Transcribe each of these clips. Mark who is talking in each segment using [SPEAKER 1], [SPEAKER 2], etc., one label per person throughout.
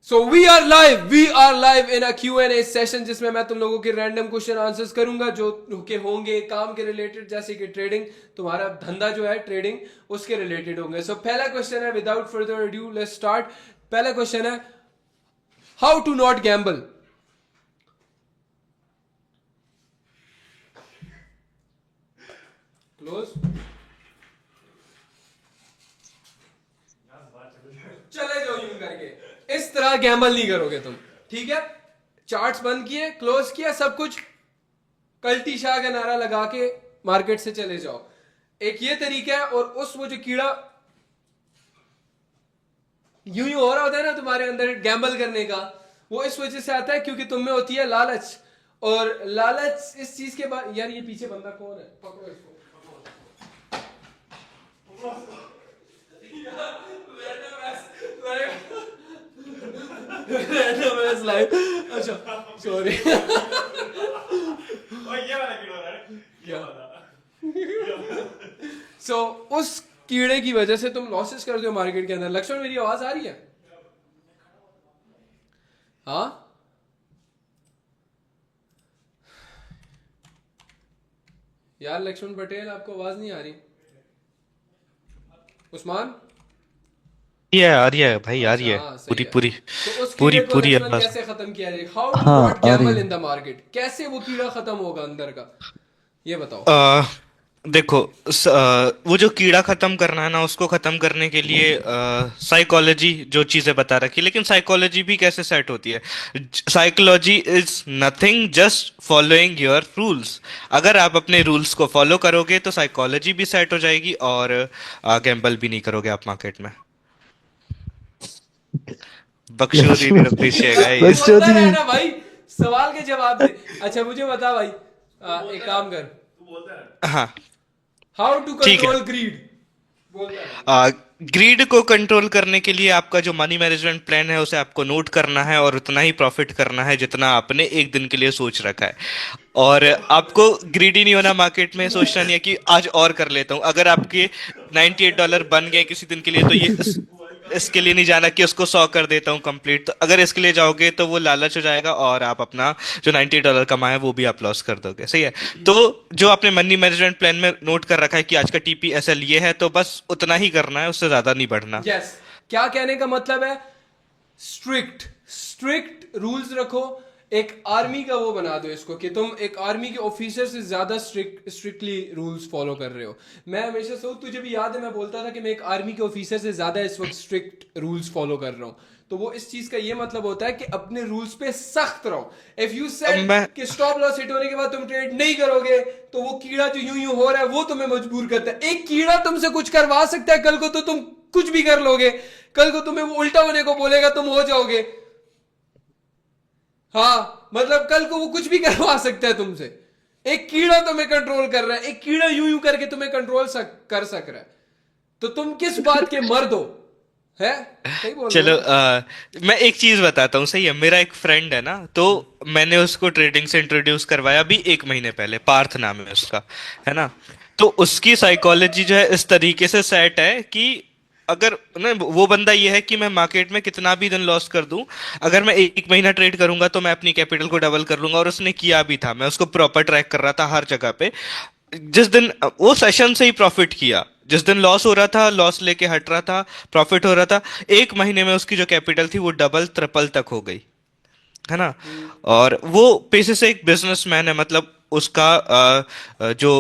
[SPEAKER 1] So we are live in a Q&A session जिसमें मैं तुम लोगों के रैंडम क्वेश्चन आंसर्स करूंगा जो के होंगे काम के रिलेटेड, जैसे कि ट्रेडिंग, तुम्हारा धंधा जो है ट्रेडिंग, उसके रिलेटेड होंगे. सो पहला क्वेश्चन है, without further adieu let's start. पहला क्वेश्चन है, how to not gamble. Close. चले जाओ यूं करके. इस तरह गैम्बल नहीं करोगे तुम, ठीक है. चार्ट्स बंद किए, क्लोज किया, सब कुछ कल्टी शाह का नारा लगा के मार्केट से चले जाओ. एक ये तरीका है. और उस वो जो कीड़ा यूं यूं हो रहा होता है ना तुम्हारे अंदर गैम्बल करने का, वो इस वजह से आता है क्योंकि तुम में होती है लालच. और लालच इस चीज के बाद, यार ये पीछे बंदा कौन है, पकड़ो इसको. अच्छा सॉरी. सो उस कीड़े की वजह से तुम लॉसेस करते हो मार्केट के अंदर. लक्ष्मण मेरी आवाज आ रही है? हाँ यार लक्ष्मण पटेल, आपको आवाज नहीं आ रही? उस्मान.
[SPEAKER 2] आ रही है भाई, आ रही
[SPEAKER 1] अच्छा
[SPEAKER 2] है.
[SPEAKER 1] हाँ सही
[SPEAKER 2] पूरी
[SPEAKER 1] है.
[SPEAKER 2] पूरी
[SPEAKER 1] तो उस
[SPEAKER 2] पूरी
[SPEAKER 1] कीड़े को
[SPEAKER 2] पूरी
[SPEAKER 1] लक्ष्मण
[SPEAKER 2] आवाज.
[SPEAKER 1] कैसे खत्म किया जाए? हाउ टू
[SPEAKER 3] हाँ
[SPEAKER 1] नॉट
[SPEAKER 3] आ रही
[SPEAKER 1] गैम्बल
[SPEAKER 3] है।
[SPEAKER 1] In the market. कैसे वो कीड़ा खत्म होगा अंदर का, ये बताओ.
[SPEAKER 2] आ, देखो, वो जो कीड़ा खत्म करना है ना, उसको खत्म करने के लिए साइकोलॉजी जो चीजें बता रखी है, लेकिन साइकोलॉजी भी कैसे सेट होती है? Psychology is nothing, just following your rules. अगर आप अपने रूल्स को फॉलो करोगे तो साइकोलॉजी भी सेट हो जाएगी और गैम्बल भी नहीं करोगे आप मार्केट में. बकचोदी नहीं
[SPEAKER 3] लक्ष्मण
[SPEAKER 2] रखनी चाहिए
[SPEAKER 1] तू
[SPEAKER 2] गाइस.
[SPEAKER 1] बोलता
[SPEAKER 3] बकचोदी।
[SPEAKER 1] रहना भाई, सवाल के जवाब दे. अच्छा मुझे बता भाई, एक काम कर,
[SPEAKER 2] हाँ,
[SPEAKER 1] हाउ टू
[SPEAKER 2] ठीक है.
[SPEAKER 1] Control greed. बोलता रहे.
[SPEAKER 2] ग्रीड को कंट्रोल करने के लिए आपका जो मनी मैनेजमेंट प्लान है उसे आपको नोट करना है और उतना ही प्रॉफिट करना है जितना आपने एक दिन के लिए सोच रखा है. और आपको ग्रीडी नहीं होना मार्केट में. सोचना नहीं है कि आज और कर लेता हूं. अगर आपके $98 बन गए किसी दिन के लिए तो ये इसके लिए नहीं जाना कि उसको 100 कर देता हूँ कंप्लीट. तो अगर इसके लिए जाओगे तो वो लालच हो जाएगा और आप अपना जो $98 कमाए वो भी आप लॉस कर दोगे. सही है. तो जो आपने मनी मैनेजमेंट प्लान में नोट कर रखा है कि आज का TPSL ये है, तो बस उतना ही करना है, उससे ज्यादा नहीं बढ़ना.
[SPEAKER 1] यस. क्या कहने का मतलब है? स्ट्रिक्ट स्ट्रिक्ट रूल्स रखो. एक आर्मी का वो बना दो इसको कि तुम एक आर्मी के ऑफिसर से ज्यादा स्ट्रिक्टली रूल्स फॉलो कर रहे हो. मैं हमेशा सोच, तुझे भी याद है मैं बोलता था कि मैं एक आर्मी के ऑफिसर से ज्यादा इस वक्त स्ट्रिक्ट रूल्स फॉलो कर रहा हूं. तो वो इस चीज का ये मतलब होता है कि अपने रूल्स पे सख्त रहो. इफ यू
[SPEAKER 2] अब
[SPEAKER 1] सेड
[SPEAKER 2] मैं
[SPEAKER 1] कि स्टॉप लॉस हिट होने के बाद तुम ट्रेड नहीं करोगे, तो वो कीड़ा जो यूं यूं हो रहा है वो तुम्हें मजबूर करता है. एक कीड़ा तुमसे कुछ करवा सकता है, कल को तो तुम कुछ भी कर लोगे. कल को तुम्हें वो उल्टा होने को बोलेगा, तुम हो जाओगे. हाँ मतलब कल को वो कुछ भी करवा सकता है तुमसे. एक कीड़ा तुम्हें कंट्रोल कर रहा है, एक कीड़ा यूं यूं करके तुम्हें कंट्रोल कर सक रहा है. तो तुम किस बात के मर्द हो? है सही बोल रहे हो
[SPEAKER 2] चलो,
[SPEAKER 1] ना?
[SPEAKER 2] मैं एक चीज बताता हूँ. सही है. मेरा एक फ्रेंड है ना, तो मैंने उसको ट्रेडिंग से इंट्रोड्यूस करवाया अभी 1 महीने पहले. पार्थ नाम है उसका, है ना. तो उसकी साइकोलॉजी जो है इस तरीके से सेट है कि अगर ना, वो बंदा ये है कि मैं मार्केट में कितना भी दिन लॉस कर दूं, अगर मैं 1 महीना ट्रेड करूंगा तो मैं अपनी कैपिटल को डबल कर लूंगा. और उसने किया भी था. मैं उसको प्रॉपर ट्रैक कर रहा था हर जगह पे. जिस दिन वो सेशन से ही प्रॉफिट किया, जिस दिन लॉस हो रहा था लॉस लेके हट रहा था, प्रॉफिट हो रहा था, 1 महीने में उसकी जो कैपिटल थी वो डबल ट्रिपल तक हो गई, है ना. और वो पेशे से एक बिजनेसमैन है. मतलब उसका जो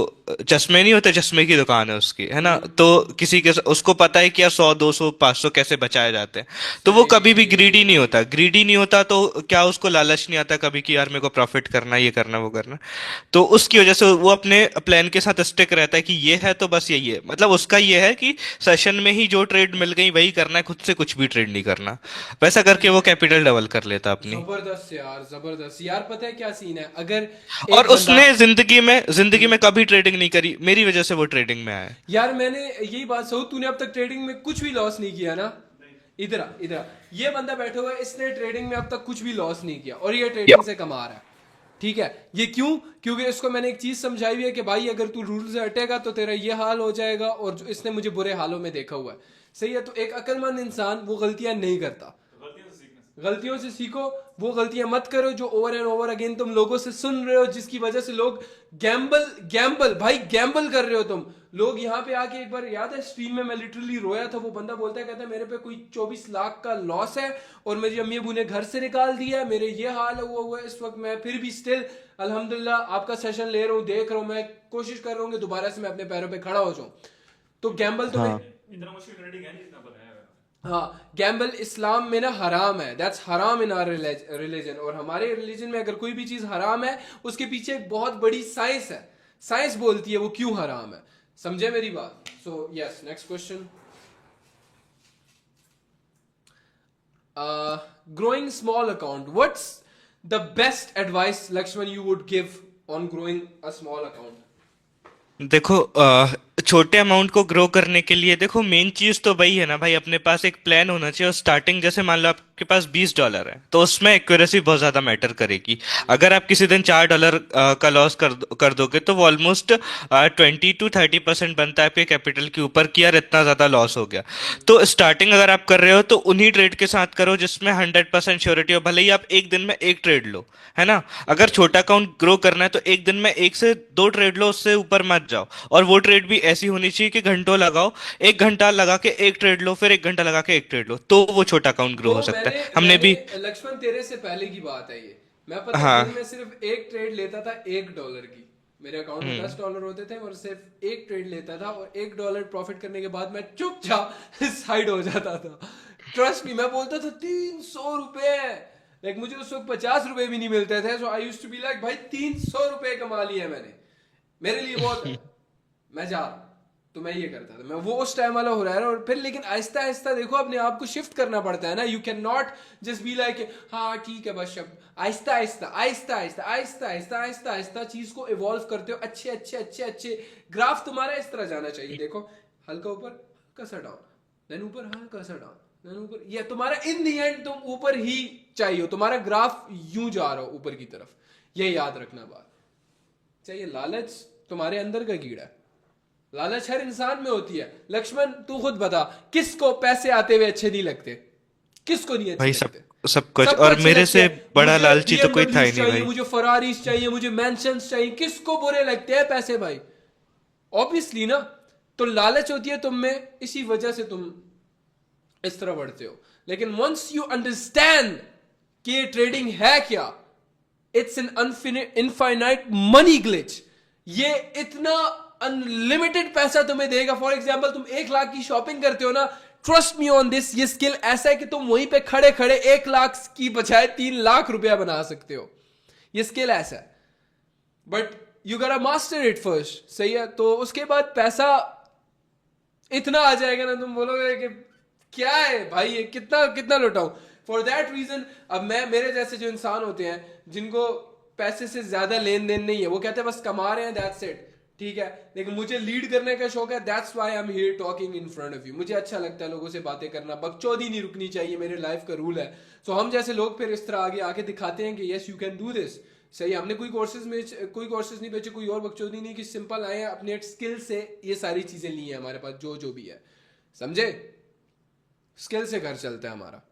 [SPEAKER 2] चश्मे नहीं होते, चश्मे की दुकान है उसकी, है ना. तो किसी के उसको पता है कि यार 100 200 500 कैसे बचाए जाते हैं. तो वो
[SPEAKER 1] सही
[SPEAKER 2] कभी भी
[SPEAKER 1] सही.
[SPEAKER 2] ग्रीडी नहीं होता. ग्रीडी नहीं होता तो क्या उसको लालच नहीं आता कभी कि यार मेरे को प्रॉफिट करना, ये करना, वो करना. तो उसकी वजह से वो अपने प्लान के साथ स्टिक रहता है कि ये है तो बस यही है. मतलब उसका ये है कि सेशन में ही जो ट्रेड मिल गई वही करना है, खुद से कुछ भी ट्रेड नहीं करना. वैसा करके वो कैपिटल डबल कर लेता अपनी.
[SPEAKER 1] जबरदस्त यार, जबरदस्त यार. पता है क्या सीन है? अगर
[SPEAKER 2] और
[SPEAKER 1] एक बंदा,
[SPEAKER 2] उसने जिंदगी में कभी ट्रेडिंग नहीं करी. मेरी वजह से वो ट्रेडिंग में आया है.
[SPEAKER 1] यार मैंने यही बात सहू, तूने अब तक ट्रेडिंग में कुछ भी लॉस नहीं किया ना? इधर आ, इधर आ. ये बंदा बैठा हुआ है, इसने ट्रेडिंग में अब तक कुछ भी लॉस नहीं किया और ये ट्रेडिंग से कमा रहा है. ठीक है. ये क्यों? क्योंकि इसको मैंने एक चीज समझाई हुई है कि भाई अगर तू रूल से हटेगा तो तेरा ये हाल हो जाएगा. और जो इसने मुझे बुरे हालों में देखा हुआ है. सही है. तो एक अक्लमंद इंसान वो गलतियां नहीं करता. गलतियों से सीखो, वो गलतियां मत करो जो ओवर एंड ओवर अगेन तुम लोगों से सुन रहे हो, जिसकी वजह से लोग गैम्बल भाई गैम्बल कर रहे हो तुम लोग। यहाँ पे आके एक बार याद है स्ट्रीम में मैं लिटरली रोया था, वो बंदा बोलता है, कहता है मेरे पे कोई 24 लाख का लॉस है और मेरी अम्मी अबू ने घर से निकाल दिया है, मेरे ये हाल है हुआ है इस वक्त, मैं फिर भी स्टिल अल्हम्दुलिल्लाह आपका सेशन ले रहा हूँ, देख रहा हूँ, मैं कोशिश कर रहा हूँ कि दोबारा से मैं अपने पैरों पे खड़ा हो जाऊं। तो गैम्बल तुम्हें
[SPEAKER 3] हाँ
[SPEAKER 4] इतना मुश्किल ट्रेडिंग है नहीं जितना बताया हुआ है।
[SPEAKER 1] हाँ, गैम्बल इस्लाम में ना हराम है, दैट्स हराम इन आवर रिलीजन। और हमारे रिलीजन में अगर कोई भी चीज हराम है उसके पीछे एक बहुत बड़ी साइंस है, साइंस बोलती है वो क्यों हराम है, समझे मेरी बात। So yes, next question. Growing small account, what's the best advice Laxman you would give on growing a small account?
[SPEAKER 2] देखो छोटे अमाउंट को ग्रो करने के लिए देखो मेन चीज तो वही है ना भाई, अपने पास एक प्लान होना चाहिए। और स्टार्टिंग जैसे मान लो आपके पास $20 है तो उसमें एक्यूरेसी बहुत ज्यादा मैटर करेगी। अगर आप किसी दिन $4 का लॉस कर दोगे तो वो ऑलमोस्ट 20 to 30% बनता है आपके कैपिटल के ऊपर कि यार इतना ज्यादा लॉस हो गया। तो स्टार्टिंग अगर आप कर रहे हो तो उन्हीं ट्रेड के साथ करो जिसमें 100% श्योरिटी हो, भले ही आप एक दिन में एक ट्रेड लो, है ना। अगर छोटा अकाउंट ग्रो करना है तो एक दिन में 1 से 2 ट्रेड लो, उससे ऊपर मत जाओ। और वो ट्रेड भी ऐसी होनी चाहिए कि घंटों लगाओ, 1 घंटा लगा के एक ट्रेड लो, फिर 1 घंटा लगा के एक ट्रेड लो, तो वो छोटा अकाउंट ग्रो
[SPEAKER 1] तो
[SPEAKER 2] हो सकता
[SPEAKER 1] मैंने
[SPEAKER 2] है। हमने भी
[SPEAKER 1] लक्ष्मण तेरे से पहले की बात है ये, मैं पता
[SPEAKER 2] हाँ।
[SPEAKER 1] दिन में सिर्फ एक ट्रेड लेता था $1 की, मेरे अकाउंट में $10 होते थे और सिर्फ एक ट्रेड लेता था और $1 प्रॉफिट करने के बाद मैं चुपचाप साइड हो जाता था। ट्रस्ट मी, मैं बोलता था 300 रुपए, लाइक मुझे उस वक्त 50 रुपए भी नहीं मिलते थे। So I used to be like भाई 300 रुपए कमा लिए मैंने, मेरे लिए बहुत है, मैं जा रहा हूं। तो मैं ये करता था, मैं वो उस टाइम वाला हो रहा है। और फिर लेकिन आहिस्ता आहिस्ता देखो अपने आप को शिफ्ट करना पड़ता है ना, you can not just be like हाँ ठीक है बस। अब आहिस्ता आहिस्ता आहिस्ता आहिस्ता आहिस्ता आहिस्ता आहिस्ता आहिस्ता चीज को इवॉल्व करते हो, अच्छे अच्छे अच्छे अच्छे ग्राफ तुम्हारा इस तरह जाना चाहिए। देखो हल्का ऊपर हल्का सा डाउन, देन ऊपर हल्का सा डाउन, देन ऊपर, ये तुम्हारा इन दी एंड तुम ऊपर ही चाहिए, तुम्हारा ग्राफ यूं जा रहा हो ऊपर की तरफ, ये याद रखना बात। चाहिए लालच तुम्हारे अंदर का कीड़ा है, लालच हर इंसान में होती है। लक्ष्मण तू खुद बता, किसको पैसे आते हुए अच्छे नहीं लगते, किसको नहीं अच्छे
[SPEAKER 2] भाई
[SPEAKER 1] लगते?
[SPEAKER 2] सब कुछ,
[SPEAKER 1] सबको
[SPEAKER 2] और
[SPEAKER 1] अच्छे
[SPEAKER 2] मेरे
[SPEAKER 1] लगते
[SPEAKER 2] से
[SPEAKER 1] हैं।
[SPEAKER 2] बड़ा
[SPEAKER 1] मुझे
[SPEAKER 2] लालची तो कोई था ही
[SPEAKER 1] BMWs
[SPEAKER 2] नहीं
[SPEAKER 1] चाहिए,
[SPEAKER 2] भाई।
[SPEAKER 1] मुझे फरारीज चाहिए, मुझे मैंशंस चाहिए, किसको बुरे लगते हैं पैसे भाई? ऑब्वियसली ना। तो लालच होती है तुम में, इसी वजह से तुम इस तरह बढ़ते हो। लेकिन वंस यू अंडरस्टैंड कि ये ट्रेडिंग है क्या, it's an infinite money glitch, ये इतना अनलिमिटेड पैसा तुम्हें देगा। फॉर एग्जाम्पल तुम 1 लाख की शॉपिंग करते हो ना, ट्रस्ट मी ऑन दिस, ये स्किल ऐसा है कि तुम वहीं पे खड़े खड़े 1 लाख की बजाय 3 लाख रुपया बना सकते हो। ये स्किल ऐसा है, बट यू गोटा मास्टर इट फर्स्ट, सही है। तो उसके बाद पैसा इतना आ जाएगा ना, तुम बोलोगे कि क्या है भाई ये, कितना कितना लुटाऊं। फॉर दैट रीजन अब मैं, मेरे जैसे जो इंसान होते हैं जिनको पैसे से ज्यादा लेन देन नहीं है, वो कहते हैं बस कमा रहे हैं, दैट्स इट, ठीक है। लेकिन मुझे लीड करने का शौक है, that's why I am here talking in front of you. मुझे अच्छा लगता है लोगों से बातें करना, बकचोदी नहीं रुकनी चाहिए, मेरे लाइफ का रूल है। सो हम जैसे लोग फिर इस तरह आगे आके दिखाते हैं कि yes you can do this. सही, हमने कोई कोर्सेज नहीं बेचे, कोई और बकचोदी नहीं की, सिंपल आए हैं अपने स्किल से, ये सारी चीजें ली हैं हमारे पास, जो जो भी है, समझे। स्किल से घर चलता है हमारा,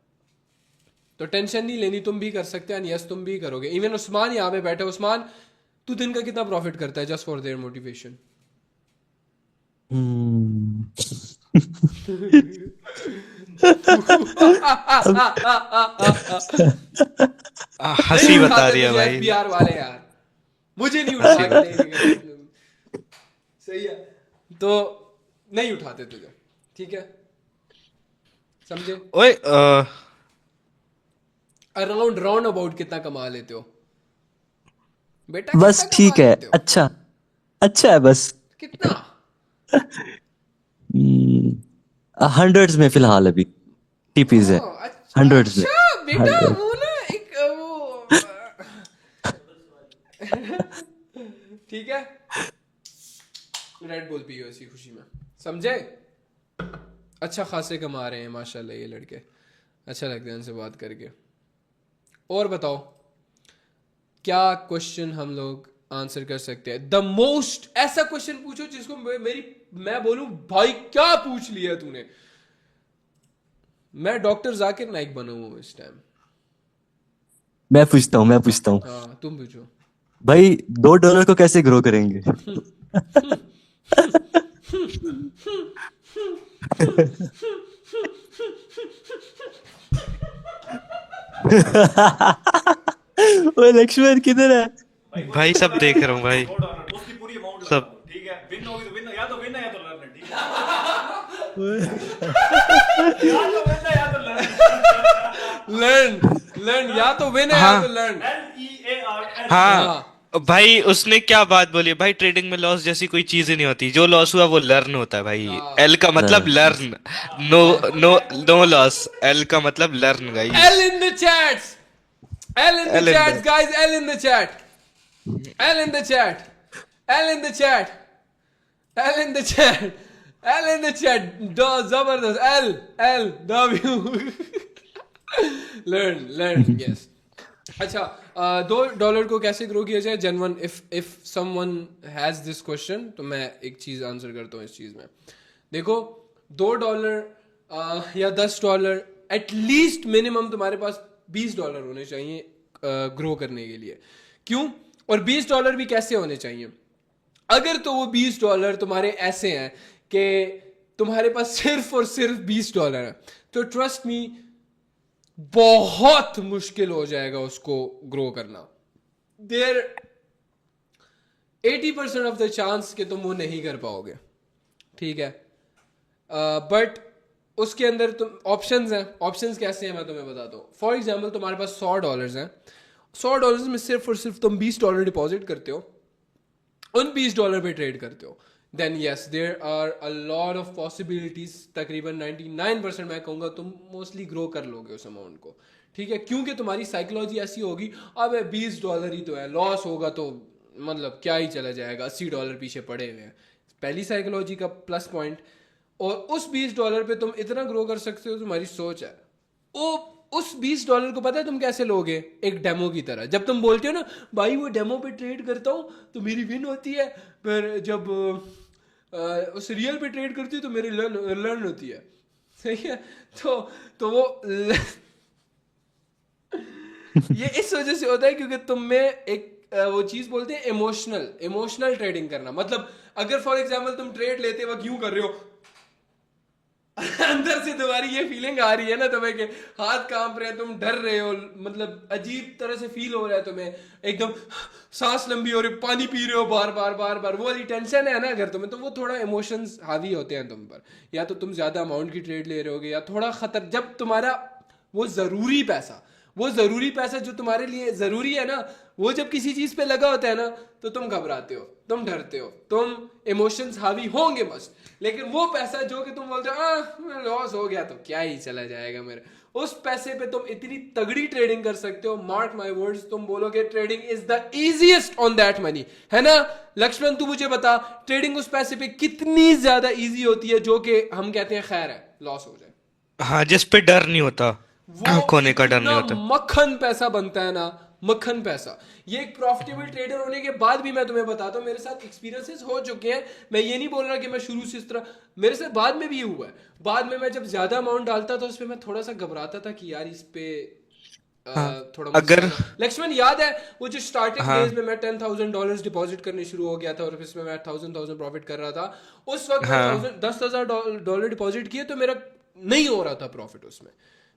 [SPEAKER 1] तो टेंशन नहीं लेनी, तुम भी कर सकते हैं। यस तुम भी करोगे। इवन उस्मान यहाँ पे बैठे, उस्मान तू दिन का कितना प्रॉफिट करता है, जस्ट फॉर देयर मोटिवेशन?
[SPEAKER 2] हंसी बता रही है भाई।
[SPEAKER 1] एफबीआर वाले यार, मुझे नहीं उठाते। सही है, तो नहीं उठाते तुझे, ठीक है, समझे।
[SPEAKER 2] ओए
[SPEAKER 1] अराउंड राउंड अबाउट कितना कमा लेते हो बेटा,
[SPEAKER 3] बस
[SPEAKER 1] कितना कमा
[SPEAKER 3] ठीक है,
[SPEAKER 1] लेते हो?
[SPEAKER 3] अच्छा अच्छा है बस।
[SPEAKER 1] कितना?
[SPEAKER 3] हंड्रेड्स में फिलहाल अभी टीपीज है,
[SPEAKER 1] अच्छा
[SPEAKER 3] हंड्रेड्स में।
[SPEAKER 1] अच्छा बेटा,
[SPEAKER 3] 100
[SPEAKER 1] वो ना एक वो ठीक है, रेड बुल पियो इसी खुशी में, समझे। अच्छा खासे कमा रहे हैं माशाल्लाह ये लड़के, अच्छा लगता है इनसे बात करके। और बताओ क्या क्वेश्चन हम लोग आंसर कर सकते हैं? द मोस्ट, ऐसा क्वेश्चन पूछो जिसको मैं बोलूं भाई क्या पूछ लिया तूने। मैं डॉक्टर जाकिर नाइक बना हूं इस टाइम,
[SPEAKER 3] मैं पूछता हूँ
[SPEAKER 1] हाँ तुम पूछो।
[SPEAKER 3] भाई, $2 को कैसे ग्रो करेंगे? ओए लक्ष्मण किधर है?
[SPEAKER 4] भाई कुछ
[SPEAKER 2] भाई
[SPEAKER 4] नहीं
[SPEAKER 2] सब
[SPEAKER 4] बता
[SPEAKER 2] देख
[SPEAKER 4] रहा
[SPEAKER 2] रहा हूँ भाई,
[SPEAKER 4] $2 उसकी पूरी अमाउंट बता
[SPEAKER 2] सब।
[SPEAKER 4] दो, ठीक है? विन होगी तो विन, या तो लर्न, ठीक है? या तो विन है या तो लर्न।
[SPEAKER 1] लर्न, लर्न, या तो विन है या
[SPEAKER 2] हाँ
[SPEAKER 1] तो लर्न।
[SPEAKER 4] LEARN।
[SPEAKER 2] हाँ
[SPEAKER 1] हाँ
[SPEAKER 2] भाई, उसने क्या बात बोली भाई, ट्रेडिंग में लॉस जैसी कोई चीज ही नहीं होती, जो लॉस हुआ वो लर्न होता है भाई।
[SPEAKER 1] हाँ।
[SPEAKER 2] एल का मतलब learn, no no no loss, L का मतलब learn guys.
[SPEAKER 1] L in the chats. L in the
[SPEAKER 2] L in
[SPEAKER 1] chats, guys. L in the chat. L in the chat. L in the chat. L in the chat. L in the chat. Zabardast. L W. Learn. Yes. अच्छा, $2 को कैसे grow किया जाए? Genuine, if someone has this question तो मैं एक चीज answer करता हूँ इस चीज में। देखो, $2 या $10, एटलीस्ट मिनिमम तुम्हारे पास $20 होने चाहिए ग्रो करने के लिए। क्यों? और $20 भी कैसे होने चाहिए? अगर तो वो $20 तुम्हारे ऐसे हैं कि तुम्हारे पास सिर्फ और सिर्फ $20 है, तो ट्रस्ट मी, बहुत मुश्किल हो जाएगा उसको ग्रो करना। देर 80% ऑफ द चांस कि तुम वो नहीं कर पाओगे, ठीक है? बट उसके अंदर तुम ऑप्शंस हैं। ऑप्शंस कैसे हैं मैं तुम्हें बताता हूँ। फॉर एग्जाम्पल, तुम्हारे पास $100 हैं। $100 में सिर्फ और सिर्फ तुम $20 डिपॉजिट करते हो, उन $20 पे ट्रेड करते हो, then yes, there are a lot of possibilities. तकरीबन 99% मैं कहूँगा तुम मोस्टली ग्रो कर लोगे उस अमाउंट को, ठीक है? क्योंकि तुम्हारी साइकोलॉजी ऐसी होगी, अब $20 ही तो है, लॉस होगा तो मतलब क्या ही चला जाएगा, $80 पीछे पड़े हुए हैं। पहली साइकोलॉजी का प्लस पॉइंट। और उस $20 पे तुम इतना ग्रो कर सकते हो, तुम्हारी सोच है। वो उस $20 को पता है तुम कैसे लोगे? एक डेमो की तरह। जब तुम बोलते हो ना, भाई वो डेमो पे ट्रेड करता हूँ तो मेरी विन होती है, पर जब उस रियल पे ट्रेड करती हूँ तो मेरी लर्न होती है, सही है? तो वो ये इस वजह से होता है क्योंकि तुम में एक वो चीज बोलते हैं इमोशनल ट्रेडिंग करना। मतलब अगर फॉर एग्जाम्पल तुम ट्रेड लेते वक्त यूं कर रहे हो, अंदर से तुम्हारी ये फीलिंग आ रही है ना तुम्हें कि हाथ कांप रहे हैं, तुम डर रहे हो, मतलब अजीब तरह से फील हो रहा है तुम्हें, एकदम सांस लंबी हो रही, पानी पी रहे हो बार बार, वो वाली टेंशन है ना अगर तुम्हें, तो वो थोड़ा इमोशंस हावी होते हैं तुम पर। या तो तुम ज्यादा अमाउंट की ट्रेड ले रहे होगे, या थोड़ा खतर, जब तुम्हारा वो ज़रूरी पैसा जो तुम्हारे लिए ज़रूरी है ना, वो जब किसी चीज़ पे लगा होता है ना, तो तुम घबराते हो, तुम डरते हो, तुम इमोशंस हावी होंगे मस्त। लेकिन वो पैसा जो कि तुम बोलते हो लॉस हो गया तो क्या ही चला जाएगा मेरे, उस पैसे पे तुम इतनी तगड़ी ट्रेडिंग कर सकते हो। मार्क माय वर्ड्स, तुम बोलोगे trading is the easiest on that money, है ना? लक्ष्मण तू मुझे बता, ट्रेडिंग उस पैसे पे कितनी ज्यादा इजी होती है जो कि हम कहते हैं खैर है लॉस हो जाए।
[SPEAKER 2] हाँ, जिस पे डर नहीं होता,
[SPEAKER 1] वो
[SPEAKER 2] खोने का डर नहीं
[SPEAKER 1] इतना
[SPEAKER 2] होता।
[SPEAKER 1] मक्खन पैसा बनता है ना, मक्खन पैसा। ये एक प्रॉफिटेबल ट्रेडर होने के बाद भी मैं तुम्हें बताता हूँ, मेरे साथ एक्सपीरियंसेस हो चुके हैं। मैं ये नहीं बोल रहा कि मैं शुरू से इस तरह, मेरे साथ बाद में भी ये हुआ है। बाद में मैं जब ज्यादा अमाउंट डालता था उस पर मैं थोड़ा सा घबराता था कि यार इस पे
[SPEAKER 2] हाँ
[SPEAKER 1] थोड़ा
[SPEAKER 2] अगर,
[SPEAKER 1] मुझसे लक्ष्मण याद है वो जो स्टार्टिंग
[SPEAKER 2] हाँ
[SPEAKER 1] डेज में मैं $10,000 डिपॉजिट करने शुरू हो गया था और इसमें मैं 1000 प्रॉफिट कर रहा था। उस वक्त मैं
[SPEAKER 2] हाँ
[SPEAKER 1] 10,000 डिपॉजिट किए तो मेरा नहीं हो रहा था प्रॉफिट उसमें।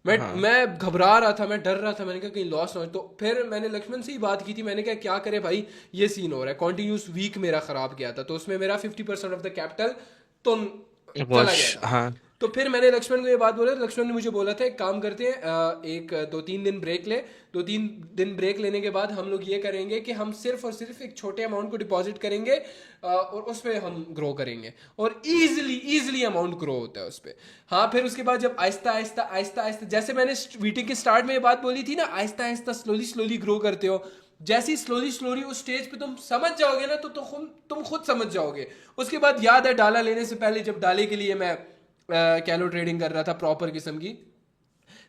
[SPEAKER 2] हाँ
[SPEAKER 1] मैं घबरा रहा था, मैं डर रहा था, मैंने कहा कहीं लॉस ना हो। तो फिर मैंने लक्ष्मण से ही बात की थी, मैंने कहा क्या करे भाई, ये सीन हो रहा है, कॉन्टिन्यूस वीक मेरा खराब गया था, तो उसमें मेरा 50% ऑफ द कैपिटल तो चला गया था।
[SPEAKER 2] हाँ
[SPEAKER 1] तो फिर मैंने लक्ष्मण को ये बात बोला, लक्ष्मण ने मुझे बोला था एक काम करते हैं, एक 2-3 दिन ब्रेक ले। 2-3 दिन ब्रेक लेने के बाद हम लोग ये करेंगे कि हम सिर्फ और सिर्फ एक छोटे अमाउंट को डिपॉजिट करेंगे और उस पर हम ग्रो करेंगे, और इजीली अमाउंट ग्रो होता है उस पर। हाँ, फिर उसके बाद जब आहिस्ता, जैसे मैंने मीटिंग के स्टार्ट में ये बात बोली थी ना, आहिस्ता स्लोली ग्रो करते हो। जैसी स्लोली उस स्टेज पे तुम समझ जाओगे ना, तो तुम खुद समझ जाओगे। उसके बाद याद है डाला लेने से पहले, जब डाले के लिए मैं कैलो ट्रेडिंग कर रहा था प्रॉपर किस्म की,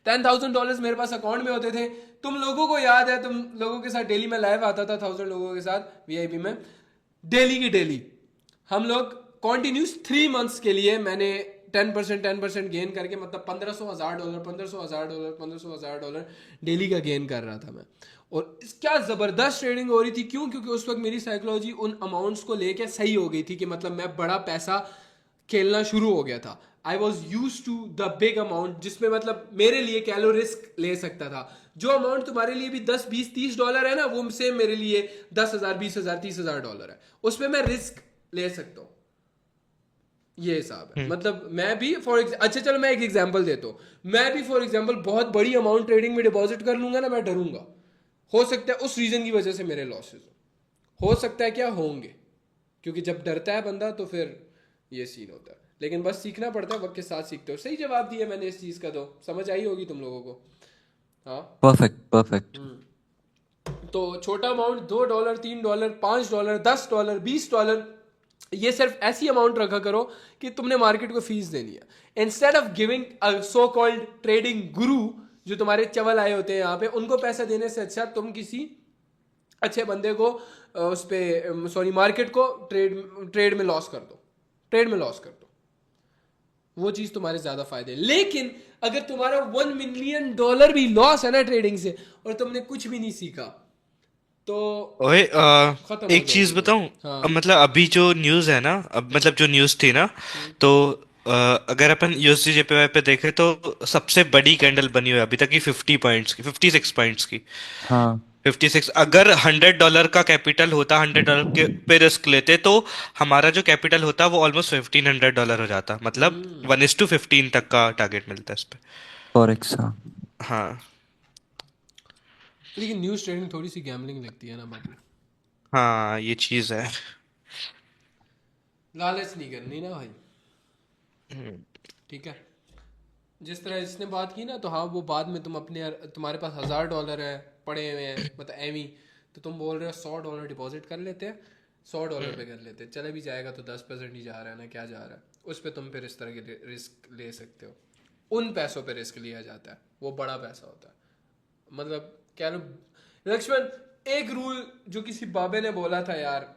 [SPEAKER 1] $10,000 मेरे पास अकाउंट में होते थे। तुम लोगों को याद है, तुम लोगों के साथ डेली में लाइव आता था 1000 लोगों के साथ VIP में, डेली की डेली हम लोग कॉन्टिन्यूस 3 मंथ्स के लिए मैंने 10% गेन करके मतलब $1500,000 $1500,000 डेली का गेन कर रहा था मैं। और क्या ज़बरदस्त ट्रेडिंग हो रही थी। क्यों? क्योंकि उस वक्त मेरी साइकोलॉजी उन अमाउंट्स को लेके सही हो गई थी कि मतलब मैं बड़ा पैसा खेलना शुरू हो गया था। I was use to the big amount, जिसमें मतलब मेरे लिए कह लो रिस्क ले सकता था। जो अमाउंट तुम्हारे लिए भी 10 20 $30 है ना, वो सेम मेरे लिए 10,000 20,000 $30,000 है। उस पर मैं रिस्क ले सकता हूँ। ये हिसाब है। मतलब मैं भी अच्छा चलो मैं एक एग्जांपल देता हूँ। मैं भी फॉर एग्जांपल बहुत बड़ी अमाउंट ट्रेडिंग में डिपॉजिट कर लूंगा ना, मैं डरूंगा। हो सकता है उस रीजन की वजह से मेरे लॉसेस हो सकता है क्या होंगे, क्योंकि जब डरता है बंदा तो फिर ये सीन होता है। लेकिन बस सीखना पड़ता है, वक्त के साथ सीखते हो। सही जवाब दिया मैंने इस चीज का, तो समझ आई होगी तुम लोगों को। हाँ
[SPEAKER 3] परफेक्ट परफेक्ट।
[SPEAKER 1] तो छोटा अमाउंट $2 $3 $5 $10 $20, ये सिर्फ ऐसी अमाउंट रखा करो कि तुमने मार्केट को फीस देनी है। Instead of giving a so called trading गुरु, जो तुम्हारे चवल आए होते हैं यहाँ पे, उनको पैसा देने से अच्छा तुम किसी अच्छे बंदे को उस पे मार्केट को ट्रेड में लॉस कर दो, ट्रेड में लॉस कर दो। वो चीज तुम्हारे ज्यादा फायदे। लेकिन अगर तुम्हारा $1 मिलियन भी लॉस है ना ट्रेडिंग से, और तुमने कुछ भी नहीं सीखा, तो
[SPEAKER 2] ओए
[SPEAKER 1] खत्म हो
[SPEAKER 2] एक चीज
[SPEAKER 1] जाओगे।
[SPEAKER 2] बताऊं।
[SPEAKER 1] हाँ
[SPEAKER 2] मतलब अभी जो न्यूज़ है ना, अब मतलब जो न्यूज़ थी ना, तो अगर अपन यूएसडी जेपीवाई पे देखें तो सबसे बड़ी कैंडल बनी हुई है अभी तक की 50 पॉइंट्स की, 56 पॉइंट्स की।
[SPEAKER 3] हाँ
[SPEAKER 2] 56। अगर $100 का कैपिटल होता, $100 के पे रिस्क लेते, तो हमारा जो कैपिटल होता वो ऑलमोस्ट $1,500 हो जाता। मतलब 1:15 तक का टारगेट मिलता है इस पे।
[SPEAKER 3] फॉरेक्स हाँ।
[SPEAKER 2] हाँ
[SPEAKER 1] लेकिन न्यूज़ ट्रेडिंग थोड़ी सी गैम्बलिंग लगती है ना बाबू।
[SPEAKER 2] हाँ, ये चीज है।
[SPEAKER 1] लालच नहीं करनी ना भाई, ठीक है। जिस तरह इसने बात की ना, तो हाँ वो बाद में तुम अपने, तुम्हारे पास $1,000 है पड़े हुए हैं मतलब एवी, तो तुम बोल रहे हो $100 डिपॉजिट कर लेते हैं, $100 पे कर लेते हैं, चले भी जाएगा तो 10% ही जा रहा है ना, क्या जा रहा है उस पर। तुम फिर इस तरह के रिस्क ले सकते हो। उन पैसों पे रिस्क लिया जाता है, वो बड़ा पैसा होता है। मतलब क्या लो लक्ष्मण, एक रूल जो किसी बाबे ने बोला था यार,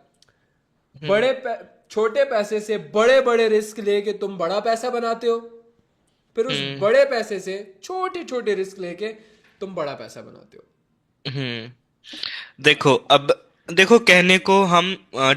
[SPEAKER 1] छोटे पैसे से बड़े बड़े रिस्क लेके तुम बड़ा पैसा बनाते हो, फिर उस बड़े पैसे से छोटे छोटे रिस्क लेके तुम बड़ा पैसा बनाते हो।
[SPEAKER 2] देखो अब, देखो कहने को हम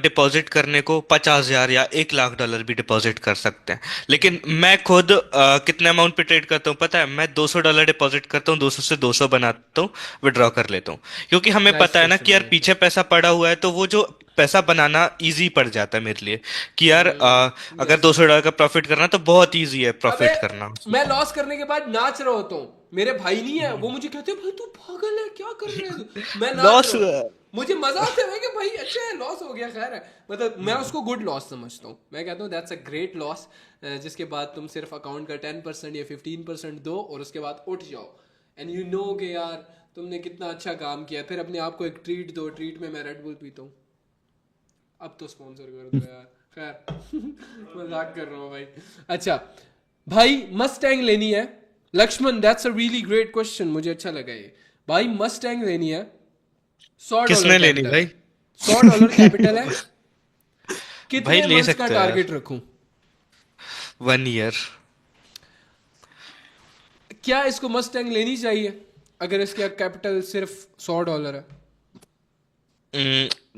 [SPEAKER 2] डिपॉजिट करने को 50,000 या $1,00,000 भी डिपॉजिट कर सकते हैं, लेकिन मैं खुद कितने अमाउंट पे ट्रेड करता हूँ पता है? मैं $200 डिपॉजिट करता हूँ, 200 से 200 बनाता हूँ, विड्रॉ कर लेता हूँ। क्योंकि हमें
[SPEAKER 1] नाइस
[SPEAKER 2] पता है ना
[SPEAKER 1] क्वेश्चन,
[SPEAKER 2] कि यार
[SPEAKER 1] नाइस
[SPEAKER 2] पीछे पैसा पड़ा हुआ है, तो वो जो पैसा बनाना इजी पड़ जाता है मेरे लिए कि यार अगर
[SPEAKER 1] यस।
[SPEAKER 2] $200 का प्रॉफिट करना तो बहुत इजी है
[SPEAKER 1] अबे
[SPEAKER 2] प्रॉफिट करना।
[SPEAKER 1] मैं लॉस करने के बाद नाच रहा होता हूँ, मेरे भाई नहीं है वो, मुझे कहते हैं भाई तू पागल है क्या कर रहे है तू? मैं नाच
[SPEAKER 2] लॉस
[SPEAKER 1] रहा
[SPEAKER 2] हुआ
[SPEAKER 1] हूँ,
[SPEAKER 2] है।
[SPEAKER 1] मुझे मजा आता है कि भाई अच्छा है लॉस हो गया, खैर है। मतलब मैं उसको गुड लॉस समझता हूँ। मैं कहता हूँ दैट्स अ ग्रेट लॉस, जिसके बाद तुम सिर्फ अकाउंट का 10% या 15% दो और उसके बाद उठ जाओ, एंड यू नो कि यार तुमने कितना अच्छा काम किया। फिर अपने आप को एक ट्रीट दो। ट्रीट में मैं रेड बुल पीता हूँ। अब तो स्पॉन्सर कर दो यार, खैर मजाक कर रहा हूँ भाई। अच्छा भाई, मस्टैंग लेनी है Laxman, that's a really great question, मुझे अच्छा लगा ये। भाई मस्टैंग लेनी है, $100
[SPEAKER 2] किसने लेनी
[SPEAKER 1] कैपिटल है,
[SPEAKER 2] भाई?
[SPEAKER 1] $100 कैपिटल है।
[SPEAKER 2] भाई
[SPEAKER 1] कितने
[SPEAKER 2] ले
[SPEAKER 1] मंथ्स का
[SPEAKER 2] सकते हो यार,
[SPEAKER 1] टारगेट रखूं?
[SPEAKER 2] 1 ईयर।
[SPEAKER 1] क्या इसको मस्टैंग लेनी चाहिए अगर इसका कैपिटल सिर्फ $100 है?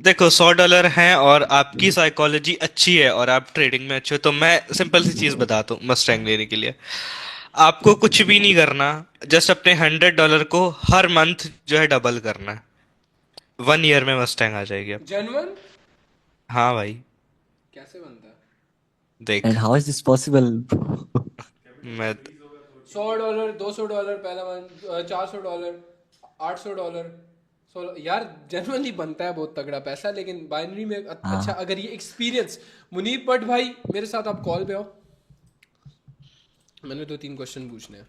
[SPEAKER 2] देखो $100 है और आपकी साइकोलॉजी अच्छी है और आप ट्रेडिंग में अच्छे हो, तो मैं सिंपल सी चीज बताता हूँ मस्टैंग लेने के लिए। आपको कुछ भी नहीं करना, जस्ट अपने $100 को हर मंथ जो है डबल करना है। 1 ईयर में मस्टैंग आ जाएगी आपकी।
[SPEAKER 1] जेन्युइन?
[SPEAKER 2] हाँ भाई,
[SPEAKER 1] कैसे बनता है?
[SPEAKER 2] देख।
[SPEAKER 3] And how is this possible?
[SPEAKER 2] मैं
[SPEAKER 1] $100 $200 पहला मंथ, $400 $800 यार जेनुअनली बनता है बहुत तगड़ा पैसा। लेकिन बाइनरी में अच्छा,
[SPEAKER 3] हाँ
[SPEAKER 1] अगर ये एक्सपीरियंस, मुनीब भट्ट भाई मेरे साथ आप कॉल पे आओ, मैंने 2-3 क्वेश्चन पूछने हैं।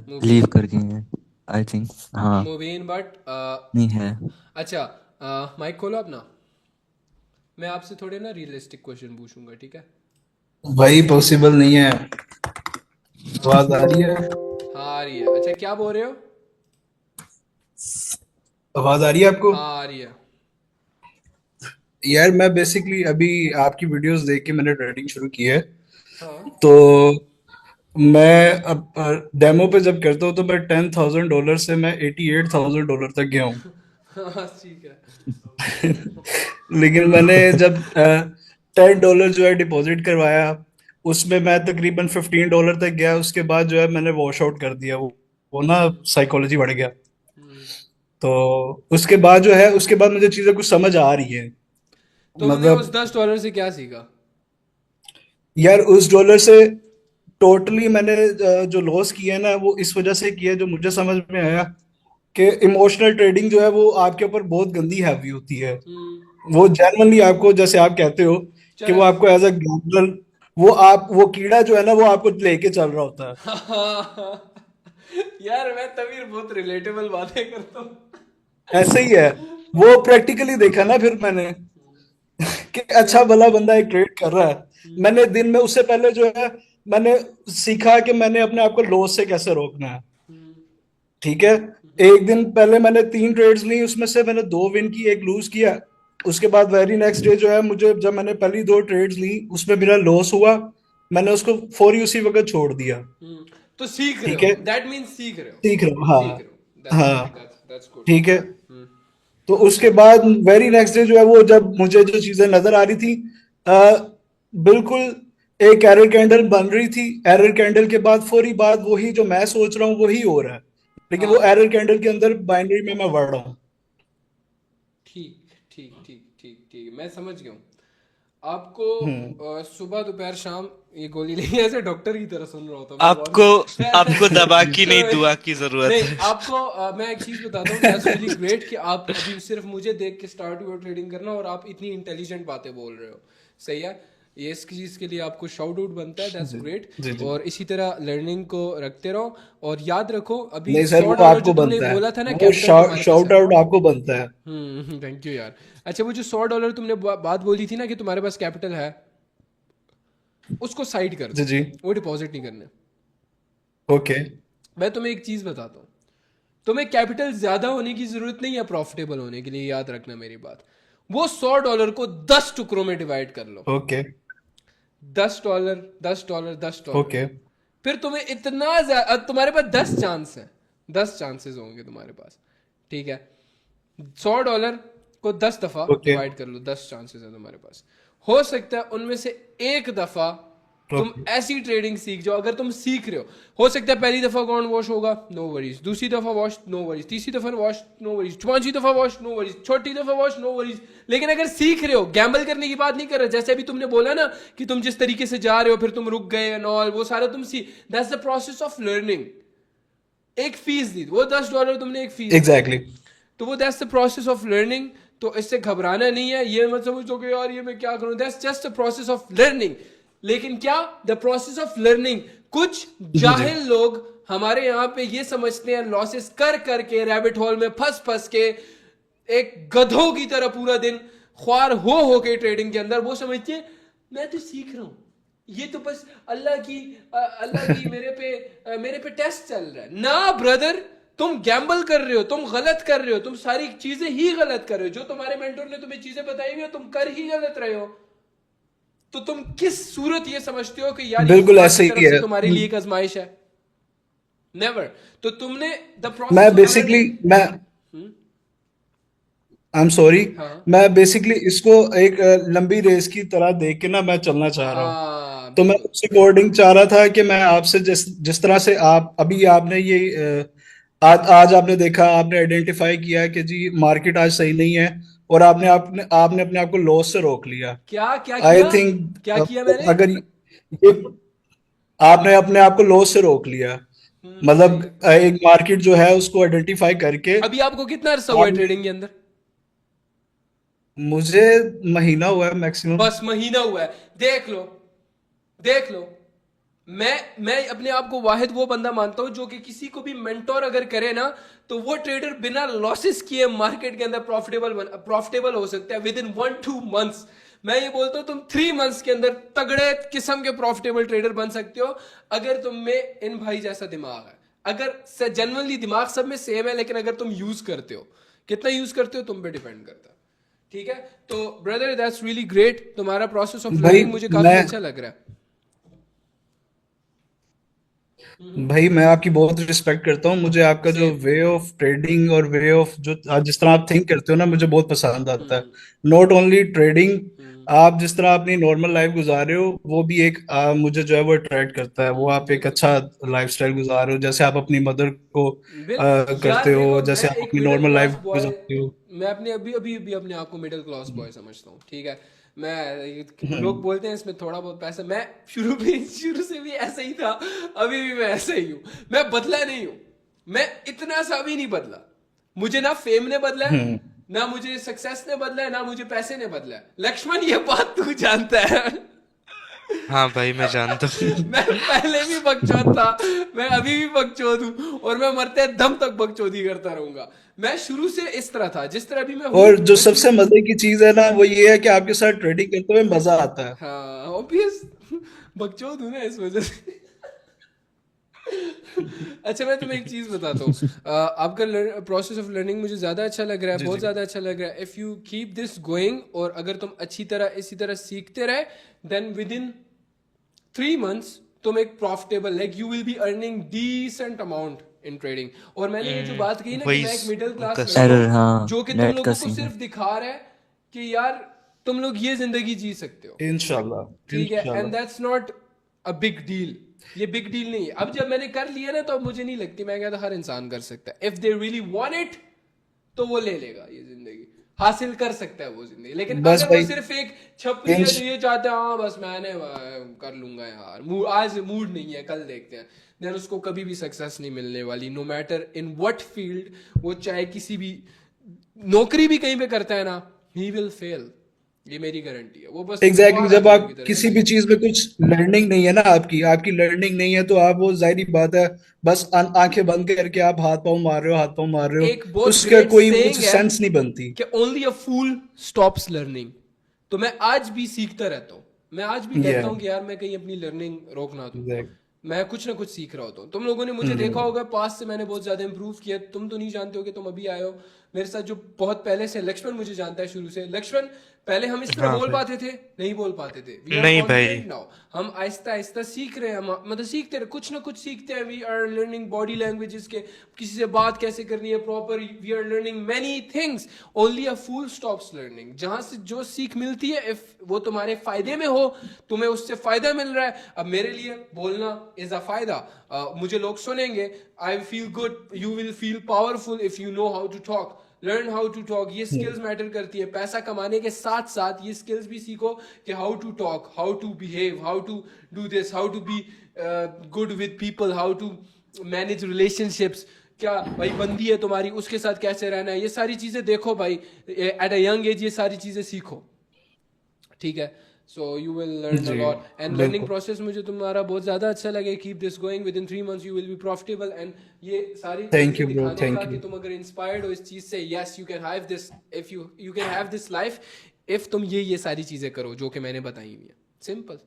[SPEAKER 1] मुबीन
[SPEAKER 3] लीव कर गई है आई थिंक। हाँ
[SPEAKER 1] मुबीन भट्ट
[SPEAKER 3] नहीं है।
[SPEAKER 1] अच्छा माइक खोलो अपना। मैं आपसे थोड़े ना रियलिस्टिक क्वेश्चन पूछूंगा, ठीक है?
[SPEAKER 5] भाई पॉसिबल नहीं है। आवाज आ रही है?
[SPEAKER 1] हाँ आ रही है। अच्छा क्या बोल रहे हो?
[SPEAKER 5] आवाज आ रही है आपको?
[SPEAKER 1] हाँ आ रही है।
[SPEAKER 5] यार मैं बेसिकली अभी आपकी वीडियोस देख के मैंने ट्रेडिंग शुरू की है।
[SPEAKER 1] हाँ
[SPEAKER 5] तो मैं अब डेमो पे जब करता हूँ तो मैं $10,000 से मैं $88,000 तक गया हूँ।
[SPEAKER 1] हाँ ठीक है।
[SPEAKER 5] लेकिन मैंने जब $10 जो है डिपॉजिट करवाया, उसमें मैं तकरीबन $15 तक गया। उसके बाद जो है मैंने वॉश आउट कर दिया। वो ना साइकोलॉजी बढ़ गया।
[SPEAKER 1] हम्म।
[SPEAKER 5] तो उसके बाद जो है, उसके बाद मुझे चीजें कुछ समझ आ रही है।
[SPEAKER 1] तुमने उस
[SPEAKER 5] मतलब
[SPEAKER 1] $10 से क्या सीखा?
[SPEAKER 5] यार उस डॉलर से टोटली मैंने जो लॉस किया है ना, वो इस वजह से किया है, जो मुझे समझ में आया कि इमोशनल ट्रेडिंग जो है वो आपके ऊपर बहुत गंदी हैवी होती है।
[SPEAKER 1] हम्म।
[SPEAKER 5] वो जेन्युइनली आपको, जैसे आप कहते हो कि वो
[SPEAKER 1] चरस।
[SPEAKER 5] आपको एज अ गैम्बलर, वो कीड़ा जो है ना वो आपको लेके चल रहा होता है।
[SPEAKER 1] यार मैं तभी बहुत रिलेटेबल बातें करता हूँ।
[SPEAKER 5] ऐसे ही है। वो प्रैक्टिकली देखा ना फिर मैंने कि अच्छा भला बंदा एक ट्रेड कर रहा है। मैंने दिन में, उससे पहले जो है मैंने सीखा कि मैंने अपने आप को लॉस से कैसे रोकना है। ठीक है। एक दिन पहले मैंने 3 ट्रेड्स ली, उसमें से मैंने 2 विन की, एक लूज किया। उसके बाद वेरी नेक्स्ट डे जो है, मुझे जब मैंने पहली 2 ट्रेड्स ली उसमें मेरा लॉस हुआ। मैंने उसको फौरी उसी वक्त छोड़ दिया।
[SPEAKER 1] तो सीख रहे
[SPEAKER 5] ठीक
[SPEAKER 1] हो,
[SPEAKER 5] है।
[SPEAKER 1] दैट मीन्स सीख रहे हो।
[SPEAKER 5] सीख रहा हूँ,
[SPEAKER 1] सीख रहे
[SPEAKER 5] हाँ।
[SPEAKER 1] हो, दैट्स गुड,
[SPEAKER 5] हाँ।
[SPEAKER 1] That's good.
[SPEAKER 5] ठीक है। तो उसके बाद वेरी नेक्स्ट डे जो है, वो जब मुझे जो चीजें नजर आ रही थी, बिल्कुल एक एरर कैंडल बन रही थी। एरर कैंडल के बाद फौरी बाद वही जो मैं सोच रहा हूँ वही हो रहा है, लेकिन वो
[SPEAKER 1] हाँ
[SPEAKER 5] एरर कैंडल के अंदर बाइनरी में मैं बढ़ रहा हूँ।
[SPEAKER 1] ठीक ठीक ठीक ठीक ठीक, मैं समझ गया हूँ। आपको
[SPEAKER 5] हम्म।
[SPEAKER 1] सुबह दोपहर शाम ये गोली लेनी है, ऐसे डॉक्टर की तरह सुन रहा होता हूँ मैं
[SPEAKER 2] आपको
[SPEAKER 1] बहुत।
[SPEAKER 2] आपको दवा की नहीं,
[SPEAKER 1] तो
[SPEAKER 2] दुआ की जरूरत
[SPEAKER 1] नहीं,
[SPEAKER 2] है।
[SPEAKER 1] आपको मैं एक चीज बताता हूँ, दैट्स रियली ग्रेट कि आप अभी सिर्फ मुझे देख के स्टार्ट हुए ट्रेडिंग करना और आप इतनी इंटेलिजेंट बातें बोल रहे हो। सही है, ये इस चीज़ के लिए आपको शाउट आउट बनता है, दैट्स
[SPEAKER 5] जी
[SPEAKER 1] ग्रेट।
[SPEAKER 5] जी जी।
[SPEAKER 1] और इसी तरह लर्निंग को रखते रहो। और याद रखो, अभी
[SPEAKER 5] नहीं सर,
[SPEAKER 1] सौ
[SPEAKER 5] वो
[SPEAKER 1] डॉलर जो
[SPEAKER 5] आपको
[SPEAKER 1] तुमने
[SPEAKER 5] बनता है।
[SPEAKER 1] बोला था ना,
[SPEAKER 5] वो
[SPEAKER 1] कैपिटल तुम्हारे पास
[SPEAKER 5] शाउट
[SPEAKER 1] है।
[SPEAKER 5] आउट आपको बनता है।
[SPEAKER 1] थैंक यू यार। अच्छा, वो जो $100 तुमने बात बोली थी ना कि तुम्हारे पास कैपिटल है, उसको साइड कर
[SPEAKER 5] जी
[SPEAKER 1] दो,
[SPEAKER 5] जी।
[SPEAKER 1] वो डिपॉजिट नहीं करने।
[SPEAKER 5] ओके।
[SPEAKER 1] मैं तुम्हें एक चीज बताता हूँ, तुम्हें कैपिटल ज्यादा होने की जरूरत नहीं है प्रॉफिटेबल होने के लिए, याद रखना मेरी बात। वो $100 को 10 टुकड़ों में डिवाइड कर लो।
[SPEAKER 5] ओके।
[SPEAKER 1] $10, $10, $10।
[SPEAKER 5] ओके।
[SPEAKER 1] फिर तुम्हें इतना ज्यादा, तुम्हारे पास 10 चांस है, 10 चांसेस होंगे तुम्हारे पास। ठीक है, $100 को 10 दफा
[SPEAKER 5] ओके।
[SPEAKER 1] डिवाइड कर लो, 10 चांसेस है तुम्हारे पास। हो सकता है उनमें से एक दफा तुम
[SPEAKER 5] ओके।
[SPEAKER 1] ऐसी ट्रेडिंग सीख जाओ। अगर तुम सीख रहे हो सकता है पहली दफा अकाउंट वॉश होगा, नो वरीज। दूसरी दफा वॉश, नो वरीज। तीसरी दफा वॉश, नो वरीज। पांचवी दफा वॉश, नो वरीज। छोटी दफा वॉश, नो वरीज। लेकिन अगर सीख रहे हो, गैम्बल करने की बात नहीं कर रहे, जैसे अभी तुमने बोला ना कि तुम जिस तरीके से जा रहे हो फिर तुम रुक गए एंड ऑल, वो सारा तुम see, that's the process of learning. एक फीस दी, वो $10 तुमने एक फीस दी,
[SPEAKER 5] एग्जैक्टली।
[SPEAKER 1] तो वो that's the process of learning. तो इससे घबराना नहीं है, ये मत समझो कि यार ये मैं क्या करूं, that's just a process of learning. लेकिन क्या, द प्रोसेस ऑफ लर्निंग, कुछ
[SPEAKER 5] जी।
[SPEAKER 1] जाहिल लोग हमारे यहाँ पे ये समझते हैं लॉसेस कर करके, रैबिट होल में फंस फंस के, एक गधों की तरह पूरा दिन ख्वार हो के ट्रेडिंग के अंदर, वो समझते हैं मैं तो सीख रहा हूं, ये तो बस अल्लाह की मेरे पे टेस्ट चल रहा है। ना ब्रदर, तुम गैम्बल कर रहे हो, तुम गलत कर रहे हो, तुम सारी चीजें ही गलत कर रहे हो। जो तुम्हारे मेंटोर ने तुम्हें चीजें बताई हुई है तुम कर ही गलत रहे हो। तो तुम किस सूरत ये समझते हो कि यार ये
[SPEAKER 5] बिल्कुल
[SPEAKER 1] खुदा
[SPEAKER 5] ऐसे
[SPEAKER 1] की
[SPEAKER 5] ही
[SPEAKER 1] तरफ से
[SPEAKER 5] है।
[SPEAKER 1] तुम्हारे लिए एक आजमाइश है? नेवर। तो तुमने द
[SPEAKER 5] मैं
[SPEAKER 1] प्रोसेस ऑफ
[SPEAKER 5] बेसिकली
[SPEAKER 1] लर्निंग।
[SPEAKER 5] मैं आई एम सॉरी,
[SPEAKER 1] हाँ
[SPEAKER 5] मैं बेसिकली इसको एक लंबी रेस की तरह देख के ना मैं चलना चाह रहा हूँ।
[SPEAKER 1] हाँ
[SPEAKER 5] तो मैं
[SPEAKER 1] बिल्कुल।
[SPEAKER 5] उस अकॉर्डिंग चाह रहा था कि मैं आपसे जिस जिस तरह से आप अभी आपने ये आज आपने देखा, आपने आइडेंटिफाई किया कि जी मार्केट आज सही नहीं है, और आपने आपने आपने अपने आप को लॉस से रोक लिया।
[SPEAKER 1] क्या क्या
[SPEAKER 5] आई
[SPEAKER 1] किया, क्या
[SPEAKER 5] थिंक
[SPEAKER 1] किया मैंने?
[SPEAKER 5] अगर ये आपने अपने आप को लॉस से रोक लिया,
[SPEAKER 1] सही
[SPEAKER 5] मतलब
[SPEAKER 1] है।
[SPEAKER 5] एक मार्केट जो है उसको आइडेंटिफाई करके
[SPEAKER 1] अभी आपको कितना अरसा हुआ है
[SPEAKER 5] आपने,
[SPEAKER 1] ट्रेडिंग के अंदर?
[SPEAKER 5] मुझे महीना हुआ है मैक्सिमम।
[SPEAKER 1] बस महीना हुआ है, देख लो, देख लो। मैं अपने आप को वाहिद वो बंदा मानता हूं जो कि किसी को भी मेंटोर अगर करे ना, तो वो ट्रेडर बिना लॉसेस किए मार्केट के अंदर प्रॉफिटेबल हो सकता है विद इन 1-2 मंथ्स। मैं ये बोलता हूं तुम 3 मंथ्स के अंदर तगड़े किस्म के प्रॉफिटेबल ट्रेडर बन सकते हो, अगर तुम में इन भाई जैसा दिमाग है। अगर जनरली दिमाग सब में सेम है, लेकिन अगर तुम यूज करते हो, कितना यूज करते हो तुम पे डिपेंड करता है। ठीक है, तो ब्रदर दैट्स रियली ग्रेट, तुम्हारा प्रोसेस ऑफ
[SPEAKER 5] भाई
[SPEAKER 1] लर्निंग मुझे काफी
[SPEAKER 5] मैं
[SPEAKER 1] अच्छा लग रहा है।
[SPEAKER 5] भाई मैं आपकी बहुत रिस्पेक्ट करता हूँ। मुझे आपका जो
[SPEAKER 1] सेम।
[SPEAKER 5] वे ऑफ ट्रेडिंग और वे ऑफ जो आप जिस तरह आप थिंक करते हो ना, मुझे बहुत पसंद आता है।
[SPEAKER 1] हम्म।
[SPEAKER 5] नॉट ओनली ट्रेडिंग,
[SPEAKER 1] हम्म।
[SPEAKER 5] आप जिस तरह अपनी नॉर्मल लाइफ गुजार रहे हो वो भी एक मुझे जो है वो अट्रैक्ट करता है। वो आप एक
[SPEAKER 1] बिल्कुल।
[SPEAKER 5] अच्छा लाइफस्टाइल गुजार रहे हो, जैसे आप अपनी मदर को
[SPEAKER 1] यार
[SPEAKER 5] करते
[SPEAKER 1] देखो,
[SPEAKER 5] हो,
[SPEAKER 1] मैं
[SPEAKER 5] जैसे आप
[SPEAKER 1] एक
[SPEAKER 5] अपनी
[SPEAKER 1] middle
[SPEAKER 5] normal life
[SPEAKER 1] class boy,
[SPEAKER 5] गुजारते हो।
[SPEAKER 1] मैं अपने अभी अभी भी अपने आप को मिडिल क्लास बॉय समझता हूँ, ठीक है। लोग बोलते हैं इसमें थोड़ा बहुत पैसा, मैं शुरू से भी ऐसा ही था, अभी भी मैं ऐसा ही हूँ। मैं बदला नहीं हूँ, मैं इतना सा भी नहीं बदला। मुझे ना फेम ने बदला है,
[SPEAKER 5] हम्म।
[SPEAKER 1] ना मुझे सक्सेस ने बदला है, ना मुझे पैसे ने बदला है। लक्ष्मण, ये बात तू जानता है।
[SPEAKER 2] हाँ भाई मैं जानता हूँ।
[SPEAKER 1] मैं पहले भी बकचोद था, मैं अभी भी बकचोद हूँ, और मैं मरते दम तक बकचोदी करता रहूंगा। मैं शुरू से इस तरह था, जिस तरह भी मैं हूँ।
[SPEAKER 5] और जो
[SPEAKER 1] मैं शुरू
[SPEAKER 5] सबसे मजे की चीज है ना, वो ये है कि आपके साथ ट्रेडिंग करते हुए मजा आता है।
[SPEAKER 1] हाँ ऑब्वियस, बकचोद हूँ ना इस वजह से। अच्छा, मैं तुम्हें एक चीज बताता हूँ। आपका प्रोसेस ऑफ लर्निंग मुझे ज्यादा अच्छा लग रहा है,
[SPEAKER 2] जी
[SPEAKER 1] बहुत
[SPEAKER 2] जी।
[SPEAKER 1] ज्यादा अच्छा लग रहा है। If you keep this going, और अगर तुम अच्छी तरह इसी तरह सीखते रहे, देन विद इन 3 months तुम एक profitable, like you will be earning decent amount in trading. और मैंने ये जो बात कही ना कि
[SPEAKER 2] वही
[SPEAKER 1] मैं एक मिडिल क्लास
[SPEAKER 2] का
[SPEAKER 1] लड़का
[SPEAKER 2] सीन है।
[SPEAKER 3] एरर,
[SPEAKER 1] हूँ,
[SPEAKER 3] हाँ,
[SPEAKER 1] जो कि तुम
[SPEAKER 3] नेट का
[SPEAKER 1] लोगों को
[SPEAKER 3] सीन है।
[SPEAKER 1] सिर्फ दिखा रहा है कि यार तुम लोग ये जिंदगी जी सकते हो,
[SPEAKER 5] इंशाल्लाह
[SPEAKER 1] ठीक है। एंड
[SPEAKER 5] इंशाल्लाह।
[SPEAKER 1] That's not a big deal, ये बिग डील नहीं है। अब जब मैंने कर लिया ना, तो अब मुझे नहीं लगती, मैं कहता हर इंसान कर सकता है। If they really want it, तो वो ले लेगा, ये जिंदगी हासिल कर सकता है वो जिंदगी। लेकिन
[SPEAKER 5] बस
[SPEAKER 1] अगर वो
[SPEAKER 5] भाई
[SPEAKER 1] सिर्फ एक छपरी है
[SPEAKER 5] इंश
[SPEAKER 1] जो ये चाहता है, हाँ बस मैंने कर लूंगा यार, आज मूड नहीं है, कल देखते हैं, देन उसको कभी भी सक्सेस नहीं मिलने वाली, no matter in what field. वो चाहे किसी भी नौकरी भी कहीं पे करता है ना, ही विल फेल, ये मेरी गारंटी है। वो बस
[SPEAKER 5] एग्जैक्टली
[SPEAKER 1] गंवार
[SPEAKER 5] जब
[SPEAKER 1] आदमियों की
[SPEAKER 5] आप
[SPEAKER 1] तरह
[SPEAKER 5] किसी
[SPEAKER 1] रहेगा।
[SPEAKER 5] भी चीज में कुछ लर्निंग नहीं है ना, आपकी आपकी लर्निंग नहीं है, तो आप वो जाहिर बात है बस आंखें बंद करके आप हाथ पांव मार रहे हो, हाथ पांव मार रहे हो।
[SPEAKER 1] एक बहुत
[SPEAKER 5] उसका
[SPEAKER 1] ग्रेट
[SPEAKER 5] कोई
[SPEAKER 1] सेइंग
[SPEAKER 5] कुछ
[SPEAKER 1] है
[SPEAKER 5] सेंस नहीं बनती।
[SPEAKER 1] कि only a fool stops learning. तो मैं आज भी सीखता रहता हूँ, मैं आज भी
[SPEAKER 5] ये
[SPEAKER 1] डरता हूँ कि यार मैं कहीं अपनी लर्निंग रोक ना दूं।
[SPEAKER 5] एग्जैक्ट।
[SPEAKER 1] मैं कुछ ना कुछ सीख रहा होता हूँ। तुम लोगों ने मुझे देखा होगा पास से, मैंने बहुत ज्यादा इंप्रूव किया। तुम तो नहीं जानते हो कि तुम अभी आए हो मेरे साथ, जो बहुत पहले से। लक्ष्मण मुझे जानता है शुरू से। लक्ष्मण, पहले हम इस तरह
[SPEAKER 2] हाँ
[SPEAKER 1] बोल
[SPEAKER 2] भाई।
[SPEAKER 1] पाते थे? नहीं बोल पाते थे। वी आर
[SPEAKER 2] नहीं भाई।
[SPEAKER 1] कॉन्फिडेंट नाउ, हम आहिस्ता आहिस्ता सीख रहे हैं। हम मतलब सीखते रहे, कुछ ना कुछ सीखते हैं। We are learning body languages के, किसी से बात कैसे करनी है proper. We are learning many things. Only a fool stops learning. जहां से जो सीख मिलती है, इफ वो तुम्हारे फायदे में हो, तुम्हें उससे फायदा मिल रहा है। अब मेरे लिए बोलना इज अ फायदा, मुझे लोग सुनेंगे, I feel good, you will feel powerful if you know how to talk. Learn how to talk, ये स्किल्स मैटर करती है। पैसा कमाने के साथ साथ ये स्किल्स भी सीखो कि how to talk, how to behave, how to do this, how to be good with people, how to manage relationships. क्या भाई बंदी है तुम्हारी, उसके साथ कैसे रहना है, ये सारी चीजें देखो भाई। एट अ यंग एज ये सारी चीजें सीखो, ठीक है। So you will learn a
[SPEAKER 5] जी
[SPEAKER 1] लॉट। एंड लर्निंग
[SPEAKER 5] बिल्कुल।
[SPEAKER 1] प्रोसेस मुझे तुम्हारा बहुत ज्यादा अच्छा लगे। Keep this going, within 3 months you will be profitable. And ये सारी
[SPEAKER 5] थैंक
[SPEAKER 1] चीजें
[SPEAKER 5] यू ब्रो,
[SPEAKER 1] दिखाने का
[SPEAKER 5] थैंक
[SPEAKER 1] कि
[SPEAKER 5] यू।
[SPEAKER 1] तुम अगर इंस्पायर्ड हो इस चीज से, yes you can have this, if you can have this life if तुम ये सारी चीजें करो जो कि मैंने बताई हुई है। सिंपल,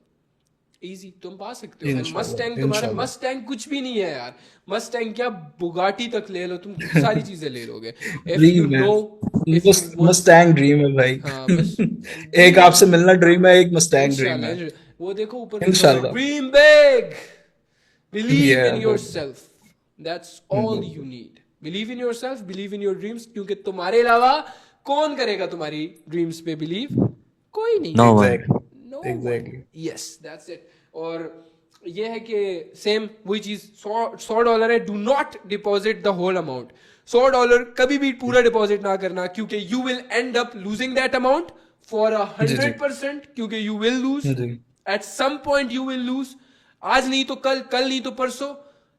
[SPEAKER 1] इजी, तुम पा सकते हो। एंड मस्टैंग,
[SPEAKER 5] इंशाल्लाह
[SPEAKER 1] तुम्हारा
[SPEAKER 5] इंशाल्लाह।
[SPEAKER 1] मस्टैंग कुछ भी नहीं है यार। मस्टैंग क्या, बुगाटी तक ले लो, तुम सारी चीजें ले लोगे इफ यू
[SPEAKER 5] ड्रीम है,
[SPEAKER 1] no, if you want.
[SPEAKER 5] Mustang dream है भाई।
[SPEAKER 1] हाँ बस,
[SPEAKER 5] एक
[SPEAKER 1] ड्रीम
[SPEAKER 5] आपसे मिलना ड्रीम है, एक मस्टैंग ड्रीम है।
[SPEAKER 1] इंशाल्लाह। वो देखो ऊपर लिखा हुआ है,
[SPEAKER 5] इंशाल्लाह।
[SPEAKER 1] ड्रीम बिग, बिलीव
[SPEAKER 5] या
[SPEAKER 1] इन योर
[SPEAKER 5] बिल्कुल
[SPEAKER 1] self, that's all you need. Believe in your self, believe in your dreams, क्योंकि तुम्हारे अलावा कौन करेगा तुम्हारी ड्रीम्स पे बिलीव? कोई नहीं
[SPEAKER 3] नो वन।
[SPEAKER 1] करेगा, no
[SPEAKER 5] exactly
[SPEAKER 1] one.
[SPEAKER 5] Exactly.
[SPEAKER 1] Yes that's it. और ये है कि सेम वही चीज, $100 है, do not deposit the whole amount. $100 कभी भी पूरा डिपॉजिट ना करना, क्योंकि you will end up losing that amount for
[SPEAKER 5] जी जी
[SPEAKER 1] 100%, क्योंकि यू विल लूज
[SPEAKER 5] जी
[SPEAKER 1] at some point, you will lose. आज नहीं तो कल, कल नहीं तो परसों,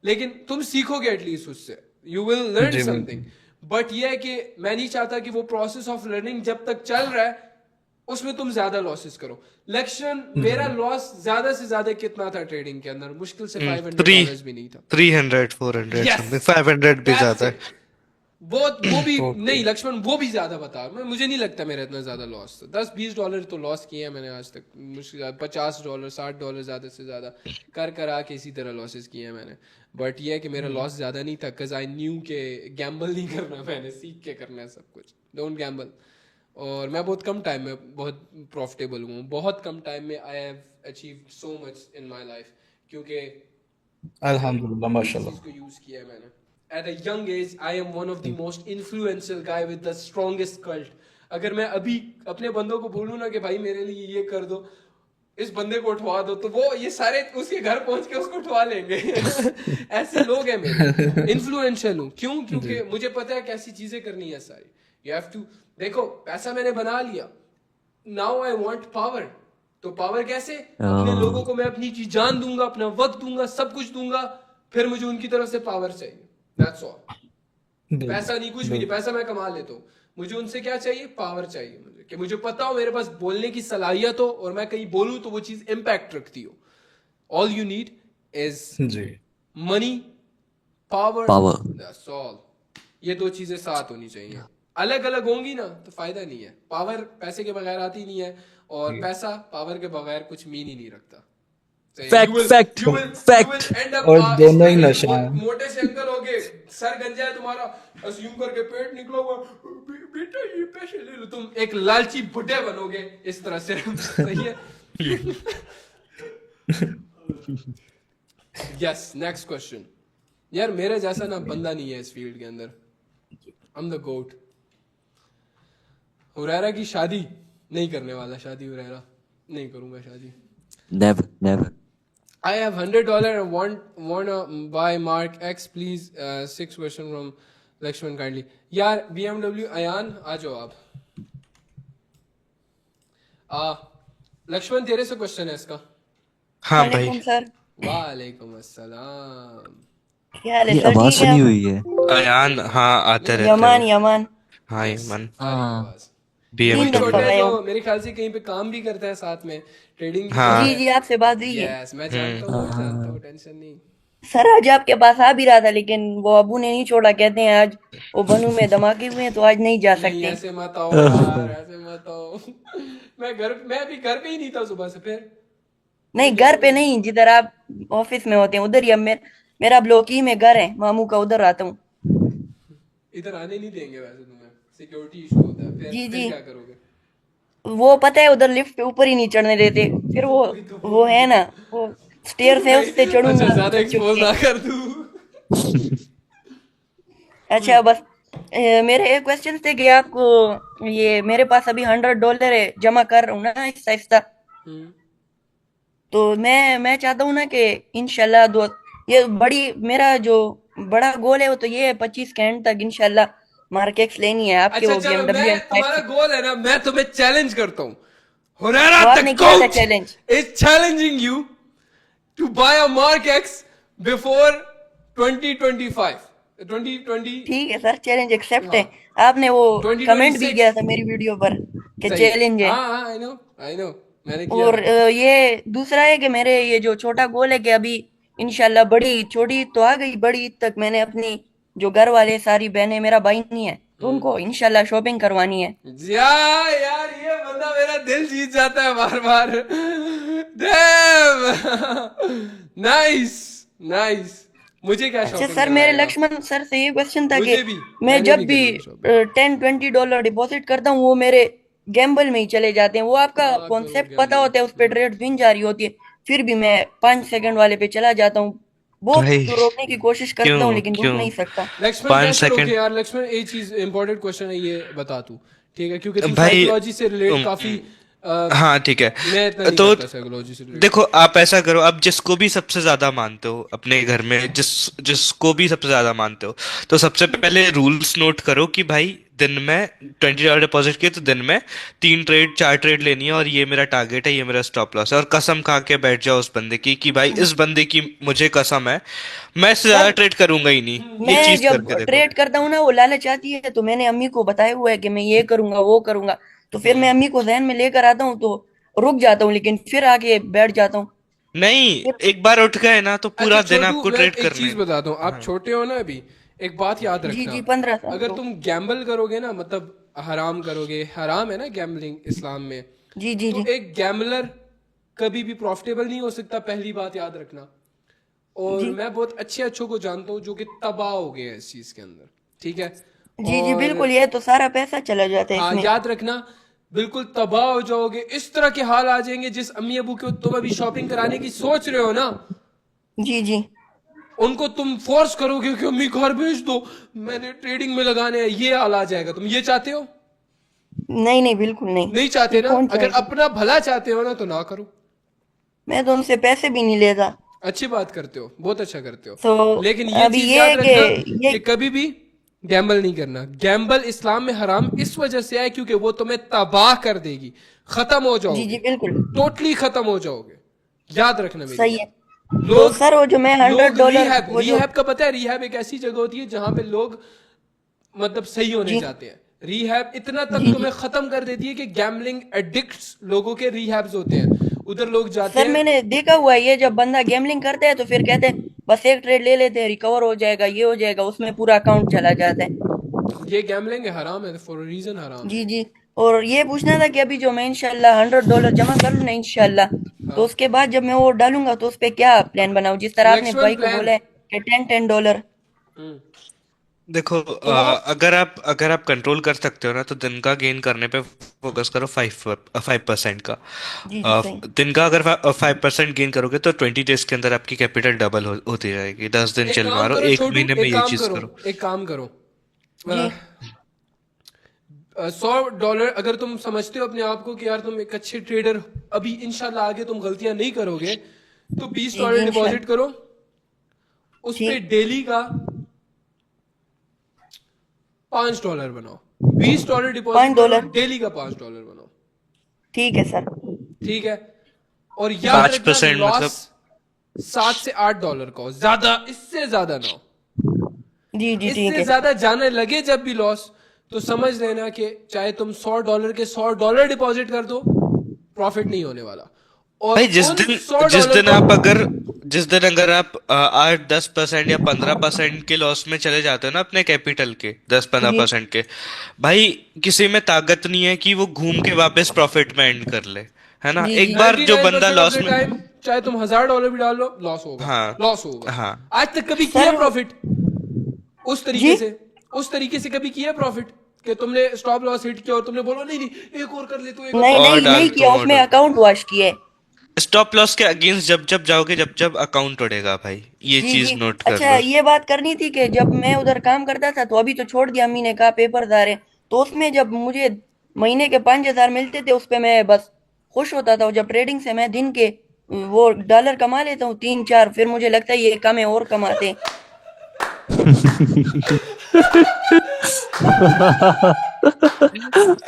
[SPEAKER 1] लेकिन तुम सीखोगे एटलीस्ट उससे, यू विल लर्न
[SPEAKER 5] जी
[SPEAKER 1] समथिंग।
[SPEAKER 5] बिल्कुल।
[SPEAKER 1] बट यह है कि मैं नहीं चाहता कि वो प्रोसेस ऑफ लर्निंग जब तक चल रहा है उसमें तुम ज्यादा लॉसेस करो। लक्षण, मेरा लॉस ज्यादा से ज्यादा कितना था ट्रेडिंग के अंदर? मुश्किल से
[SPEAKER 2] थ्री
[SPEAKER 1] $500 भी नहीं था।
[SPEAKER 2] 300 400
[SPEAKER 1] यस,
[SPEAKER 2] समथिंग, 500 भी
[SPEAKER 1] दैट्स
[SPEAKER 2] ज्यादा
[SPEAKER 1] इट। वो भी
[SPEAKER 5] ओके।
[SPEAKER 1] नहीं लक्ष्मण, वो भी ज्यादा बता। मुझे नहीं लगता मेरा इतना ज्यादा लॉस था। $10-20 तो लॉस किए हैं मैंने आज तक, मुश्किल $50 $60 ज्यादा से ज्यादा कर करा के इसी तरह लॉसेस किए हैं मैंने। बट ये है कि मेरा लॉस ज्यादा नहीं था, बिकॉज आई न्यू के गैम्बल नहीं करना, मैंने सीख के करना है सब कुछ। डोंट गैम्बल, और मैं बहुत कम टाइम में बहुत प्रॉफिटेबल हूँ, बहुत कम टाइम में I have achieved so much in my life, क्योंकि
[SPEAKER 5] अल्हम्दुलिल्लाह
[SPEAKER 1] इस
[SPEAKER 5] माशाल्लाह।
[SPEAKER 1] चीज को यूज किया है मैंने। At a young age I am one of the most influential guy with the strongest cult. अगर मैं अभी अपने बंदों को बोलूँ ना कि भाई मेरे लिए ये कर दो, इस बंदे को उठवा दो, तो वो ये सारे उसके घर पहुंच के उसको उठवा लेंगे। ऐसे लोग हैं मेरे, इन्फ्लुएंशियल हूँ। क्यों? क्योंकि मुझे पता है कैसी चीजें करनी है सारी। यू हैव टू, देखो पैसा मैंने बना लिया, नाउ आई वांट पावर। तो पावर कैसे? अपने लोगों को मैं अपनी चीज जान दूंगा, अपना वक्त दूंगा, सब कुछ दूंगा, फिर मुझे उनकी तरफ से पावर चाहिए। That's all. पैसा नहीं, कुछ भी नहीं, पैसा मैं कमा लेता हूँ, मुझे उनसे क्या चाहिए? पावर चाहिए मुझे, कि मुझे पता हो मेरे पास बोलने की सलाहियत हो और मैं कहीं बोलूं तो वो चीज इम्पैक्ट रखती हो। ऑल यू नीड इज
[SPEAKER 5] जी
[SPEAKER 1] money, power,
[SPEAKER 3] Power.
[SPEAKER 1] That's all. ये दो चीजें साथ होनी चाहिए। अलग अलग होंगी ना तो फायदा नहीं है। पावर पैसे के बगैर आती नहीं है, और पैसा पावर के बगैर कुछ मीन ही नहीं रखता।
[SPEAKER 3] Fact, fact, fact.
[SPEAKER 5] और दोनों ही नशा है।
[SPEAKER 1] मोटे से अंकल हो गए, सर गंजा है तुम्हारा, अस्यूम करके पेट निकला हुआ, बेटा ये पैसे ले लो, तुम एक लालची बुढ़े बनोगे इस तरह से। सही है। Yes, next question. यार मेरे जैसा ना बंदा नहीं है इस फील्ड के अंदर। आई एम द गोट। हुरैरा की शादी नहीं करने वाला, शादी हुरैरा नहीं करूंगा शादी।
[SPEAKER 3] Never, never.
[SPEAKER 1] I have $100 and wanna buy Mark X, please. 6 question from Lakshman kindly. यार BMW अयान आ जाओ आप। लक्ष्मण तेरे से क्वेश्चन है इसका।
[SPEAKER 2] हाँ भाई।
[SPEAKER 6] वालेकुम सर,
[SPEAKER 1] वालेकुम अस्सलाम।
[SPEAKER 6] क्या हाल है
[SPEAKER 3] ये
[SPEAKER 6] सर?
[SPEAKER 3] आवाज
[SPEAKER 6] ठीक है
[SPEAKER 3] सुनी
[SPEAKER 6] आप?
[SPEAKER 3] हुई है।
[SPEAKER 2] अयान, हाँ आते रहते
[SPEAKER 6] यमान
[SPEAKER 2] हो।
[SPEAKER 6] यमान
[SPEAKER 2] हाँ यमन,
[SPEAKER 3] हाँ।
[SPEAKER 1] कोई
[SPEAKER 6] 3 दफा
[SPEAKER 1] छोटा है
[SPEAKER 6] गए
[SPEAKER 1] जो
[SPEAKER 6] हूँ।
[SPEAKER 1] मेरे ख्याल से कहीं पे काम भी करता है साथ में, ट्रेडिंग
[SPEAKER 2] हाँ।
[SPEAKER 6] जी जी, आपसे बात हुई है
[SPEAKER 1] यस मैं जानता हूँ, टेंशन नहीं।
[SPEAKER 6] सर। आज आपके पास आ भी रहा था, लेकिन वो अबू ने नहीं छोड़ा। कहते हैं आज वो बनू में धमाके हुए हैं, तो आज नहीं जा
[SPEAKER 1] नहीं
[SPEAKER 6] सकते।
[SPEAKER 1] ऐसे मत आओ यार, ऐसे मत आओ। मैं अभी घर पे ही नहीं था सुबह से। फिर
[SPEAKER 6] नहीं, घर पे नहीं, जिधर आप ऑफिस में होते हैं उधर ही। अब मेरा ब्लॉक ही में घर है मामू का, उधर आता हूँ।
[SPEAKER 1] इधर आने नहीं देंगे वैसे, तुम्हें सिक्योरिटी इशू होता है।
[SPEAKER 6] जी
[SPEAKER 1] फिर
[SPEAKER 6] जी,
[SPEAKER 1] क्या करोगे?
[SPEAKER 6] वो पता है उधर लिफ्ट पे ऊपर ही नहीं चढ़ने देते। फिर वो है ना, वो स्टेयर्स है, उससे
[SPEAKER 1] अच्छा
[SPEAKER 6] चढ़ूंगा
[SPEAKER 1] ज्यादा
[SPEAKER 6] चुप चुप
[SPEAKER 1] एक्सपोज
[SPEAKER 6] के।
[SPEAKER 1] ना कर दूं।
[SPEAKER 6] अच्छा बस मेरे एक क्वेश्चन थे कि आपको ये, मेरे पास अभी $100 है, जमा कर रहा हूँ ना आहिस्ता आहिस्ता। तो मैं चाहता हूँ ना कि इंशाल्लाह दो, ये मेरा जो बड़ा गोल है वो तो ये है 25 के एंड तक इंशाल्लाह मार्क एक्स लेनी है आपके,
[SPEAKER 1] अच्छा
[SPEAKER 6] वो
[SPEAKER 1] चलो,
[SPEAKER 6] BMW
[SPEAKER 1] मैं तुम्हारा गोल है ना, मैं तुम्हें चैलेंज करता हूँ। हुरैरा
[SPEAKER 6] तो
[SPEAKER 1] द
[SPEAKER 6] आपने किया था
[SPEAKER 1] coach
[SPEAKER 6] challenge.
[SPEAKER 1] Is challenging you to buy a mark X before 2020।
[SPEAKER 6] ठीक है सर, चैलेंज एक्सेप्ट है। आपने वो कमेंट भी
[SPEAKER 1] 2026।
[SPEAKER 6] किया था मेरी वीडियो पर कि
[SPEAKER 1] सही है।
[SPEAKER 6] चैलेंज है।
[SPEAKER 1] हाँ आई नो मैंने किया
[SPEAKER 6] और
[SPEAKER 1] था।
[SPEAKER 6] ये दूसरा है कि मेरे ये जो छोटा गोल है कि अभी इंशाल्लाह, बड़ी छोटी तो आ गई, बड़ी ईद तक मैंने अपनी जो घर वाले सारी बहनें, मेरा भाई नहीं है तो उनको इंशाल्लाह शॉपिंग करवानी है।
[SPEAKER 1] यार ये बंदा मेरा दिल जीत जाता है बार बार। डैम। Nice nice. मुझे क्या
[SPEAKER 6] अच्छा
[SPEAKER 1] शॉपिंग
[SPEAKER 6] सर, मेरे
[SPEAKER 1] करवाएगा?
[SPEAKER 6] लक्ष्मण सर से ये क्वेश्चन था कि
[SPEAKER 1] मुझे भी,
[SPEAKER 6] मैं
[SPEAKER 1] मैंने
[SPEAKER 6] जब
[SPEAKER 1] भी
[SPEAKER 6] भी
[SPEAKER 1] करनी है शॉपिंग।
[SPEAKER 6] $10-20 डिपॉजिट करता हूँ वो मेरे गैम्बल में ही चले जाते हैं। वो आपका
[SPEAKER 1] हाँ, करो
[SPEAKER 6] कॉन्सेप्ट पता
[SPEAKER 1] गैम्बल।
[SPEAKER 6] होता है, उस पर ट्रेड विन जा रही होती है, फिर भी मैं 5 सेकंड वाले पे चला जाता हूँ। बहुत
[SPEAKER 2] भाई
[SPEAKER 6] रोकने की कोशिश करता हूँ
[SPEAKER 2] क्यों
[SPEAKER 6] लेकिन रुक
[SPEAKER 2] क्यों
[SPEAKER 6] नहीं सकता।
[SPEAKER 1] लक्ष्मण
[SPEAKER 2] 5
[SPEAKER 1] कैसे रोके
[SPEAKER 2] सेकंड
[SPEAKER 1] यार? लक्ष्मण एक चीज इंपॉर्टेंट क्वेश्चन है, ये बता तू, ठीक है? क्योंकि तू
[SPEAKER 2] भाई।
[SPEAKER 1] साइकोलॉजी से रिलेट काफी
[SPEAKER 2] हाँ ठीक है।
[SPEAKER 1] मैं इतना नहीं
[SPEAKER 2] तो
[SPEAKER 1] करता साइकोलॉजी से रिलेट।
[SPEAKER 2] देखो, आप ऐसा करो, आप जिसको भी सबसे ज्यादा मानते हो अपने घर में, जिसको भी सबसे ज्यादा मानते हो, तो सबसे पहले रूल्स नोट करो कि भाई दिन में $20 डिपॉजिट किए तो दिन में 3 ट्रेड 4 ट्रेड लेनी है, और ये मेरा टारगेट है, ये मेरा स्टॉप लॉस है। और कसम खा के बैठ जाओ उस बंदे की कि भाई इस बंदे की मुझे कसम है, मैं इससे ज्यादा
[SPEAKER 6] सर
[SPEAKER 2] ट्रेड करूंगा ही नहीं। ये
[SPEAKER 6] मैं
[SPEAKER 2] चीज
[SPEAKER 6] जब
[SPEAKER 2] करके देखो।
[SPEAKER 6] ट्रेड करता हूँ ना, वो लालच आती है तो मैंने अम्मी को बताया हुआ है कि मैं ये करूंगा वो करूंगा, तो फिर मैं अम्मी को जहन में लेकर आता हूँ तो रुक जाता हूँ, लेकिन फिर आके बैठ जाता हूँ।
[SPEAKER 2] नहीं,
[SPEAKER 6] फिर
[SPEAKER 2] एक बार उठ गए ना तो
[SPEAKER 1] अच्छा
[SPEAKER 2] पूरा दिन
[SPEAKER 1] छोटू,
[SPEAKER 2] आपको
[SPEAKER 1] मैं
[SPEAKER 2] ट्रेड
[SPEAKER 1] एक
[SPEAKER 2] करना
[SPEAKER 1] चीज
[SPEAKER 2] है।
[SPEAKER 1] बताता हूँ, आप छोटे हो ना अभी, एक बात याद
[SPEAKER 6] जी
[SPEAKER 1] रखना।
[SPEAKER 6] जी, 15 साल
[SPEAKER 1] अगर
[SPEAKER 6] तो।
[SPEAKER 1] तुम गैम्बल करोगे ना, मतलब हराम करोगे, हराम है ना गैम्बलिंग इस्लाम में,
[SPEAKER 6] जी जी
[SPEAKER 1] तो
[SPEAKER 6] जी
[SPEAKER 1] एक गैम्बलर कभी भी प्रॉफिटेबल नहीं हो सकता, पहली बात याद रखना। और
[SPEAKER 6] जी।
[SPEAKER 1] मैं बहुत अच्छे अच्छों को जानता हूँ जो कि तबाह हो गए हैं इस चीज के अंदर, ठीक है?
[SPEAKER 6] जी जी
[SPEAKER 1] और
[SPEAKER 6] बिल्कुल, ये तो सारा पैसा चला जाता है
[SPEAKER 1] हाँ,
[SPEAKER 6] इसमें।
[SPEAKER 1] याद रखना, बिल्कुल तबाह हो जाओगे, इस तरह के हाल आ जाएंगे जिस अम्मी अबू को तुम अभी शॉपिंग कराने की सोच रहे हो ना,
[SPEAKER 6] जी जी।
[SPEAKER 1] उनको तुम फोर्स करोगे कि अम्मी घर भेज दो, मैंने ट्रेडिंग में लगाने हैं, ये हाल आ जाएगा। तुम ये चाहते हो?
[SPEAKER 6] नहीं नहीं बिल्कुल नहीं।
[SPEAKER 1] नहीं चाहते
[SPEAKER 6] ये
[SPEAKER 1] ना?
[SPEAKER 6] कौन
[SPEAKER 1] अगर
[SPEAKER 6] चाहेगा?
[SPEAKER 1] अपना भला चाहते हो ना तो ना करो।
[SPEAKER 6] मैं तो उनसे पैसे भी नहीं लेता।
[SPEAKER 1] अच्छी बात करते हो, बहुत अच्छा करते हो।
[SPEAKER 6] तो
[SPEAKER 1] लेकिन ये
[SPEAKER 6] अभी
[SPEAKER 1] चीज
[SPEAKER 6] ये
[SPEAKER 1] याद
[SPEAKER 6] है
[SPEAKER 1] रखना
[SPEAKER 6] ये
[SPEAKER 1] कि कभी भी गैम्बल नहीं करना। गैम्बल इस्लाम में हराम इस वजह से है क्योंकि वो तुम्हें तबाह कर देगी, खत्म हो
[SPEAKER 6] जी जी
[SPEAKER 1] जाओगे,
[SPEAKER 6] बिल्कुल
[SPEAKER 1] टोटली खत्म हो जाओगे। याद रखना मेरी
[SPEAKER 6] सही है।
[SPEAKER 1] बात।
[SPEAKER 6] तो
[SPEAKER 1] लोग
[SPEAKER 6] सर वो जो मैं
[SPEAKER 1] लोग
[SPEAKER 6] $100
[SPEAKER 1] रिहैब
[SPEAKER 6] वो जो
[SPEAKER 1] रिहैब का पता है? रिहैब एक ऐसी जगह होती है जहां पे लोग मतलब सही होने
[SPEAKER 6] जी
[SPEAKER 1] जाते हैं। रिहैब इतना तक
[SPEAKER 6] जी जी।
[SPEAKER 1] तुम्हें खत्म कर देती है कि गैम्बलिंग एडिक्ट्स लोगों के रिहैब्स होते हैं, उधर लोग जाते
[SPEAKER 6] सर
[SPEAKER 1] हैं।
[SPEAKER 6] मैंने देखा हुआ है, ये जब बंदा गैमलिंग करता है तो फिर कहते हैं बस एक ट्रेड ले लेते हैं, रिकवर हो जाएगा, ये हो जाएगा, उसमें पूरा अकाउंट चला जाता है।
[SPEAKER 1] ये गैम्बलिंग है, हराम है, फॉर रीजन हराम है।
[SPEAKER 6] जी जी। और ये पूछना था कि अभी जो मैं इंशाल्लाह $100 जमा कर लूँ ना इंशाल्लाह, तो
[SPEAKER 1] हाँ,
[SPEAKER 6] उसके बाद जब मैं वो डालूंगा तो उस पे क्या प्लान बनाऊं, जिस तरह आपने
[SPEAKER 1] नेक्स्ट वन
[SPEAKER 6] भाई को
[SPEAKER 1] प्लान।
[SPEAKER 6] बोला है कि $10
[SPEAKER 2] देखो
[SPEAKER 6] तो वो।
[SPEAKER 2] अगर आप कंट्रोल कर सकते हो ना तो दिन का गेन करने पे फोकस करो, 5% का।
[SPEAKER 6] जी जी सही।
[SPEAKER 2] दिन का अगर 5% गेन करोगे तो 20 डेज के अंदर आपकी कैपिटल डबल होती जाएगी। 10 दिन
[SPEAKER 1] एक
[SPEAKER 2] चिल
[SPEAKER 1] काम
[SPEAKER 2] मारो,
[SPEAKER 1] करो
[SPEAKER 2] एक
[SPEAKER 1] छोटू,
[SPEAKER 2] महीने में
[SPEAKER 1] एक
[SPEAKER 2] ये
[SPEAKER 1] काम
[SPEAKER 2] चीज
[SPEAKER 1] करो,
[SPEAKER 2] करो।
[SPEAKER 1] एक काम करो।
[SPEAKER 6] जी
[SPEAKER 1] $100 अगर तुम समझते हो अपने आप को कि यार तुम एक अच्छे ट्रेडर, अभी इंशाल्लाह आगे तुम गलतियां नहीं करोगे, तो बीस
[SPEAKER 6] जी जी
[SPEAKER 1] डॉलर डिपॉजिट
[SPEAKER 6] इंशाल्लाह।
[SPEAKER 1] करो, उस पे
[SPEAKER 6] ठीक
[SPEAKER 1] डेली का $5 बनाओ। $20 डिपॉजिट करो,
[SPEAKER 6] $5।
[SPEAKER 1] डेली का $5 बनाओ।
[SPEAKER 6] ठीक है सर।
[SPEAKER 1] ठीक है? और याद
[SPEAKER 2] पांच
[SPEAKER 1] रखना,
[SPEAKER 2] परसेंट
[SPEAKER 1] लॉस
[SPEAKER 2] मतलब
[SPEAKER 1] 7 से 8 डॉलर का हो, ज्यादा, इससे ज्यादा ना हो।
[SPEAKER 6] जी जी ठीक
[SPEAKER 1] इससे
[SPEAKER 6] है।
[SPEAKER 1] ज्यादा जाने लगे जब भी लॉस, तो समझ लेना कि चाहे तुम $100 के $100 डिपॉजिट कर दो, प्रॉफिट नहीं होने वाला। और
[SPEAKER 2] भाई
[SPEAKER 1] उन सौ
[SPEAKER 2] जिस
[SPEAKER 1] डॉलर
[SPEAKER 2] दिन
[SPEAKER 1] को
[SPEAKER 2] आप अगर जिस दिन अगर आप 8-10% या 15% के लॉस में चले जाते हो ना अपने कैपिटल के, 10-15%
[SPEAKER 6] जी
[SPEAKER 2] के, भाई किसी में ताकत नहीं है कि वो घूम के वापस प्रॉफिट में एंड कर ले, है ना?
[SPEAKER 6] जी
[SPEAKER 2] एक
[SPEAKER 6] जी।
[SPEAKER 2] बार जो बंदा
[SPEAKER 1] 99% ऑफ
[SPEAKER 2] लॉस
[SPEAKER 1] द
[SPEAKER 2] में।
[SPEAKER 1] टाइम चाहे तुम $1000 भी डाल लो, लॉस होगा,
[SPEAKER 2] हाँ,
[SPEAKER 1] लॉस होगा।
[SPEAKER 2] हाँ।
[SPEAKER 1] आज तक कभी किया
[SPEAKER 6] सर
[SPEAKER 1] प्रॉफिट उस
[SPEAKER 6] जी
[SPEAKER 1] तरीके से? उस तरीके से कभी किया प्रॉफिट कि तुमने स्टॉप लॉस हिट किया और तुमने बोला नहीं नहीं एक और कर ले, तो एक और
[SPEAKER 6] नहीं
[SPEAKER 1] कर ले?
[SPEAKER 2] और
[SPEAKER 6] नहीं
[SPEAKER 2] डाल
[SPEAKER 6] नहीं
[SPEAKER 2] तो
[SPEAKER 6] किया,
[SPEAKER 2] और
[SPEAKER 6] उसमें
[SPEAKER 2] डाल।
[SPEAKER 6] अकाउंट वॉश किया है।
[SPEAKER 2] स्टॉप लॉस के अगेंस्ट जब जब जाओगे, जब जब अकाउंट उड़ेगा भाई, ये
[SPEAKER 6] जी जी।
[SPEAKER 2] चीज नोट कर
[SPEAKER 6] अच्छा
[SPEAKER 2] लो।
[SPEAKER 6] ये बात करनी थी कि जब मैं उधर काम करता था तो अभी तो छोड़ दिया, अम्मी ने कहा पेपर आ रहे हैं, तो उसमें जब मुझे महीने के 5,000 मिलते थे उस पे मैं बस खुश होता था। और जब ट्रेडिंग से मैं दिन के वो डॉलर कमा लेता हूँ 3-4, फिर मुझे लगता है ये कम है और कमाते हैं।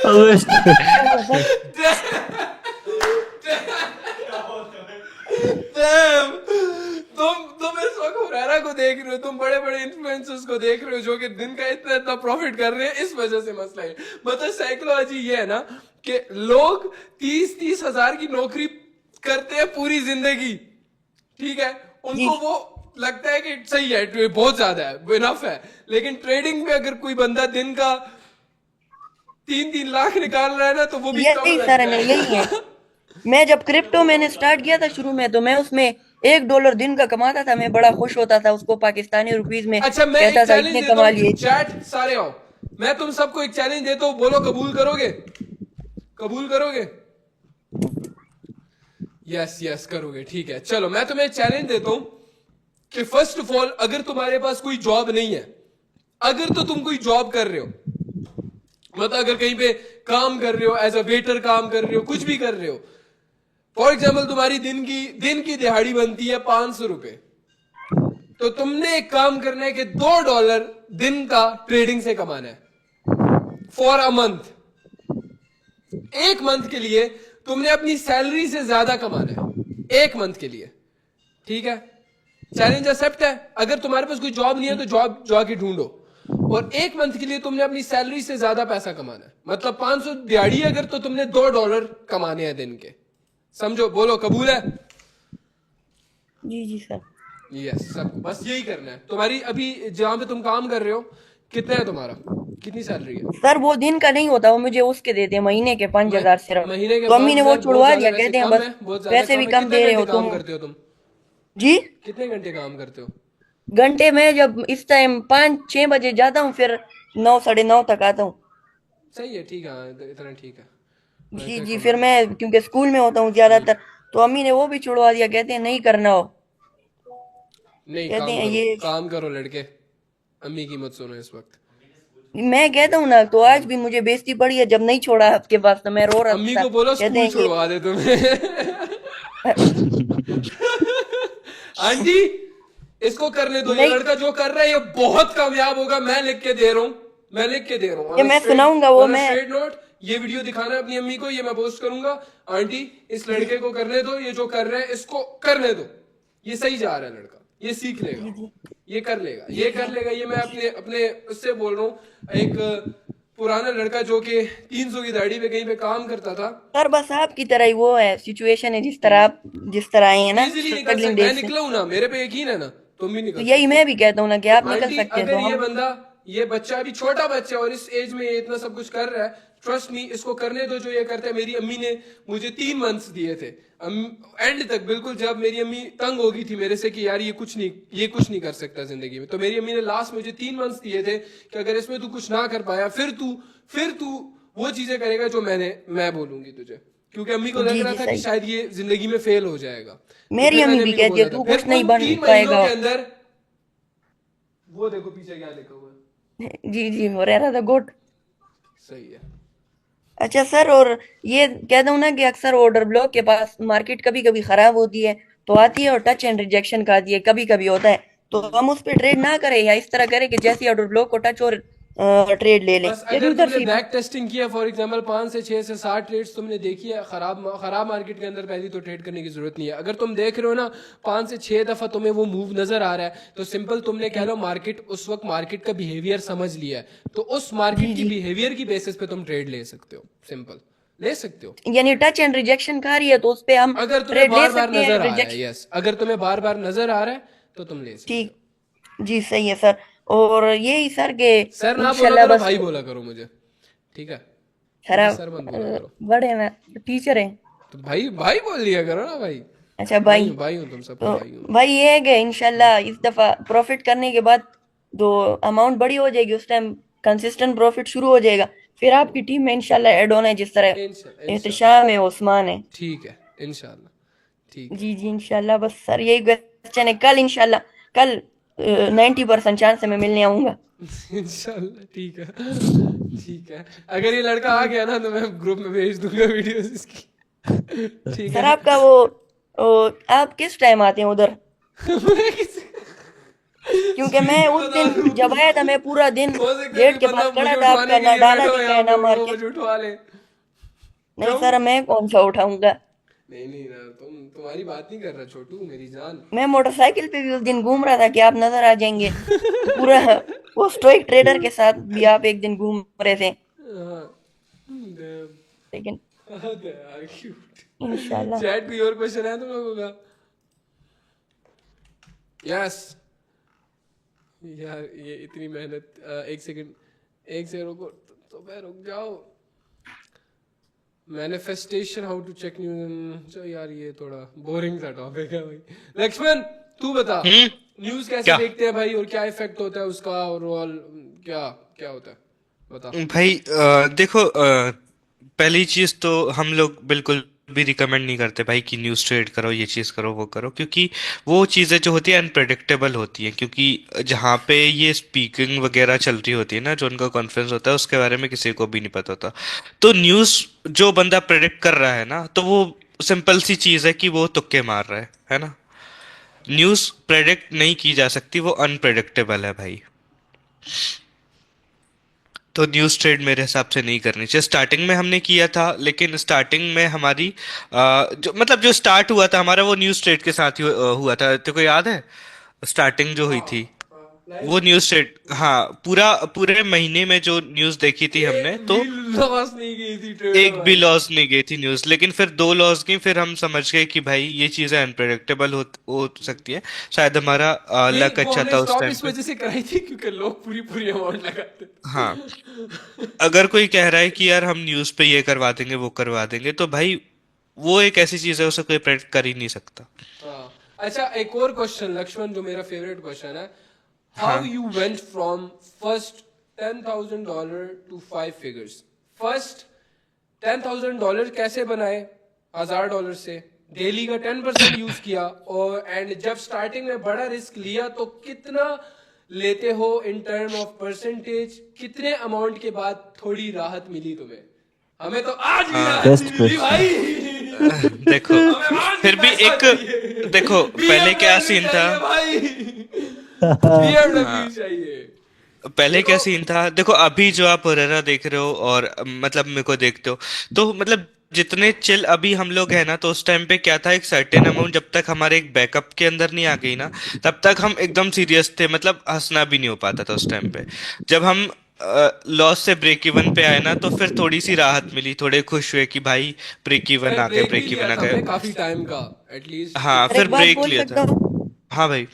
[SPEAKER 3] अबे
[SPEAKER 6] क्या हुआ सर?
[SPEAKER 1] Damn! तुम इस वक्त हुरैरा को देख रहे हो, तुम बड़े बड़े इन्फ्लुएंसर्स को देख रहे हो जो कि दिन का इतना इतना प्रॉफिट कर रहे हैं, इस वजह से मसला है। मतलब साइकोलॉजी ये है ना कि लोग 30-30 हजार की नौकरी करते हैं पूरी जिंदगी, ठीक है,
[SPEAKER 6] जी
[SPEAKER 1] उनको वो लगता है कि सही है, ये बहुत ज्यादा है, इनफ है। लेकिन ट्रेडिंग में अगर कोई बंदा दिन का 3-3 लाख निकाल रहा है ना, तो वो भी कम
[SPEAKER 6] यही सर
[SPEAKER 1] लगता
[SPEAKER 6] है, यही है।
[SPEAKER 1] है।
[SPEAKER 6] मैं जब क्रिप्टो मैंने स्टार्ट किया था शुरू में, तो मैं उसमें $1 दिन का कमाता था, मैं बड़ा खुश होता था, उसको पाकिस्तानी रुपीज में
[SPEAKER 1] अच्छा, मैं
[SPEAKER 6] कहता
[SPEAKER 1] एक
[SPEAKER 6] था
[SPEAKER 1] चैलेंज
[SPEAKER 6] इतने
[SPEAKER 1] देता
[SPEAKER 6] कमा
[SPEAKER 1] हूँ,
[SPEAKER 6] लिए।
[SPEAKER 1] चैट सारे आओ, मैं तुम सबको एक चैलेंज देता हूँ, बोलो कबूल करोगे? कबूल करोगे? यस यस करोगे, ठीक है। चलो मैं तुम्हें चैलेंज देता हूं कि फर्स्ट ऑफ ऑल, अगर तुम्हारे पास कोई जॉब नहीं है, अगर तो तुम कोई जॉब कर रहे हो, मतलब अगर कहीं पे काम कर रहे हो, एज अ वेटर काम कर रहे हो, कुछ भी कर रहे हो, फॉर एग्जाम्पल तुम्हारी दिन की दिहाड़ी बनती है ₹500, तो तुमने एक काम करना है कि $2 दिन का ट्रेडिंग से कमाना है फॉर अ मंथ। एक मंथ के लिए तुमने अपनी सैलरी से ज्यादा कमाना है, एक मंथ के लिए, ठीक है? चैलेंज एक्सेप्ट है? अगर तुम्हारे पास कोई जॉब नहीं है तो जॉब जाके ढूंढो, और एक मंथ के लिए तुमने अपनी सैलरी से ज्यादा पैसा कमाना है, मतलब 500 दिहाड़ी है अगर, तो तुमने $2 कमाने हैं दिन के। समझो, बोलो कबूल है?
[SPEAKER 6] जी जी सर।
[SPEAKER 1] यस, सबको बस यही करना है। तुम्हारी अभी जहां पे तुम काम कर रहे हो, कितना है तुम्हारा, कितनी सैलरी है?
[SPEAKER 6] सर वो दिन का नहीं होता, वो मुझे उसके देते हैं महीने के 5,000 सिर्फ।
[SPEAKER 1] महीने के
[SPEAKER 6] तो अम्मी ने वो
[SPEAKER 1] 5,000 बहुत
[SPEAKER 6] छुड़वा
[SPEAKER 1] ज्यादा,
[SPEAKER 6] दिया,
[SPEAKER 1] वैसे
[SPEAKER 6] कहते हैं
[SPEAKER 1] कम
[SPEAKER 6] बस
[SPEAKER 1] है, बहुत ज्यादा
[SPEAKER 6] पैसे
[SPEAKER 1] कम
[SPEAKER 6] भी
[SPEAKER 1] है।
[SPEAKER 6] कम
[SPEAKER 1] कितने
[SPEAKER 6] दे रहे हो
[SPEAKER 1] घंटे काम
[SPEAKER 6] तुम।
[SPEAKER 1] करते हो तुम?
[SPEAKER 6] जी
[SPEAKER 1] कितने घंटे काम करते हो?
[SPEAKER 6] घंटे में जब इस टाइम 5-6 बजे जाता हूँ, फिर 9 9:30 तक आता हूँ।
[SPEAKER 1] सही है, ठीक है, हाँ, इतना ठीक है। मैं
[SPEAKER 6] जी
[SPEAKER 1] क्या
[SPEAKER 6] जी,
[SPEAKER 1] कहूँ?
[SPEAKER 6] फिर मैं क्योंकि स्कूल में होता हूँ ज्यादातर, तो अम्मी ने वो भी छुड़वा दिया, कहते हैं नहीं करना हो,
[SPEAKER 1] नहीं,
[SPEAKER 6] कहते
[SPEAKER 1] काम
[SPEAKER 6] हैं
[SPEAKER 1] करो,
[SPEAKER 6] ये।
[SPEAKER 1] काम करो लड़के, अम्मी की मत सुनो इस वक्त।
[SPEAKER 6] मैं कहता हूँ ना, तो आज भी मुझे बेइज्जती पड़ी है जब नहीं छोड़ा आपके पास, तो मैं रो रहा
[SPEAKER 1] अम्मी
[SPEAKER 6] था,
[SPEAKER 1] को बोलो
[SPEAKER 6] कहते
[SPEAKER 1] स्कूल
[SPEAKER 6] हैं ये।
[SPEAKER 1] छुड़वा दे तुम्हें। आंटी, इसको करने दो, ये
[SPEAKER 6] नहीं,
[SPEAKER 1] लड़का जो कर रहा है ये बहुत कामयाब होगा, मैं लिख के दे रहा हूँ, मैं लिख के दे रहा हूँ।
[SPEAKER 6] ये मैं सुनाऊंगा वो, मैं।
[SPEAKER 1] स्ट्रेट नोट, ये वीडियो दिखाना है अपनी अम्मी को, ये मैं पोस्ट करूंगा। आंटी, इस लड़के को करने दो, ये जो कर रहा है इसको करने दो, ये सही जा रहा है लड़का, ये सीख लेगा,
[SPEAKER 6] जी जी
[SPEAKER 1] ये कर लेगा,
[SPEAKER 6] जी
[SPEAKER 1] ये कर
[SPEAKER 6] जी
[SPEAKER 1] लेगा। ये मैं अपने अपने उससे बोल रहा हूँ, एक पुराना लड़का जो कि 300 की दाढ़ी पे कहीं पे काम करता था,
[SPEAKER 6] सर, बस आपकी तरह ही वो है, सिचुएशन है, जिस तरह आप जिस तरह आए हैं ना
[SPEAKER 1] इजीली निकल
[SPEAKER 6] स्ट्रगलिंग
[SPEAKER 1] सकता, मैं
[SPEAKER 6] डेज से।
[SPEAKER 1] निकला हूं ना, मेरे पे यकीन है ना, तुम भी
[SPEAKER 6] तो
[SPEAKER 1] निकल
[SPEAKER 6] यही
[SPEAKER 1] सकते
[SPEAKER 6] मैं
[SPEAKER 1] हो।
[SPEAKER 6] भी कहता हूँ ना कि
[SPEAKER 1] तो
[SPEAKER 6] आप निकल
[SPEAKER 1] आंटी,
[SPEAKER 6] सकते हैं, तो
[SPEAKER 1] अगर ये
[SPEAKER 6] हम।
[SPEAKER 1] बंदा, ये बच्चा अभी छोटा बच्चा है और इस एज में ये इतना सब कुछ कर रहा है, ट्रस्ट मी, इसको करने दो जो ये करता है। मेरी अम्मी ने मुझे 3 मंथ्स दिए थे, एंड तक, बिल्कुल जब मेरी अम्मी तंग हो गई थी मेरे से कि यार ये कुछ नहीं कर सकता जिंदगी में, तो मेरी अम्मी ने लास्ट मुझे 3 मंथ्स दिए थे कि अगर इसमें तू कुछ ना कर पाया, फिर तू वो चीजें करेगा जो मैं बोलूंगी तुझे, क्योंकि अम्मी को लग
[SPEAKER 6] जी
[SPEAKER 1] रहा
[SPEAKER 6] जी,
[SPEAKER 1] था कि
[SPEAKER 6] सही।
[SPEAKER 1] शायद ये जिंदगी में फेल हो जाएगा। तो
[SPEAKER 6] मेरी
[SPEAKER 1] फिर
[SPEAKER 6] अम्मी
[SPEAKER 1] मैंने
[SPEAKER 6] भी
[SPEAKER 1] अम्मी को
[SPEAKER 6] कहती है
[SPEAKER 1] बोला था,
[SPEAKER 6] तू
[SPEAKER 1] फिर
[SPEAKER 6] कुछ नहीं
[SPEAKER 1] उन
[SPEAKER 6] बन
[SPEAKER 1] 3 महीनों
[SPEAKER 6] पाएगा।
[SPEAKER 1] के अंदर, वो देखो पीछे क्या लिखा हुआ है।
[SPEAKER 6] जी जी, हो रहा था गुड।
[SPEAKER 1] सही है।
[SPEAKER 6] अच्छा सर, और ये कहता हूँ ना कि अक्सर ऑर्डर ब्लॉक के पास मार्केट कभी कभी खराब होती है, तो आती है और टच एंड रिजेक्शन का आती है, कभी कभी होता है, तो हम उस पर ट्रेड ना करें, या इस तरह करें कि जैसे ऑर्डर ब्लॉक को टच और ट्रेड ले लें,
[SPEAKER 1] बस
[SPEAKER 6] यानी
[SPEAKER 1] अगर
[SPEAKER 6] उधर
[SPEAKER 1] तुमने
[SPEAKER 6] से।
[SPEAKER 1] बैक टेस्टिंग किया, फॉर एग्जांपल 5 से 6 से 7 ट्रेड्स तुमने देखी है, खराब मार्केट के अंदर पहली तो ट्रेड करने की जरूरत नहीं है। अगर तुम देख रहे हो ना 5 से 6 दफा तुम्हें वो मूव नजर आ रहा है, तो सिंपल तुमने कह लो मार्केट, उस वक्त मार्केट का बिहेवियर समझ लिया है, तो उस
[SPEAKER 6] जी
[SPEAKER 1] मार्केट की
[SPEAKER 6] जी,
[SPEAKER 1] बिहेवियर की बेसिस पे तुम ट्रेड ले सकते हो, सिंपल ले सकते हो।
[SPEAKER 6] यानी टच एंड रिजेक्शन खा रही है तो उस पे हम
[SPEAKER 1] अगर तुम्हें
[SPEAKER 6] ट्रेड ले
[SPEAKER 1] बार बार
[SPEAKER 6] सकते हैं,
[SPEAKER 1] नजर आ रहा है,
[SPEAKER 6] रिजेक्शन।
[SPEAKER 1] यस, अगर तुम्हें बार बार नजर आ रहा है तो तुम ले सकते हो।
[SPEAKER 6] ठीक, जी सही है सर। और यही सर के
[SPEAKER 1] सर ना बोला
[SPEAKER 6] इंशाल्लाह
[SPEAKER 1] करो,
[SPEAKER 6] बस।
[SPEAKER 1] भाई बोला करो मुझे, ठीक है,
[SPEAKER 6] सर
[SPEAKER 1] मुझे
[SPEAKER 6] आप
[SPEAKER 1] सर मत बोला करो।
[SPEAKER 6] बड़े ना, टीचर हैं।
[SPEAKER 1] तो भाई भाई बोल लिया करो ना भाई।
[SPEAKER 6] अच्छा
[SPEAKER 1] भाई
[SPEAKER 6] भाई,
[SPEAKER 1] हूँ, भाई हूँ, तुम सबका
[SPEAKER 6] तो
[SPEAKER 1] भाई हूँ।
[SPEAKER 6] भाई ये है कि इंशाल्लाह इस दफा प्रॉफिट करने के बाद जो अमाउंट बड़ी हो जाएगी, उस टाइम कंसिस्टेंट प्रॉफिट शुरू हो जाएगा, फिर आपकी टीम में इंशाल्लाह ऐड होना है, जिस तरह
[SPEAKER 1] इंशाल्लाह, इंशाल्लाह,
[SPEAKER 6] एहतशाम है, उस्मान है।
[SPEAKER 1] ठीक है, इंशाल्लाह, ठीक है।
[SPEAKER 6] जी जी, इंशाल्लाह। बस सर यही क्वेश्चन है, कल इंशाल्लाह, कल 90% चांस है मैं मिलने आऊंगा।
[SPEAKER 1] इंशाल्लाह, ठीक है, ठीक है। अगर ये लड़का आ गया ना तो मैं ग्रुप में भेज दूंगा वीडियोस इसकी। ठीक
[SPEAKER 6] सर
[SPEAKER 1] है।
[SPEAKER 6] आपका वो आप किस टाइम आते हैं उधर?
[SPEAKER 1] मैं किसी-
[SPEAKER 6] क्योंकि मैं
[SPEAKER 1] सीधी
[SPEAKER 6] उस
[SPEAKER 1] बता
[SPEAKER 6] दिन
[SPEAKER 1] रहा हूँ।
[SPEAKER 6] जब आया था, मैं पूरा दिन
[SPEAKER 1] हो सकता है
[SPEAKER 6] गेट
[SPEAKER 1] कोई
[SPEAKER 6] के
[SPEAKER 1] बंदा
[SPEAKER 6] पास
[SPEAKER 1] मुझे
[SPEAKER 6] खड़ा था,
[SPEAKER 1] उठवाने
[SPEAKER 6] आपका
[SPEAKER 1] के
[SPEAKER 6] ना
[SPEAKER 1] लिए
[SPEAKER 6] डाला
[SPEAKER 1] बैठा हो
[SPEAKER 6] दिखा
[SPEAKER 1] यहाँ
[SPEAKER 6] है
[SPEAKER 1] पे
[SPEAKER 6] ना
[SPEAKER 1] और
[SPEAKER 6] मार
[SPEAKER 1] वो
[SPEAKER 6] के।
[SPEAKER 1] मुझे उठवा ले।
[SPEAKER 6] नहीं
[SPEAKER 1] क्यों?
[SPEAKER 6] सर, मैं कौन सा उठाऊंगा?
[SPEAKER 1] नहीं नहीं ना, तुम्हारी बात नहीं कर रहा छोटू, मेरी जान।
[SPEAKER 6] मैं मोटरसाइकिल पे भी उस दिन घूम रहा था कि आप नजर आ जाएंगे, तो पूरा वो स्टोइक ट्रेडर के साथ भी आप एक दिन घूम रहे थे,
[SPEAKER 1] हाँ, damn,
[SPEAKER 6] लेकिन
[SPEAKER 1] यार क्यूट।
[SPEAKER 6] इंशाल्लाह।
[SPEAKER 1] चैट कोई और क्वेश्चन है तुम लोगों का? यस। यार ये इतनी मेहनत, एक सेकंड, एक सेकंड रुको, तो मैं रुक जाओ। Manifestation, how to check news, चलो यार ये थोड़ा बोरिंग सा टॉपिक है भाई। लक्ष्मण, तू बता, न्यूज कैसे
[SPEAKER 2] क्या?
[SPEAKER 1] देखते हैं भाई, और क्या इफेक्ट होता है उसका ओवरऑल, क्या क्या होता है, बता।
[SPEAKER 2] भाई देखो, पहली चीज तो हम लोग बिल्कुल भी रिकमेंड नहीं करते भाई कि न्यूज़ ट्रेड करो, ये चीज़ करो, वो करो, क्योंकि वो चीज़ें जो होती है अनप्रेडिक्टेबल होती हैं, क्योंकि जहाँ पे ये स्पीकिंग वगैरह चल रही होती है ना, जो उनका कॉन्फ्रेंस होता है, उसके बारे में किसी को भी नहीं पता होता। तो न्यूज़ जो बंदा प्रेडिक्ट कर रहा है ना, तो वो सिंपल सी चीज़ है कि वो तुक्के मार रहा है ना। न्यूज़ प्रेडिक्ट नहीं की जा सकती, वो अनप्रेडिक्टेबल है भाई। तो न्यूज़ ट्रेड मेरे हिसाब से नहीं करनी चाहिए। स्टार्टिंग में हमने किया था, लेकिन स्टार्टिंग में हमारी जो मतलब जो स्टार्ट हुआ था हमारा, वो न्यूज़ ट्रेड के साथ ही हुआ था। तेरे को याद है स्टार्टिंग जो हुई थी वो न्यूज़ ट्रेड? हाँ, पूरे महीने में जो न्यूज़ देखी थी हमने, तो
[SPEAKER 1] लॉस नहीं गई थी ट्रेड
[SPEAKER 2] एक
[SPEAKER 1] में
[SPEAKER 2] भी
[SPEAKER 1] भाई।
[SPEAKER 2] लॉस नहीं गई थी न्यूज़, लेकिन फिर 2 लॉस गई, फिर हम समझ गए कि भाई ये चीज़ें अनप्रेडिक्टेबल हो सकती है। शायद हमारा
[SPEAKER 1] नहीं,
[SPEAKER 2] लक
[SPEAKER 1] वो
[SPEAKER 2] अच्छा
[SPEAKER 1] हमने
[SPEAKER 2] था उस
[SPEAKER 1] स्टॉप
[SPEAKER 2] टाइम
[SPEAKER 1] इस
[SPEAKER 2] पे।
[SPEAKER 1] वजह से कराई थी क्योंकि लोग पूरी पूरी अमाउंट लगाते थे।
[SPEAKER 2] हाँ, अगर कोई कह रहा है कि यार हम न्यूज़ पे ये करवा देंगे, वो करवा देंगे, तो भाई वो एक ऐसी चीज है, उसे कोई प्रेडिक्ट कर ही नहीं सकता।
[SPEAKER 1] हाँ, अच्छा, एक और क्वेश्चन लक्ष्मण, जो मेरा फेवरेट क्वेश्चन है, हाउ
[SPEAKER 2] हाँ।
[SPEAKER 1] You went from first $10,000 to 5 figures. First, $10,000 कैसे बनाए? $1,000 से डेली का 10% यूज किया, और एंड जब स्टार्टिंग में बड़ा रिस्क लिया तो कितना लेते हो इन टर्म ऑफ परसेंटेज? कितने अमाउंट के बाद थोड़ी राहत मिली तुम्हें? हमें तो आज भी राहत
[SPEAKER 3] Best
[SPEAKER 1] नहीं मिली भाई।
[SPEAKER 2] देखो फिर भी एक देखो पहले क्या सीन था,
[SPEAKER 1] भाई BMW चाहिए।
[SPEAKER 2] पहले क्या सीन था, देखो अभी जो आप ओरेरा देख रहे हो और मतलब मेरे को देखते हो, तो मतलब जितने चिल अभी हम लोग हैं ना, तो उस टाइम पे क्या था, एक सर्टेन अमाउंट जब तक हमारे एक बैकअप के अंदर नहीं आ गई ना, तब तक हम एकदम सीरियस थे, मतलब हंसना भी नहीं हो पाता था उस टाइम पे। जब हम लॉस से ब्रेक इवन पे आए ना, तो फिर थोड़ी सी राहत मिली, थोड़े खुश हुए कि भाई ब्रेक इवन आ गए, ब्रेक इवन आ गए।
[SPEAKER 1] काफी टाइम का एटलीस्ट।
[SPEAKER 2] हाँ
[SPEAKER 6] और
[SPEAKER 2] फिर
[SPEAKER 6] एक बात
[SPEAKER 2] ब्रेक
[SPEAKER 6] बोल
[SPEAKER 2] लिया
[SPEAKER 6] सकता
[SPEAKER 2] था।
[SPEAKER 6] हूँ,
[SPEAKER 2] हाँ भाई।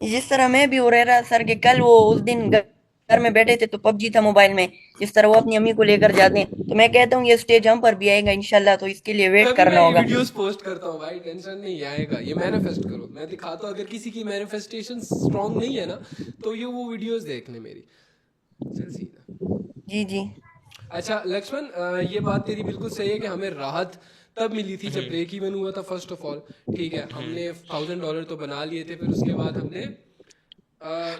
[SPEAKER 6] जिस तरह मैं भी ओरेरा सर के कल वो उस दिन घर में बैठे थे तो पबजी था मोबाइल में, जिस तरह वो अपनी अम्मी को लेकर जाते हैं, तो मैं कहता हूँ ये स्टेज हम पर भी आएगा इंशाल्लाह, तो इसके लिए वेट करना होगा।
[SPEAKER 1] वीडियोस पोस्ट करता हूँ भाई, टेंशन नहीं आएगा, ये मैनिफेस्ट करो, मैं दिखाता हूँ। अगर किसी की मैनिफेस्टेशन स्ट्रांग नहीं है ना, तो ये वो वीडियोस देखने मेरी। चल सीधा।
[SPEAKER 6] जी जी।
[SPEAKER 1] अच्छा लक्ष्मण, ये बात तेरी बिल्कुल सही है कि हमें राहत तब मिली थी जब ब्रेक इवन हुआ था। फर्स्ट ऑफ ऑल ठीक है, हमने $1,000 तो बना लिए थे, फिर उसके बाद हमने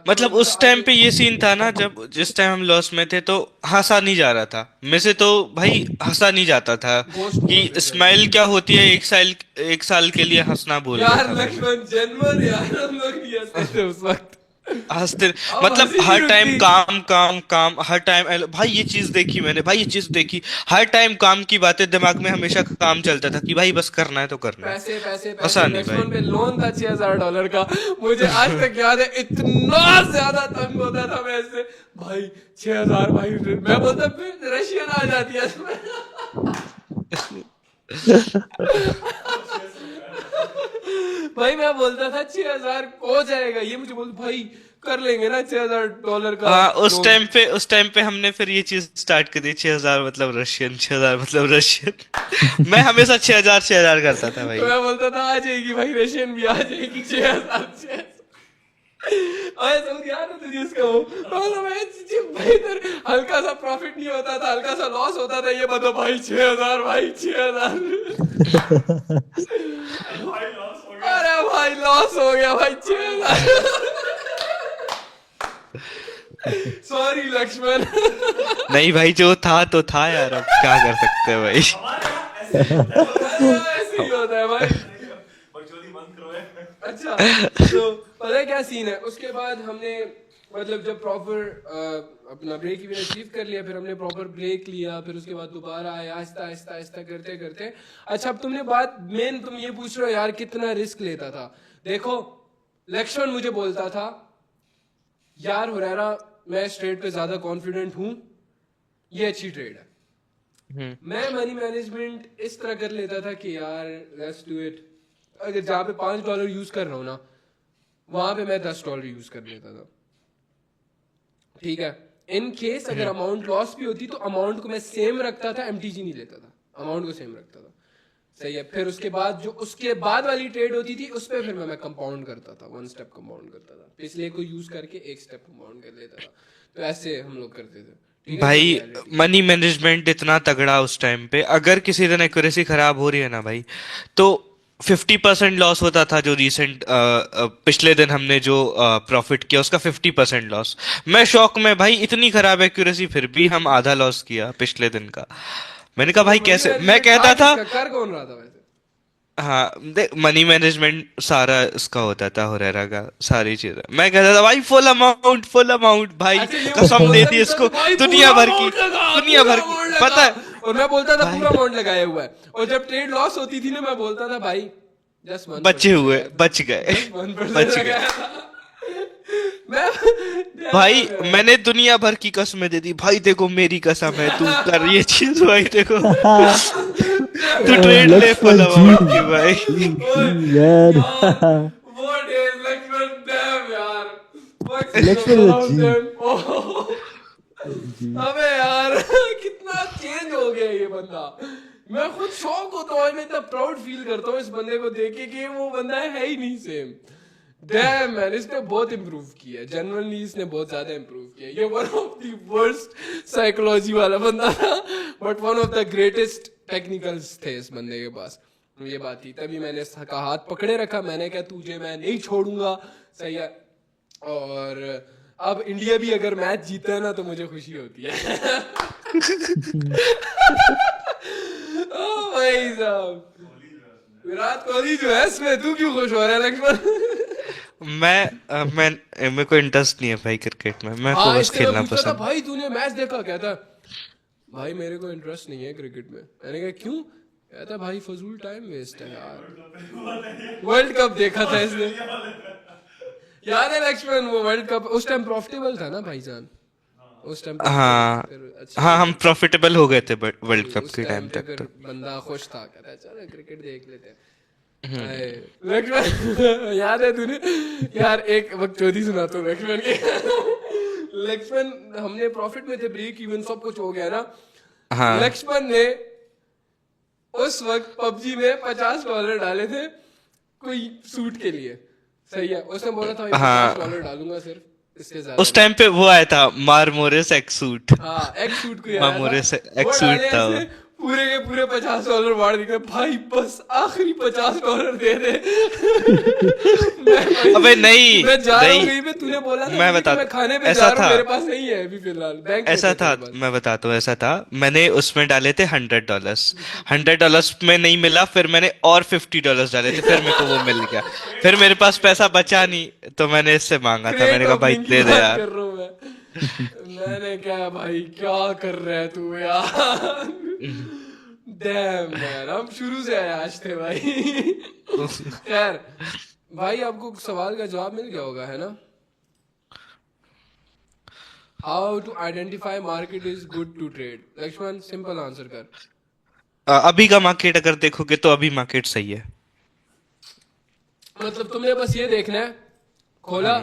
[SPEAKER 2] मतलब उस टाइम पे ये सीन था ना, जब जिस टाइम हम लॉस में थे तो हंसा नहीं जा रहा था, में से तो भाई हंसा नहीं जाता था कि स्माइल क्या होती है, एक साल के लिए हंसना भूल गया
[SPEAKER 1] यार
[SPEAKER 2] था भाई।
[SPEAKER 1] लक्ष्मण जनवर यार, हम लोग नहीं हंसते थे उस वक्त।
[SPEAKER 2] हंसते
[SPEAKER 1] अब
[SPEAKER 2] मतलब
[SPEAKER 1] हंसी
[SPEAKER 2] हर
[SPEAKER 1] नहीं
[SPEAKER 2] टाइम
[SPEAKER 1] रुकती।
[SPEAKER 2] काम काम काम, हर टाइम भाई ये चीज देखी मैंने, भाई ये चीज देखी, हर टाइम काम की बातें, दिमाग में हमेशा काम चलता था कि भाई बस करना है तो करना है।
[SPEAKER 1] पैसे पैसे पैसे।
[SPEAKER 2] हंसा नहीं
[SPEAKER 1] लक्ष्मण
[SPEAKER 2] भाई।
[SPEAKER 1] पे लोन था $6,000 का, मुझे आज तक याद है, इतना ज्यादा तंग होता था मैं इससे। भाई 6,000 भाई, मैं बोलता फिर रशियन आ जाती है इसमें। भाई मैं बोलता था 6,000 हो जाएगा, ये मुझे बोलते भाई कर लेंगे ना $6,000 का
[SPEAKER 2] हाँ
[SPEAKER 1] loan।
[SPEAKER 2] उस टाइम पे हमने फिर ये चीज स्टार्ट कर दी, 6,000 मतलब रशियन, 6,000 मतलब रशियन। मैं हमेशा 6,000 करता था भाई।
[SPEAKER 1] तो मैं बोलता था आ जाएगी भाई, रशियन भी आ जाएगी। 6,000 अरे समझ गया ना तुझे इसका वो, मतलब भाई इधर हल्का सा प्रॉफिट नहीं होता था, हल्का सा लॉस होता था, ये बताओ भाई 6,000 भाई 6,000।
[SPEAKER 4] भाई लॉस हो गया।
[SPEAKER 1] अरे भाई लॉस हो गया भाई 6,000। सॉरी लक्ष्मण।
[SPEAKER 2] नहीं भाई जो था तो था यार, अब क्या कर सकते हैं भाई।
[SPEAKER 4] हमारे यहाँ ऐसे ही होता है।
[SPEAKER 1] ऐसे ही होता है भाई।
[SPEAKER 4] बकचोदी बंद करो है।
[SPEAKER 1] अच्छा तो पता है क्या सीन है, उसके बाद हमने मतलब जब प्रॉपर अपना ब्रेक इवन अचीव कर लिया, फिर हमने प्रॉपर ब्रेक लिया, फिर उसके बाद दोबारा आए, आहिस्ता आहिस्ता आहिस्ता करते करते। अच्छा अब तुमने बात मेन तुम ये पूछ रहे हो यार कितना रिस्क लेता था। देखो लक्ष्मण मुझे बोलता था यार हुरैरा मैं इस ट्रेड पे ज्यादा कॉन्फिडेंट हूं, ये अच्छी ट्रेड है। मैं मनी मैनेजमेंट इस तरह कर लेता था कि यार लेट्स डू इट, अगर जहाँ पे $5 यूज कर रहा हूँ ना, वहां पे मैं $10 यूज कर लेता था। ठीक है, इन केस अगर अमाउंट लॉस भी होती तो अमाउंट को मैं सेम रखता था, एमटीजी नहीं लेता था, अमाउंट को सेम रखता था। सही है। फिर उसके बाद जो उसके बाद वाली ट्रेड होती थी उस पे फिर मैं कंपाउंड करता था, 1 स्टेप कंपाउंड करता था, पिछले को यूज करके 1 स्टेप कंपाउंड कर लेता था। तो ऐसे हम लोग करते थे। ठीक है,
[SPEAKER 2] भाई
[SPEAKER 1] ये reality है।
[SPEAKER 2] मनी मैनेजमेंट इतना तगड़ा उस टाइम पे, अगर किसी दिन एक्यूरेसी खराब हो रही है ना भाई, तो 50% लॉस होता था। जो रिसेंट पिछले दिन हमने जो प्रॉफिट किया उसका 50% लॉस। मैं शॉक में भाई, इतनी खराब एक्यूरेसी फिर भी हम आधा लॉस किया पिछले दिन का। मैंने कहा भाई
[SPEAKER 1] तो
[SPEAKER 2] कैसे,
[SPEAKER 1] money
[SPEAKER 2] मैं कहता
[SPEAKER 1] management
[SPEAKER 2] था
[SPEAKER 1] किसका? कर कौन रहा था वैसे?
[SPEAKER 2] हाँ देख मनी मैनेजमेंट सारा इसका होता था, हुरैरा का सारी चीजें। मैं कहता था भाई फुल अमाउंट भाई,
[SPEAKER 1] अच्छा, ये
[SPEAKER 2] कसम
[SPEAKER 1] वो
[SPEAKER 2] दे
[SPEAKER 1] बोलता
[SPEAKER 2] दी
[SPEAKER 1] था
[SPEAKER 2] इसको
[SPEAKER 1] कि भाई
[SPEAKER 2] दुनिया
[SPEAKER 1] पूरा
[SPEAKER 2] भर की,
[SPEAKER 1] amount लगा,
[SPEAKER 2] दुनिया
[SPEAKER 1] पूरा
[SPEAKER 2] भर की,
[SPEAKER 1] amount
[SPEAKER 2] पता
[SPEAKER 1] लगा।
[SPEAKER 2] है।
[SPEAKER 1] और मैं बोलता था
[SPEAKER 2] भाई-
[SPEAKER 1] पूरा अमाउंट लगाया हुआ है, और जब ट्रेड लॉस होती थी ना मैं बोलता था भाई जस्ट 1%
[SPEAKER 2] बचे हुए
[SPEAKER 1] लगाया था।
[SPEAKER 2] बच गए,
[SPEAKER 1] Just 1%
[SPEAKER 2] बच गए
[SPEAKER 1] लगाया था। मैं
[SPEAKER 2] भाई। मैंने दुनिया भर की कसमें दे दी भाई, देखो मेरी कसम है तू कर ये चीज भाई, देखो तू ट्रेड ले फुल
[SPEAKER 3] लक्ष्मण
[SPEAKER 2] अमाउंट की भाई।
[SPEAKER 3] जी यार।
[SPEAKER 1] वो डेज लक्ष्मण डैम यार,
[SPEAKER 3] लक्ष्मण जी।
[SPEAKER 1] अबे यार कितना चेंज हो गया ये बंदा। मैं खुद शॉक होता हूँ, मैं इतना प्राउड फील करता हूँ इस बंदे को देख के कि वो बंदा है ही नहीं सेम। डैम मैन, इसने बहुत इम्प्रूव किया है, जनरली इसने बहुत ज्यादा इम्प्रूव किया है। ये one of the worst psychology वाला बंदा था, but one of the greatest technicals थे इस बंदे के पास। ये बात थी, तभी मैंने इसका हाथ पकड़े रखा, मैंने कहा तुझे मैं नहीं छोड़ूंगा, सही है। और अब इंडिया भी अगर मैच जीता है ना तो मुझे खुशी होती है। ओ भाई साहब, विराट कोहली जो है इसमें तू क्यों खुश हो रहा है लक्ष्मण?
[SPEAKER 2] मैं मेरे को इंटरेस्ट नहीं है भाई क्रिकेट में, मैं
[SPEAKER 1] हाँ,
[SPEAKER 2] को बस
[SPEAKER 1] इससे मैं
[SPEAKER 2] खेलना
[SPEAKER 1] पूछा था
[SPEAKER 2] पसंद।
[SPEAKER 1] भाई तूने मैच देखा? कहता भाई मेरे को इंटरेस्ट नहीं है क्रिकेट में। मैंने कहा क्यों? कहता भाई फजूल टाइम वेस्ट है यार। वर्ल्ड कप देखा था इसने, याद है लक्ष्मण वो वर्ल्ड कप? उस टाइम प्रॉफिटेबल था ना भाईजान, उस टाइम
[SPEAKER 2] हाँ हाँ, हम प्रॉफिटेबल हो गए थे वर्ल्ड कप
[SPEAKER 1] उस
[SPEAKER 2] के
[SPEAKER 1] टाइम
[SPEAKER 2] टाइम
[SPEAKER 1] पे
[SPEAKER 2] तक
[SPEAKER 1] फिर
[SPEAKER 2] तो।
[SPEAKER 1] बंदा खुश था, कहता चलो क्रिकेट देख लेते हैं। हाय, लक्ष्मण याद है तूने यार, एक वक्त चौधरी सुनाता हूँ लक्ष्मण के। लक्ष्मण हमने प्रॉफिट में थे, ब्रेक इवन सब कुछ हो गया ना।
[SPEAKER 2] हाँ
[SPEAKER 1] लक्ष्मण ने उस वक्त पबजी में $50 डाले थे कोई सूट के लिए, सही है। उसने बोला था
[SPEAKER 2] हाँ।
[SPEAKER 1] $50 डालूंगा सिर्फ, इसके ज्यादा
[SPEAKER 2] उस टाइम पे वो आया था मारमोरेस एक्स सूट।
[SPEAKER 1] हाँ, एक सूट को
[SPEAKER 2] मामूरे से एक सूट था वो।
[SPEAKER 1] पूरे के पूरे $50 बाढ़ दिखे भाई, बस आखिरी $50 दे दे।
[SPEAKER 2] अबे नहीं,
[SPEAKER 1] मैं जा रहा हूँ
[SPEAKER 2] नहीं,
[SPEAKER 1] कहीं पे, तूने बोला था
[SPEAKER 2] मैं
[SPEAKER 1] मुझे कि
[SPEAKER 2] बता,
[SPEAKER 1] मैं खाने पे
[SPEAKER 2] ऐसा
[SPEAKER 1] जा रहा हूँ,
[SPEAKER 2] था,
[SPEAKER 1] मेरे पास नहीं है अभी फिलहाल, बैंक में
[SPEAKER 2] ऐसा
[SPEAKER 1] थे
[SPEAKER 2] था,
[SPEAKER 1] तेरे पास।
[SPEAKER 2] मैं बताता हूँ, ऐसा था, मैंने उसमें डाले थे $100 में नहीं मिला, फिर मैंने और $50 डाले थे, फिर मेरे को वो मिल गया, फिर मेरे पास पैसा बचा नहीं तो मैंने इससे मांगा था, मैंने कहा भाई
[SPEAKER 1] Crate opening
[SPEAKER 2] दे
[SPEAKER 1] की
[SPEAKER 2] दे
[SPEAKER 1] बात
[SPEAKER 2] यार।
[SPEAKER 1] कर रहा हूँ मैं। मैंने कहा भाई क्या कर रहा है तू यार? डैम यार, हम शुरू से आयाश थे भाई। खैर भाई, आपको सवाल का जवाब मिल गया होगा, है ना? How to identify market is good to trade? Lakshman simple answer कर।
[SPEAKER 2] अभी का मार्केट अगर देखोगे तो अभी मार्केट सही है।
[SPEAKER 1] मतलब तुमने बस ये देखना है, खोला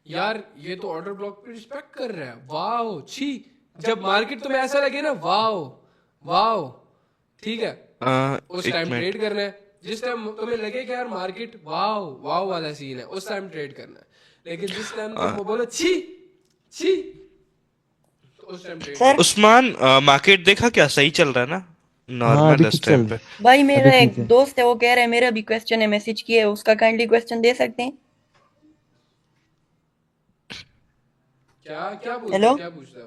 [SPEAKER 1] यार ये तो ऑर्डर ब्लॉक पे रिस्पेक्ट कर रहा है, वाओ छी। जब मार्केट तुम्हें ऐसा लगे ना, वाओ वाओ, ठीक है, उस
[SPEAKER 2] एक
[SPEAKER 1] टाइम
[SPEAKER 2] मिनट,
[SPEAKER 1] ट्रेड करना है। जिस टाइम तुम्हें लगे कि यार मार्केट वाओ वाओ वाला सीन है, उस टाइम ट्रेड करना है। लेकिन जिस टाइम तुम बोलो छी छी, तो उस time trade.
[SPEAKER 6] Sir
[SPEAKER 2] Usman market देखा क्या सही चल रहा है ना?
[SPEAKER 3] हाँ
[SPEAKER 2] नॉर्मल
[SPEAKER 3] अभी
[SPEAKER 2] इस
[SPEAKER 3] ठीक
[SPEAKER 2] टाइम
[SPEAKER 3] चल
[SPEAKER 2] पे।
[SPEAKER 3] रहा
[SPEAKER 6] भाई, मेरा
[SPEAKER 3] अभी
[SPEAKER 6] एक
[SPEAKER 3] ठीक है।
[SPEAKER 6] दोस्त है, वो कह रहा है मेरा भी क्वेश्चन है, मैसेज किया है, उसका काइंडली क्वेश्चन दे सकते हैं?
[SPEAKER 1] क्या क्या पूछता
[SPEAKER 6] हेलो?
[SPEAKER 1] है, क्या पूछता है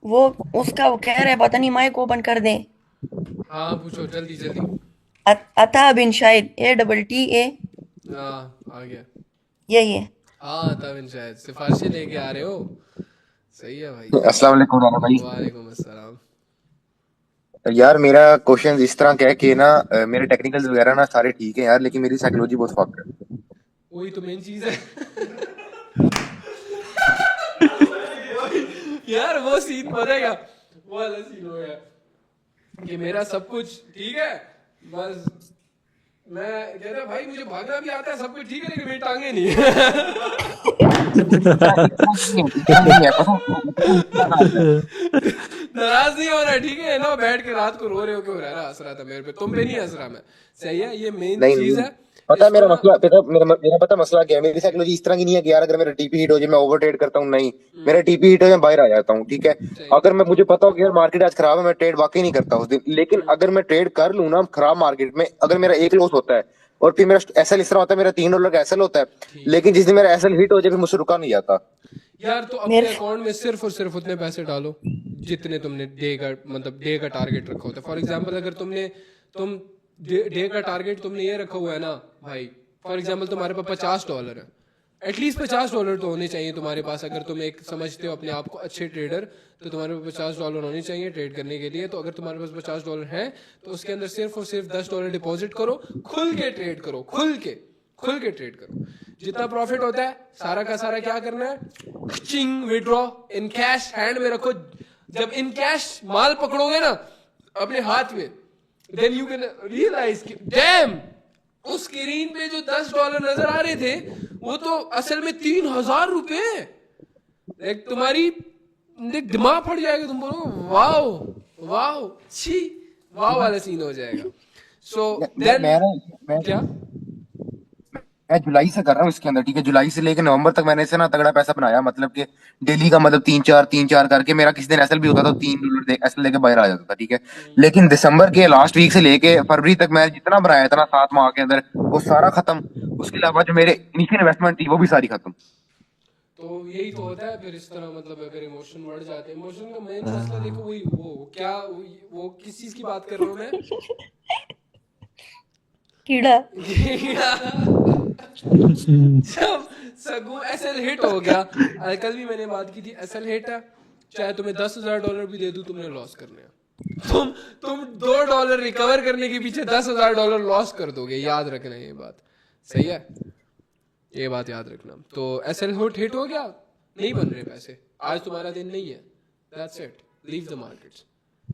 [SPEAKER 1] वो?
[SPEAKER 6] उसका वो कह रहा है पता नहीं माइक ओपन कर दें।
[SPEAKER 1] हाँ पूछो जल्दी जल्दी।
[SPEAKER 6] अता बिन शाहिद, ATTA,
[SPEAKER 1] हाँ आ गया।
[SPEAKER 6] यही है।
[SPEAKER 1] हाँ तब शायद सिफारिशें लेके आ रहे हो, सही है भाई।
[SPEAKER 7] अस्सलाम वालेकुम राना भाई।
[SPEAKER 1] वालेकुम अस्सलाम।
[SPEAKER 7] यार मेरा क्वेश्चन इस तरह का है कि ना मेरे टेक्निकल्स वगैरह ना सारे ठीक है यार, लेकिन मेरी साइकोलॉजी बहुत फक है।
[SPEAKER 1] वही तो मेन चीज है। यार वो सीन बनेगा, वो वाला सीन हो गया कि मेरा सब कुछ ठीक है, बस मैं कहता भाई मुझे भागना भी आता है, सब कुछ ठीक है, लेकिन मेरी टांगे नहीं है। नाराज नहीं होना, ठीक है ना? बैठ के रात को रो रहे हो, क्यों रह रहा, हंस रहा था मेरे पे, तुम पे नहीं हंस रहा मैं, सही है, ये मेन
[SPEAKER 7] नहीं
[SPEAKER 1] चीज है।
[SPEAKER 7] पता है मेरा
[SPEAKER 1] इसको ना-
[SPEAKER 7] मसला, मेरा पता मसला क्या है। मेरी साइकोलॉजी इस तरह की नहीं है कि यार अगर मेरा टीपी हिट हो जाए मैं ओवर ट्रेड करता हूँ, नहीं, मेरा टीपी हिट हो जाए बाहर आ जाता हूँ, ठीक है। अगर मैं मुझे पता हो कि यार मार्केट आज खराब है, मैं ट्रेड वाकई नहीं करता उस दिन, लेकिन अगर मैं ट्रेड कर लूँ ना खराब मार्केट में, अगर मेरा एक लॉस होता है और फिर मेरा एसएल इस तरह होता है, मेरा $3 का एसएल होता है, लेकिन जिस दिन मेरा एसएल हिट हो जाए फिर मुझसे रुका नहीं जाता।
[SPEAKER 1] यार तो अपने अकाउंट में सिर्फ और सिर्फ उतने पैसे डालो जितने तुमने डे का, मतलब डे का टारगेट रखा होता है। फॉर एग्जांपल अगर तुम डे का टारगेट तुमने ये रखा हुआ है ना भाई, फॉर एग्जांपल तुम्हारे पास $50 है, एटलीस्ट $50 तो होने चाहिए तुम्हारे पास। अगर तुम एक समझते हो अपने आप को अच्छे ट्रेडर, तो तुम्हारे पास $50 होने चाहिए ट्रेड करने के लिए। तो अगर तुम्हारे पास $50 हैं तो उसके अंदर सिर्फ और सिर्फ $10 डिपॉजिट करो, खुल के ट्रेड करो, खुल के ट्रेड करो। जितना प्रॉफिट होता है सारा का सारा क्या करना है, चिंग विड्रॉ इन कैश, हैंड में रखो। जब इन कैश माल पकड़ोगे ना अपने हाथ में, देन यू कैन रियलाइज कि डैम, उस स्क्रीन पे जो $10 नजर आ रहे थे वो तो असल में ₹3000 एक तुम्हारी दिमाग फट जाएगा, तुम बोलो वाओ वाओ छी, वाओ वाला सीन हो जाएगा। सो देन क्या
[SPEAKER 7] मैं जुलाई से कर रहा हूँ इसके अंदर, ठीक है। जुलाई से लेकर नवंबर तक मैंने इससे ना तगड़ा पैसा बनाया, मतलब कि डेली का मतलब तीन चार करके मेरा किसी दिन एसएल भी होता था, $3 एसएल लेके बाहर आ जाता था, ठीक है। लेकिन दिसंबर के लास्ट वीक से लेके फरवरी तक मैं जितना बनाया था ना 7 माह के अंदर, वो सारा खत्म। उसके अलावा जो मेरे इनिशियल इन्वेस्टमेंट थी वो भी सारी खत्म।
[SPEAKER 1] तो यही तो होता है फिर इस तरह, मतलब अगर इमोशन बढ़ जाते हैं, इमोशन का मेन मसला देखो वही वो क्या वो किस चीज की बात कर रहा हूँ मैं?
[SPEAKER 6] कीड़ा।
[SPEAKER 1] जब सगु एसएल हिट हो गया, कल भी मैंने बात की थी, एसएल हिट है, चाहे तुम्हें $10,000 भी दे दूं, तुमने लॉस करने हैं। तुम $2 रिकवर करने के पीछे $10,000 लॉस कर दोगे, याद रखना ये बात। सही है, ये बात याद रखना। तो एसएल हिट हो गया, नहीं बन रहे पैसे, आज तुम्हारा दिन नहीं है, that's it, leave the markets.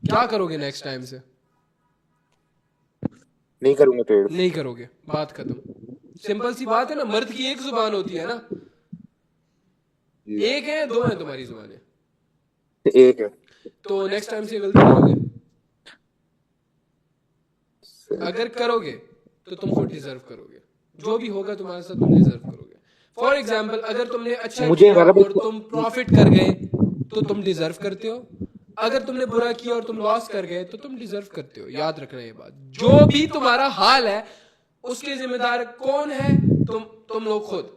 [SPEAKER 1] क्या करोगे नेक्स्ट टाइम से?
[SPEAKER 7] नहीं करूंगा ट्रेड।
[SPEAKER 1] नहीं करोगे, बात खत्म। सिंपल सी बात है ना, मर्द की एक जुबान होती है ना, एक है दो है तुम्हारी जुबानें,
[SPEAKER 7] एक है।
[SPEAKER 1] तो नेक्स्ट टाइम से गलती करोगे, अगर करोगे तो तुम खुद डिजर्व करोगे, जो भी होगा तुम्हारे साथ तुम डिजर्व करोगे। फॉर एग्जाम्पल, अगर तुमने अच्छा
[SPEAKER 7] मुझे
[SPEAKER 1] किया
[SPEAKER 7] मतलब
[SPEAKER 1] और तुम प्रॉफिट कर गए तो तुम डिजर्व करते हो, अगर तुमने बुरा किया और तुम लॉस कर गए तो तुम डिजर्व करते हो, याद रखना ये बात। जो भी तुम्हारा हाल है उसके जिम्मेदार कौन है? तुम लोग खुद।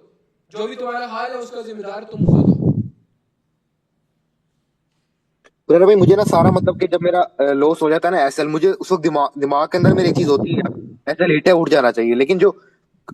[SPEAKER 1] जो भी तुम्हारा हाल है उसका जिम्मेदार तुम खुद हो।
[SPEAKER 7] पुराना भाई, मुझे ना सारा मतलब कि जब मेरा लॉस हो जाता है ना एसएल, मुझे उस वक्त दिमाग के अंदर मेरी एक चीज होती है, एसएल हिट है, उठ जाना चाहिए। लेकिन जो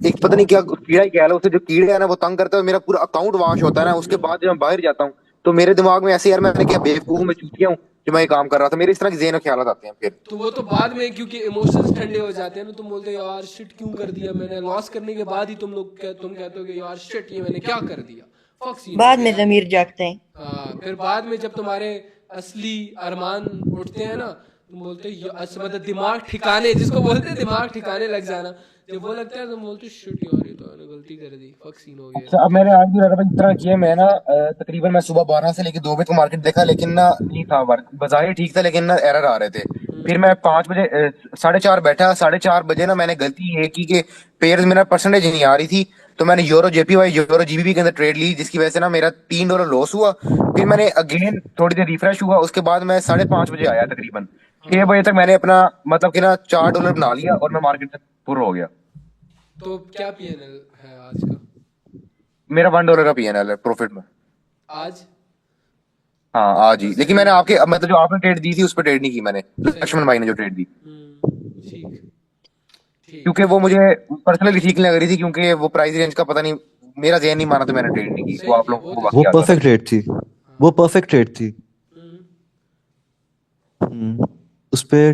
[SPEAKER 7] एक पता नहीं क्या कीड़ा ही कह लो, उसे जो कीड़े है ना वो तंग करता है, मेरा पूरा अकाउंट वॉश होता है ना, उसके बाद जब मैं बाहर जाता हूँ तो मेरे दिमाग में ऐसे, यार मैंने क्या बेवकूफ हूं, मैं चूतिया हूँ जो मैं ये काम कर रहा था, मेरे इस तरह के ज़हन में ख्याल आते हैं फिर।
[SPEAKER 1] तो वो तो बाद में, क्योंकि इमोशंस ठंडे हो जाते हैं ना, तुम बोलते हो यार शिट क्यों कर दिया मैंने, लॉस करने के बाद ही तुम कहते हो कि यार शिट ये मैंने क्या कर दिया, फक सीन हो
[SPEAKER 6] बाद में
[SPEAKER 1] गया।
[SPEAKER 6] जमीर जागते हैं।
[SPEAKER 1] हाँ, फिर बाद में जब तुम्हारे असली अरमान उठते हैं ना, तुम बोलते हो मतलब दिमाग ठिकाने, जिसको बोलते हैं दिमाग ठिकाने लग जाना, जब वो लगता है तुम बोलते हो शिट यार ये तो मैंने गलती कर दी, फक सीन हो गया।
[SPEAKER 7] अच्छा, अब मैंने आज भी रहा इस तरह किया, मैं ना तकरीबन मैं सुबह 12 से लेकर 2 बजे को मार्केट देखा, लेकिन ना नहीं था वर्क, बाजार ठीक था लेकिन ना एरर आ रहे थे। फिर मैं 5 बजे 4:30 बैठा, 4:30 बजे ना मैंने गलती ये की कि पेयर्स मेरा परसेंटेज नहीं आ रही थी, तो मैंने यूरो जेपीवाई यूरो जीबीपी के अंदर ट्रेड ली, जिसकी वजह से ना मेरा $3 लॉस हुआ। फिर मैंने अगेन थोड़ी देर रिफ्रेश हुआ, उसके बाद मैं 5:30 बजे आया, तकरीबन 6 बजे तक मैंने अपना मतलब कि ना $4 बना लिया और मैं मार्केट से पूरा हो गया।
[SPEAKER 1] तो क्या पीएनएल है आज का?
[SPEAKER 7] मेरा $1 का पीएनएल है प्रॉफिट में
[SPEAKER 1] आज
[SPEAKER 7] हाँ आज ही। लेकिन मैंने आपके मतलब जो आपने ट्रेड दी थी उस पर ट्रेड नहीं की मैंने, लक्ष्मण भाई ने जो ट्रेड दी,
[SPEAKER 1] ठीक ठीक।
[SPEAKER 7] क्योंकि वो मुझे पर्सनली ठीक नहीं लग रही थी, क्योंकि वो प्राइस रेंज का पता नहीं, मेरा ज़हन नहीं माना तो मैंने ट्रेड नहीं की, वो आप लोगों को
[SPEAKER 3] वो
[SPEAKER 7] बाकी आता है।
[SPEAKER 3] परफेक्ट रेट थी, वो परफेक्ट रेट थी। उस पे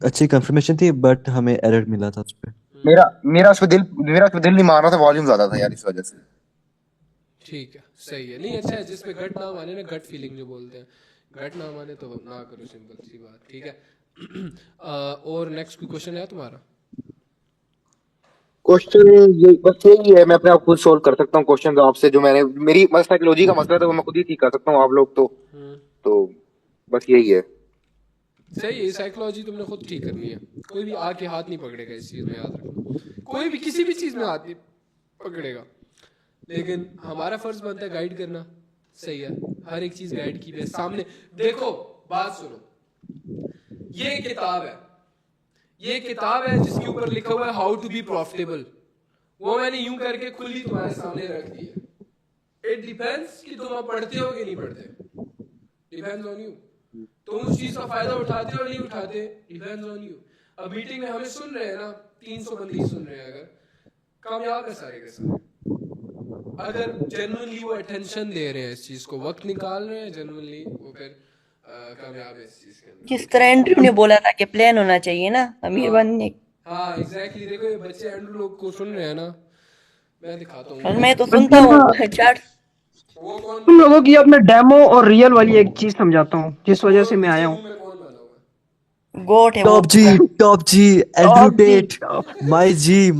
[SPEAKER 3] अच्छी कंफर्मेशन थी, बट हमें एरर मिला था उस पे।
[SPEAKER 7] मेरा उस पर दिल नहीं मान रहा था, वॉल्यूम ज्यादा था यार, इस वजह से।
[SPEAKER 1] ठीक है, सही है। नहीं अच्छा है, जिस पे गट ना माने ना, गट फीलिंग जो बोलते हैं, गट ना माने तो ना करो, सिंपल सी बात, ठीक है। और नेक्स्ट कोई क्वेश्चन है तुम्हारा?
[SPEAKER 7] क्वेश्चन ये बस यही है, मैं अपने आप खुद सोल्व कर सकता हूँ क्वेश्चन आपसे, जो मैंने मेरी साइकोलॉजी का मसला था वो मैं खुद ही ठीक कर सकता हूँ, आप लोग तो बस यही है।
[SPEAKER 1] सही है, साइकोलॉजी तुमने खुद ठीक करनी है, कोई भी आके हाथ नहीं पकड़ेगा इस चीज में, याद रखना। कोई भी किसी भी चीज में हाथ नहीं पकड़ेगा, लेकिन हमारा फर्ज बनता है गाइड करना। सही है, हर एक चीज गाइड की सामने देखो। बात सुनो, ये किताब है जिसके ऊपर लिखा हुआ है हाउ टू बी प्रॉफिटेबल, वो मैंने यूं करके खुली तुम्हारे सामने रख दी है। इट डिपेंड्स कि तुम अब पढ़ते हो कि नहीं पढ़ते, डिपेंड्स ऑन यू। तुम उस चीज का फायदा उठाते हो नहीं उठाते, डिपेंड्स ऑन यू। अब मीटिंग में हमें सुन रहे हैं ना, 300 बंदे ही सुन रहे हैं, अगर कामयाब है सारे के सारे, अगर जेन्युइनली वो अटेंशन दे रहे हैं इस चीज को, वक्त निकाल रहे हैं जेन्युइनली, वो फिर कामयाब है इस चीज के अंदर।
[SPEAKER 6] जिस तरह एंड्रयू ने बोला था कि प्लान होना चाहिए ना अमीर बनने।
[SPEAKER 1] हाँ एग्जैक्टली, देखो ये बच्चे एंड्रू लोग को सुन रहे हैं ना, मैं दिखाता हूँ
[SPEAKER 6] और मैं तो सुनता हूँ चार्ट।
[SPEAKER 1] वो कौन
[SPEAKER 8] तुम लोगों की अब मैं डेमो और रियल वाली एक चीज समझाता हूँ, जिस वजह से मैं आया हूँ।
[SPEAKER 1] में कौन बना हुआ है?
[SPEAKER 6] गोट है वो।
[SPEAKER 3] टॉप जी एंड्रू टेट, माय जी।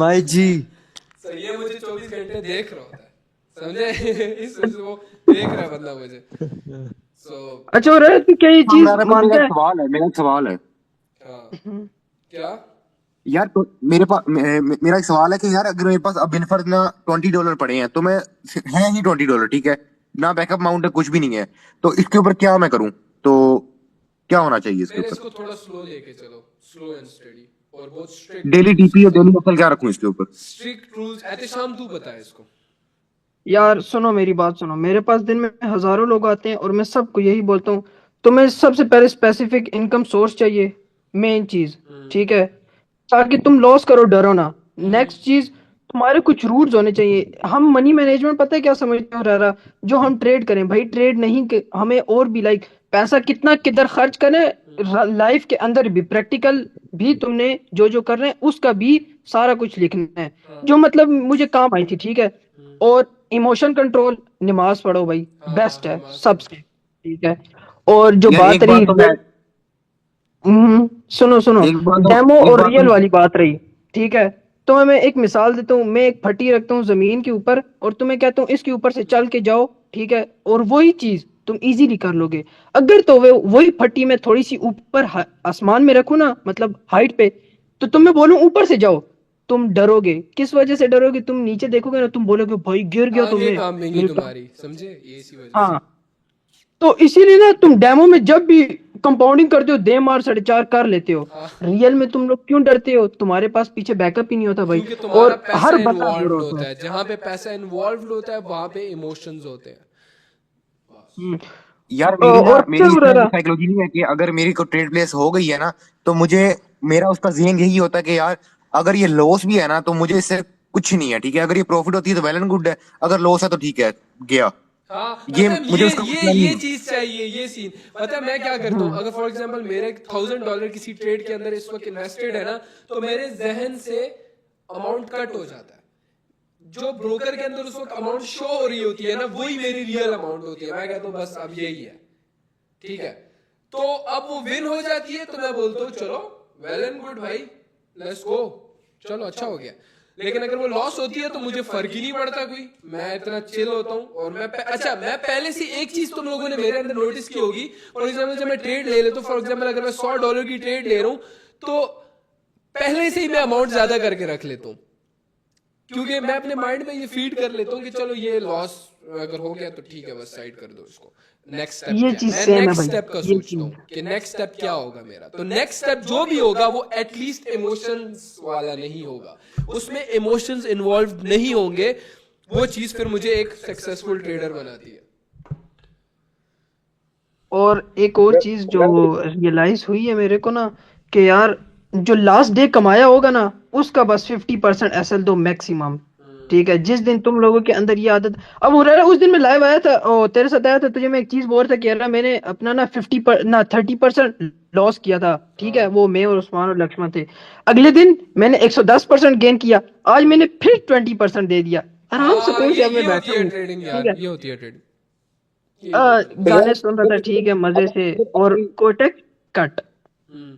[SPEAKER 1] सही है, मुझे 24 घंटे देख रहा होता है, समझे? इस वजह से वो देख रहा है बंदा मुझे। सो
[SPEAKER 8] अच्छा, और तू क्या ये चीज
[SPEAKER 7] मेरा
[SPEAKER 8] मानता है?
[SPEAKER 7] मेरा एक सवाल है
[SPEAKER 1] हाँ क्या
[SPEAKER 7] यार तो मेरे पास मेरा एक सवाल है कि यार अगर मेरे पास अब बिनफर्ज ना $20 पड़े हैं तो मैं है ही $20, ठीक है, ना बैकअप अमाउंट है, कुछ भी नहीं है, तो इसके ऊपर क्या मैं करूं? तो क्या होना चाहिए इसके
[SPEAKER 1] फिर
[SPEAKER 7] ऊपर?
[SPEAKER 1] इसको थोड़ा स्लो लेके चलो, स्लो एंड स्टडी, और बहुत स्ट्रिक्ट
[SPEAKER 7] डेली टीपी और डेली एसएल क्या रखूं इसके ऊपर?
[SPEAKER 1] Strict rules. एहतेशाम तू बता इसको।
[SPEAKER 8] यार सुनो मेरी बात सुनो, मेरे पास दिन में हजारों लोग आते हैं और मैं सबको यही बोलता हूँ, तुम्हें सबसे पहले स्पेसिफिक इनकम सोर्स चाहिए, मेन चीज, ठीक है, ताकि तुम लॉस करो, डरो ना। नेक्स्ट चीज, तुम्हारे कुछ रूल्स होने चाहिए। हम मनी मैनेजमेंट पता है क्या समझते हो रहा, जो हम ट्रेड करें भाई, ट्रेड नहीं हमें और भी लाइक पैसा कितना किधर खर्च करें लाइफ के अंदर भी, प्रैक्टिकल भी तुमने जो जो कर रहे हैं उसका भी सारा कुछ लिखना है, जो मतलब मुझे काम आई थी, ठीक है। और इमोशन कंट्रोल, नमाज पढ़ो भाई, बेस्ट है सबसे, ठीक है। और जो
[SPEAKER 7] यार
[SPEAKER 8] बात
[SPEAKER 7] एक बात
[SPEAKER 8] रही
[SPEAKER 7] तो मैं
[SPEAKER 8] सुनो सुनो,
[SPEAKER 7] एक बात
[SPEAKER 8] डेमो
[SPEAKER 7] तो एक
[SPEAKER 8] और
[SPEAKER 7] बात
[SPEAKER 8] रियल
[SPEAKER 7] तो
[SPEAKER 8] वाली बात रही, ठीक है। तो मैं एक मिसाल देता हूँ, मैं एक फट्टी रखता हूँ जमीन के ऊपर और तुम्हें कहता हूँ इसके ऊपर से चल के जाओ, ठीक है, और वही चीज तुम इजीली कर लोगे। अगर तो वे वही फट्टी मैं थोड़ी सी ऊपर आसमान में रखूँ ना, मतलब हाइट पे, तो तुम मैं बोलूँ ऊपर से जाओ, तुम डरोगे। किस वजह से डरोगे? तुम नीचे देखोगे ना, तुम बोलोगे भाई गिर गया
[SPEAKER 1] आगे
[SPEAKER 8] तुम्हें
[SPEAKER 1] काम नहीं
[SPEAKER 8] मेरे
[SPEAKER 1] तुम्हारी, समझे, ये इसी वजह से।
[SPEAKER 8] हाँ, तो इसीलिए ना तुम डेमो में जब भी कंपाउंडिंग करते हो, दे मार 4.5 कर लेते हो। रियल में तुम लोग क्यों डरते हो? तुम्हारे पास पीछे बैकअप ही नहीं होता भाई,
[SPEAKER 1] क्योंकि तुम्हारा
[SPEAKER 8] और
[SPEAKER 1] पैसा
[SPEAKER 8] हर बंदा
[SPEAKER 1] इन्वॉल्व
[SPEAKER 8] हीरो
[SPEAKER 1] होता
[SPEAKER 8] होता
[SPEAKER 1] है, जहां पे पैसा इन्वॉल्व होता है वहां पे इमोशंस होते हैं।
[SPEAKER 8] है।
[SPEAKER 7] यार मेरी ना
[SPEAKER 8] और पता
[SPEAKER 7] मेरी
[SPEAKER 8] है
[SPEAKER 7] इस तरह की
[SPEAKER 8] बुरारा,
[SPEAKER 7] साइकोलॉजी नहीं है कि अगर मेरी को ट्रेड प्लेस हो गई है ना तो मुझे, मेरा उसका ज़हन यही होता है कि यार अगर ये लॉस भी है ना तो मुझे इससे कुछ नहीं है, ठीक है, अगर ये प्रॉफिट होती है तो वेल एंड गुड है, अगर लॉस है तो ठीक है, गया,
[SPEAKER 1] हाँ,
[SPEAKER 7] ये
[SPEAKER 1] पता है,
[SPEAKER 7] मुझे उसका मसला नहीं
[SPEAKER 1] ये
[SPEAKER 7] है।
[SPEAKER 1] चीज चाहिए, ये सीन। पता है मैं क्या करता हूँ, अगर फॉर एग्जांपल मेरे $1000 किसी ट्रेड के अंदर इस वक्त इन्वेस्टेड है ना, तो मेरे जहन से अमाउंट कट हो जाता है। जो ब्रोकर के अंदर उस वक्त अमाउंट शो हो रही होती है ना, वही मेरी रियल अमाउंट होती है। मैं कहता हूँ बस अब यही है, ठीक है। तो अब वो विन हो जाती है तो मैं बोलता हूँ चलो वेल एंड गुड भाई, लेट्स गो, चलो अच्छा हो गया। लेकिन अगर वो लॉस होती है तो मुझे फर्क ही नहीं पड़ता कोई, मैं इतना चिल होता हूँ। और अच्छा, मैं पहले से एक चीज तुम लोगों ने मेरे अंदर नोटिस की होगी, फॉर एग्जाम्पल जब मैं ट्रेड ले लेता हूँ, फॉर एग्जाम्पल अगर मैं $100 की ट्रेड ले रहा हूँ तो पहले से ही मैं अमाउंट ज्यादा करके रख लेता हूँ, क्योंकि मैं अपने माइंड में ये फीड कर लेता हूँ कि चलो ये लॉस अगर हो गया तो ठीक है, बस साइड कर दो इसको। नेक्स्ट स्टेप
[SPEAKER 8] ये
[SPEAKER 1] क्या,
[SPEAKER 8] चीज
[SPEAKER 1] मैं
[SPEAKER 8] सेम है
[SPEAKER 1] नेक्स्ट
[SPEAKER 8] भाई,
[SPEAKER 1] स्टेप का
[SPEAKER 8] ये
[SPEAKER 1] सोचता
[SPEAKER 8] चीज
[SPEAKER 1] हूँ कि नेक्स्ट स्टेप क्या होगा मेरा। तो नेक्स्ट स्टेप जो भी होगा वो एटलीस्ट इमोशंस वाला नहीं होगा, उसमें इमोशंस इन्वॉल्व नहीं होंगे। वो चीज फिर मुझे एक सक्सेसफुल ट्रेडर बनाती है।
[SPEAKER 8] और एक और चीज जो रियलाइज हुई है मेरे को ना, कि यार जो लास्ट डे कमाया होगा ना, उसका बस 50% एसएल दो मैक्सिमम, ठीक है। जिस दिन तुम लोगों के अंदर ये आदत, अब हो रहा है, उस दिन मैं लाइव आया था और तेरे साथ आया था, तुझे मैं एक चीज बोल रहा था कि यार मैंने अपना ना 30% लॉस किया था, ठीक है। वो मैं और उस्मान और लक्ष्मण थे। अगले दिन मैंने 110% गेन किया, आज मैंने फिर 20% दे दिया, आराम से
[SPEAKER 1] हाँ,
[SPEAKER 8] कौन से अब
[SPEAKER 1] ये
[SPEAKER 8] मैं
[SPEAKER 1] होती
[SPEAKER 8] बैठा
[SPEAKER 1] है
[SPEAKER 8] हूँ,
[SPEAKER 1] ट्रेडिंग
[SPEAKER 8] ठीक
[SPEAKER 1] यार,
[SPEAKER 8] है।
[SPEAKER 1] ये होती है ट्रेडिंग, ये होती है।
[SPEAKER 8] गाने सुन रहा था, ठीक है, मजे से, और कोटेक कट।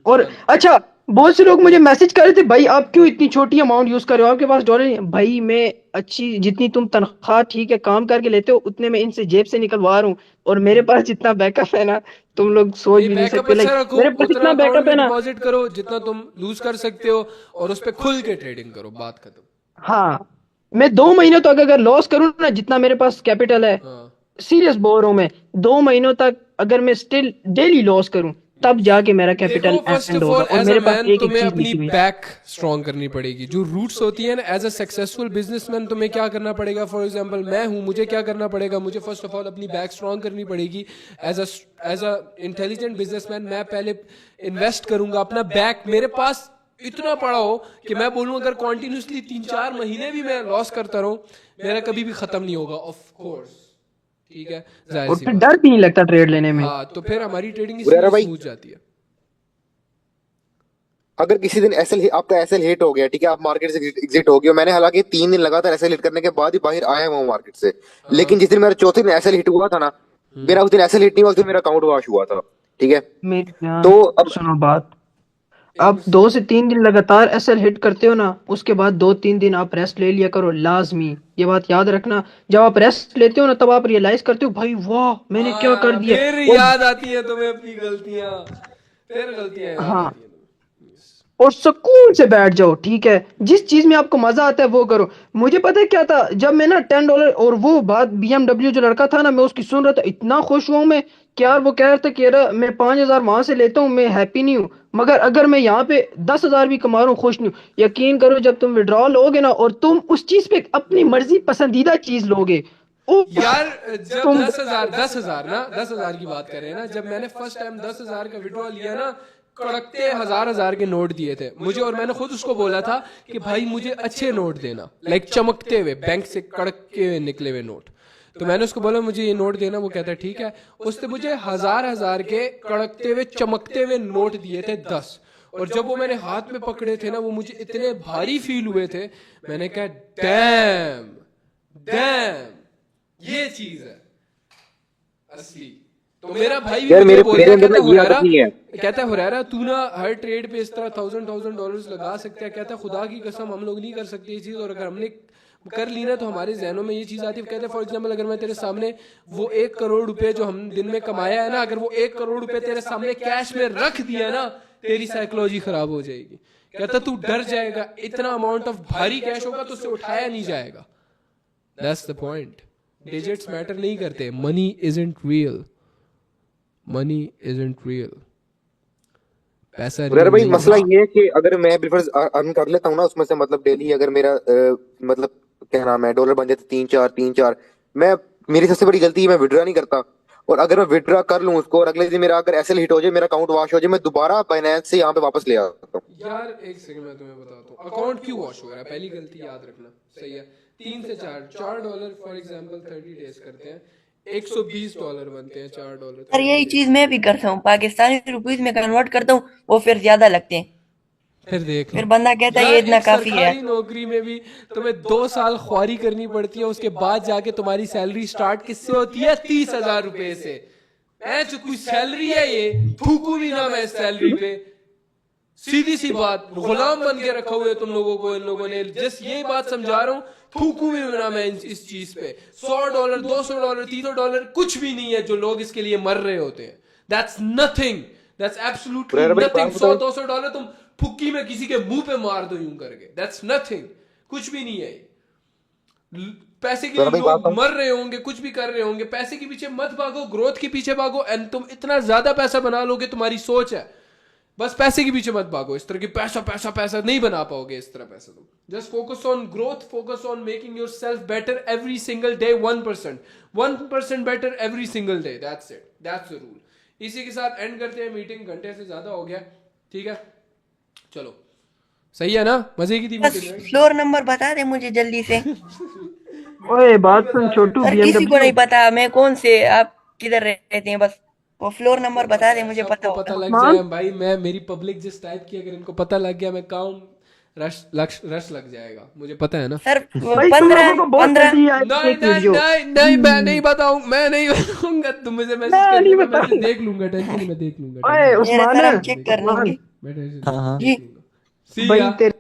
[SPEAKER 8] और
[SPEAKER 1] बंद।
[SPEAKER 8] अच्छा, बहुत से लोग मुझे मैसेज कर रहे थे, भाई आप क्यों इतनी छोटी अमाउंट यूज कर रहे हो, आपके पास डॉलर नहीं है?" भाई मैं अच्छी, जितनी तुम तनख्वाह, ठीक है, काम करके लेते हो, उतने मैं इनसे जेब से निकलवा रहा हूँ। और मेरे पास जितना बैकअप है ना, तुम लोग सोच
[SPEAKER 1] नहीं,
[SPEAKER 8] भी नहीं
[SPEAKER 1] बैकअप
[SPEAKER 8] सकते,
[SPEAKER 1] अच्छा
[SPEAKER 8] लाइक
[SPEAKER 1] रखो,
[SPEAKER 8] मेरे पास
[SPEAKER 1] उतना
[SPEAKER 8] इतना
[SPEAKER 1] अकाउंट
[SPEAKER 8] बैकअप
[SPEAKER 1] में
[SPEAKER 8] है ना।
[SPEAKER 1] डिपॉजिट करो जितना तुम लूज कर सकते हो, और उस पर खुल के ट्रेडिंग करो, बात खत्म।
[SPEAKER 8] हाँ, मैं 2 महीने तक अगर लॉस करूँ ना, जितना मेरे पास कैपिटल है,
[SPEAKER 1] हाँ,
[SPEAKER 8] सीरियस बोल रहा हूँ मैं, 2 महीनों तक अगर मैं स्टिल डेली लॉस करूँ, तब जाके मेरा
[SPEAKER 1] देखो
[SPEAKER 8] कैपिटल
[SPEAKER 1] फर्स्ट
[SPEAKER 8] एंड
[SPEAKER 1] ऑफ
[SPEAKER 8] होगा।
[SPEAKER 1] ऑल
[SPEAKER 8] और
[SPEAKER 1] एज अ
[SPEAKER 8] मेरे पास
[SPEAKER 1] मैन
[SPEAKER 8] एक एक
[SPEAKER 1] तुम्हें
[SPEAKER 8] चीज
[SPEAKER 1] अपनी
[SPEAKER 8] लिखी हुई है।
[SPEAKER 1] बैक स्ट्रॉन्ग करनी पड़ेगी। जो रूट्स होती है ना, एज अ सक्सेसफुल बिजनेसमैन तुम्हें क्या करना पड़ेगा, फॉर एग्जांपल मैं हूं, मुझे क्या करना पड़ेगा, मुझे फर्स्ट ऑफ ऑल अपनी बैक स्ट्रॉन्ग करनी पड़ेगी। एज अ इंटेलिजेंट बिजनेसमैन मैं पहले इन्वेस्ट करूंगा अपना बैक, मेरे पास इतना पड़ा हो कि मैं बोलूं अगर कॉन्टिन्यूसली 3-4 महीने भी मैं लॉस करता रहूं, मेरा कभी भी खत्म नहीं होगा, ऑफ कोर्स, ठीक है, जाहिर
[SPEAKER 8] और
[SPEAKER 1] सी
[SPEAKER 8] फिर
[SPEAKER 1] बात
[SPEAKER 8] डर
[SPEAKER 1] है।
[SPEAKER 8] भी नहीं लगता ट्रेड लेने में।
[SPEAKER 1] हाँ, तो फिर हमारी ट्रेडिंग
[SPEAKER 7] हुरैरा
[SPEAKER 1] इसलिए
[SPEAKER 7] भाई,
[SPEAKER 1] स्मूथ जाती है।
[SPEAKER 7] अगर किसी दिन एसएल आपका एसएल हिट हो गया, ठीक है, आप मार्केट से एग्जिट हो गए हो, मैंने हालांकि 3 दिन लगातार एसएल हिट करने के बाद ही बाहर आया हूँ मार्केट से,
[SPEAKER 1] हाँ।
[SPEAKER 7] लेकिन जिस दिन मेरा चौथे दिन एसएल हिट हुआ था ना, मेरा उस दिन एसएल हिट नहीं हुआ, उस दिन मेरा अकाउंट वॉश हुआ था, ठीक है।
[SPEAKER 8] मेरी
[SPEAKER 7] तो
[SPEAKER 8] जान
[SPEAKER 7] अब
[SPEAKER 8] सुनो बात,
[SPEAKER 1] एक
[SPEAKER 8] आप 2 से 3 दिन लगातार एसएल हिट करते हो ना, उसके बाद 2-3 दिन आप रेस्ट ले लिया करो लाजमी, ये बात याद रखना। जब आप रेस्ट लेते हो ना, तब आप रियलाइज करते हो भाई वाह मैंने क्या कर दिया।
[SPEAKER 1] फिर
[SPEAKER 8] और
[SPEAKER 1] याद आती है तुम्हें अपनी गलतियां, फिर गलतियां याद
[SPEAKER 8] हाँ,
[SPEAKER 1] आती है तुम्हें।
[SPEAKER 8] और सुकून से बैठ जाओ, ठीक है। जिस चीज में आपको मजा आता है वो करो। मुझे पता है क्या था, जब मैं ना $10 और वो बात BMW जो लड़का था ना, मैं उसकी सुन रहा था, इतना खुश हुआ हूं मैं कि यार वो कह रहा था कि यार मैं 5,000 वहां से लेता हूँ, मैं हैप्पी नहीं हूँ, मगर अगर मैं यहाँ पे 10,000 भी कमा रहा हूँ खुश नहीं हूँ। यकीन करो, जब तुम विड्रॉल लोगे ना और तुम उस चीज पे अपनी मर्जी पसंदीदा चीज लोगे,
[SPEAKER 1] यार जब
[SPEAKER 8] तुम
[SPEAKER 1] 10,000 ना 10,000 की बात करें ना, जब मैंने फर्स्ट टाइम 10,000 का विड्रॉ लिया ना, कड़कते हजार के नोट दिए थे मुझे, और मैंने खुद उसको बोला था कि भाई मुझे अच्छे नोट देना, लाइक चमकते हुए, बैंक से कड़क के निकले हुए नोट। तो मैंने उसको बोला मुझे ये नोट देना, वो कहता है ठीक है। उसने मुझे हजार के कड़कते हुए चमकते हुए नोट दिए थे 10, और जब वो मैंने हाथ में पकड़े थे ना, वो मुझे इतने भारी फील हुए थे, मैंने कहा डैम डैम, ये चीज है असली। तो मेरा भाई भी
[SPEAKER 7] यार
[SPEAKER 1] मुझे
[SPEAKER 7] मेरे
[SPEAKER 1] बोलता
[SPEAKER 7] मेरे
[SPEAKER 1] है,
[SPEAKER 7] अंदर
[SPEAKER 1] कहता
[SPEAKER 7] ना ये आदत नहीं है।
[SPEAKER 1] कहता है हुरैरा तू ना हर ट्रेड पे इस तरह $1,000 लगा सकता है। कहता है खुदा की कसम हम लोग नहीं कर सकते ये चीज, और अगर हमने कर ली ना तो हमारे जहनों में ये चीज आती है। कहते हैं फॉर एग्जाम्पल अगर मैं तेरे सामने वो 1 करोड़ रुपए जो हम दिन में कमाया है ना, अगर वो 1 करोड़ रुपए तेरे सामने कैश में रख दिया ना, तेरी साइकोलॉजी खराब हो जाएगी। कहता तू डर जाएगा, इतना अमाउंट ऑफ भारी कैश होगा तो उससे उठाया नहीं जाएगा। That's the point. Digits matter नहीं करते, money isn't real, money isn't real, पैसा
[SPEAKER 7] अरे भाई
[SPEAKER 1] real नहीं
[SPEAKER 7] मसला
[SPEAKER 1] है।
[SPEAKER 7] ये है कि अगर मैं प्रीफर अर्न कर लेता हूँ ना उसमें से, मतलब डेली अगर मेरा मतलब क्या नाम है डॉलर बन जाते 3-4, मैं, मेरी सबसे बड़ी गलती है मैं विड्रॉ नहीं करता। और अगर मैं विड्रॉ कर लूँ उसको और अगले दिन मेरा अगर एसएल हिट हो जाए, मेरा अकाउंट वॉश हो जाए, मैं दोबारा बाइनेंस से यहाँ पे वापस ले आता हूँ।
[SPEAKER 1] यार एक सेकंड मैं तुम्हें बताता हूँ अकाउंट क्यों वॉश हो रहा है। पहली गलती याद रखना, सही है। 3 से 4 डॉलर फॉर एग्जांपल 30 डेज करते हैं, $120 बनते हैं, $4
[SPEAKER 6] सर यही चीज मैं भी करता हूँ, पाकिस्तानी रुपीज में कन्वर्ट करता हूँ, वो फिर ज्यादा लगते हैं।
[SPEAKER 1] फिर देख
[SPEAKER 6] फिर बंदा कहता है ये
[SPEAKER 1] यार
[SPEAKER 6] इतना
[SPEAKER 1] एक
[SPEAKER 6] काफी है।
[SPEAKER 1] सरकारी नौकरी में भी तुम्हें 2 साल ख्वारी करनी पड़ती है, उसके बाद जाके तुम्हारी सैलरी स्टार्ट किससे होती है? 30,000 रुपए से। जो कोई सैलरी है ये, थूकू भी ना मैं इस सैलरी पे। सीधी सी बात, गुलाम बन के रखा हुआ है तुम लोगों को इन लोगों ने। जस्ट ये बात समझा रहा हूँ, थूकू भी ना मैं इस चीज पे। $100, $200, $300 कुछ भी नहीं है जो लोग इसके लिए मर रहे होते हैं। दैट्स नथिंग, दैट्स एब्सोल्युटली
[SPEAKER 7] अरे भाई,
[SPEAKER 1] नथिंग।
[SPEAKER 7] बात बताओ।
[SPEAKER 1] $100-200 तुम फुक्की में किसी के मुंह पे मार दो यूं करके, दैट्स नथिंग, कुछ भी नहीं है। पैसे के लिए
[SPEAKER 7] अरे भाई,
[SPEAKER 1] लोग
[SPEAKER 7] बात बताओ।
[SPEAKER 1] मर रहे होंगे, कुछ भी कर रहे होंगे, पैसे के पीछे मत भागो, ग्रोथ के पीछे भागो। एंड तुम इतना ज्यादा पैसा बना लोगे, तुम्हारी सोच है, बस पैसे के पीछे मत भागो। इस तरह की पैसा पैसा पैसा नहीं बना पाओगे इस तरह पैसा। तुम just focus on growth, focus on making your self better every single day, 1% better every single day. That's it, that's the rule. इसी के साथ एंड करते हैं, मीटिंग घंटे से ज्यादा हो गया, ठीक है चलो, सही है ना? मजे की थी
[SPEAKER 6] बस
[SPEAKER 1] मीटिंग।
[SPEAKER 6] फ्लोर नंबर बता दे मुझे जल्दी से।
[SPEAKER 8] ओए बात सुन छोटू,
[SPEAKER 6] सर किसी को
[SPEAKER 8] BMW
[SPEAKER 6] नहीं पता मैं कौन से, आप किधर रहते हैं, बस वो फ्लोर नंबर बता दे मुझे, पता
[SPEAKER 1] सबको पता
[SPEAKER 6] होगा।
[SPEAKER 1] लग जाए भाई। मैं, मेरी पब्लिक जिस टाइप की, अगर इनको पता लग गया मैं काम, रश लग जाएगा, मुझे पता है ना।
[SPEAKER 6] सर
[SPEAKER 8] भाई तुम लोगों को बहुत
[SPEAKER 6] 15
[SPEAKER 8] जल्दी आई
[SPEAKER 1] नहीं
[SPEAKER 8] एक
[SPEAKER 1] नहीं
[SPEAKER 8] वीडियो।
[SPEAKER 1] नहीं नहीं, मैं नहीं बताऊंगा, मैं नहीं बताऊंगा। तुम मुझे मैसेज
[SPEAKER 8] मैं
[SPEAKER 1] कर
[SPEAKER 8] नहीं
[SPEAKER 1] देना, मैं
[SPEAKER 8] बताऊंगा।
[SPEAKER 1] देख लूंगा, टेंशन नहीं, मैं देख लूंगा,
[SPEAKER 8] ओए
[SPEAKER 1] टेंशन
[SPEAKER 6] मेरा
[SPEAKER 8] उस्मान
[SPEAKER 6] सर हम चेक कर
[SPEAKER 8] उस्मान,
[SPEAKER 6] लेंगे
[SPEAKER 1] मैं टेंशन
[SPEAKER 3] हाँ हाँ
[SPEAKER 6] जी।
[SPEAKER 1] See
[SPEAKER 8] भाई
[SPEAKER 1] ya.
[SPEAKER 8] तेरे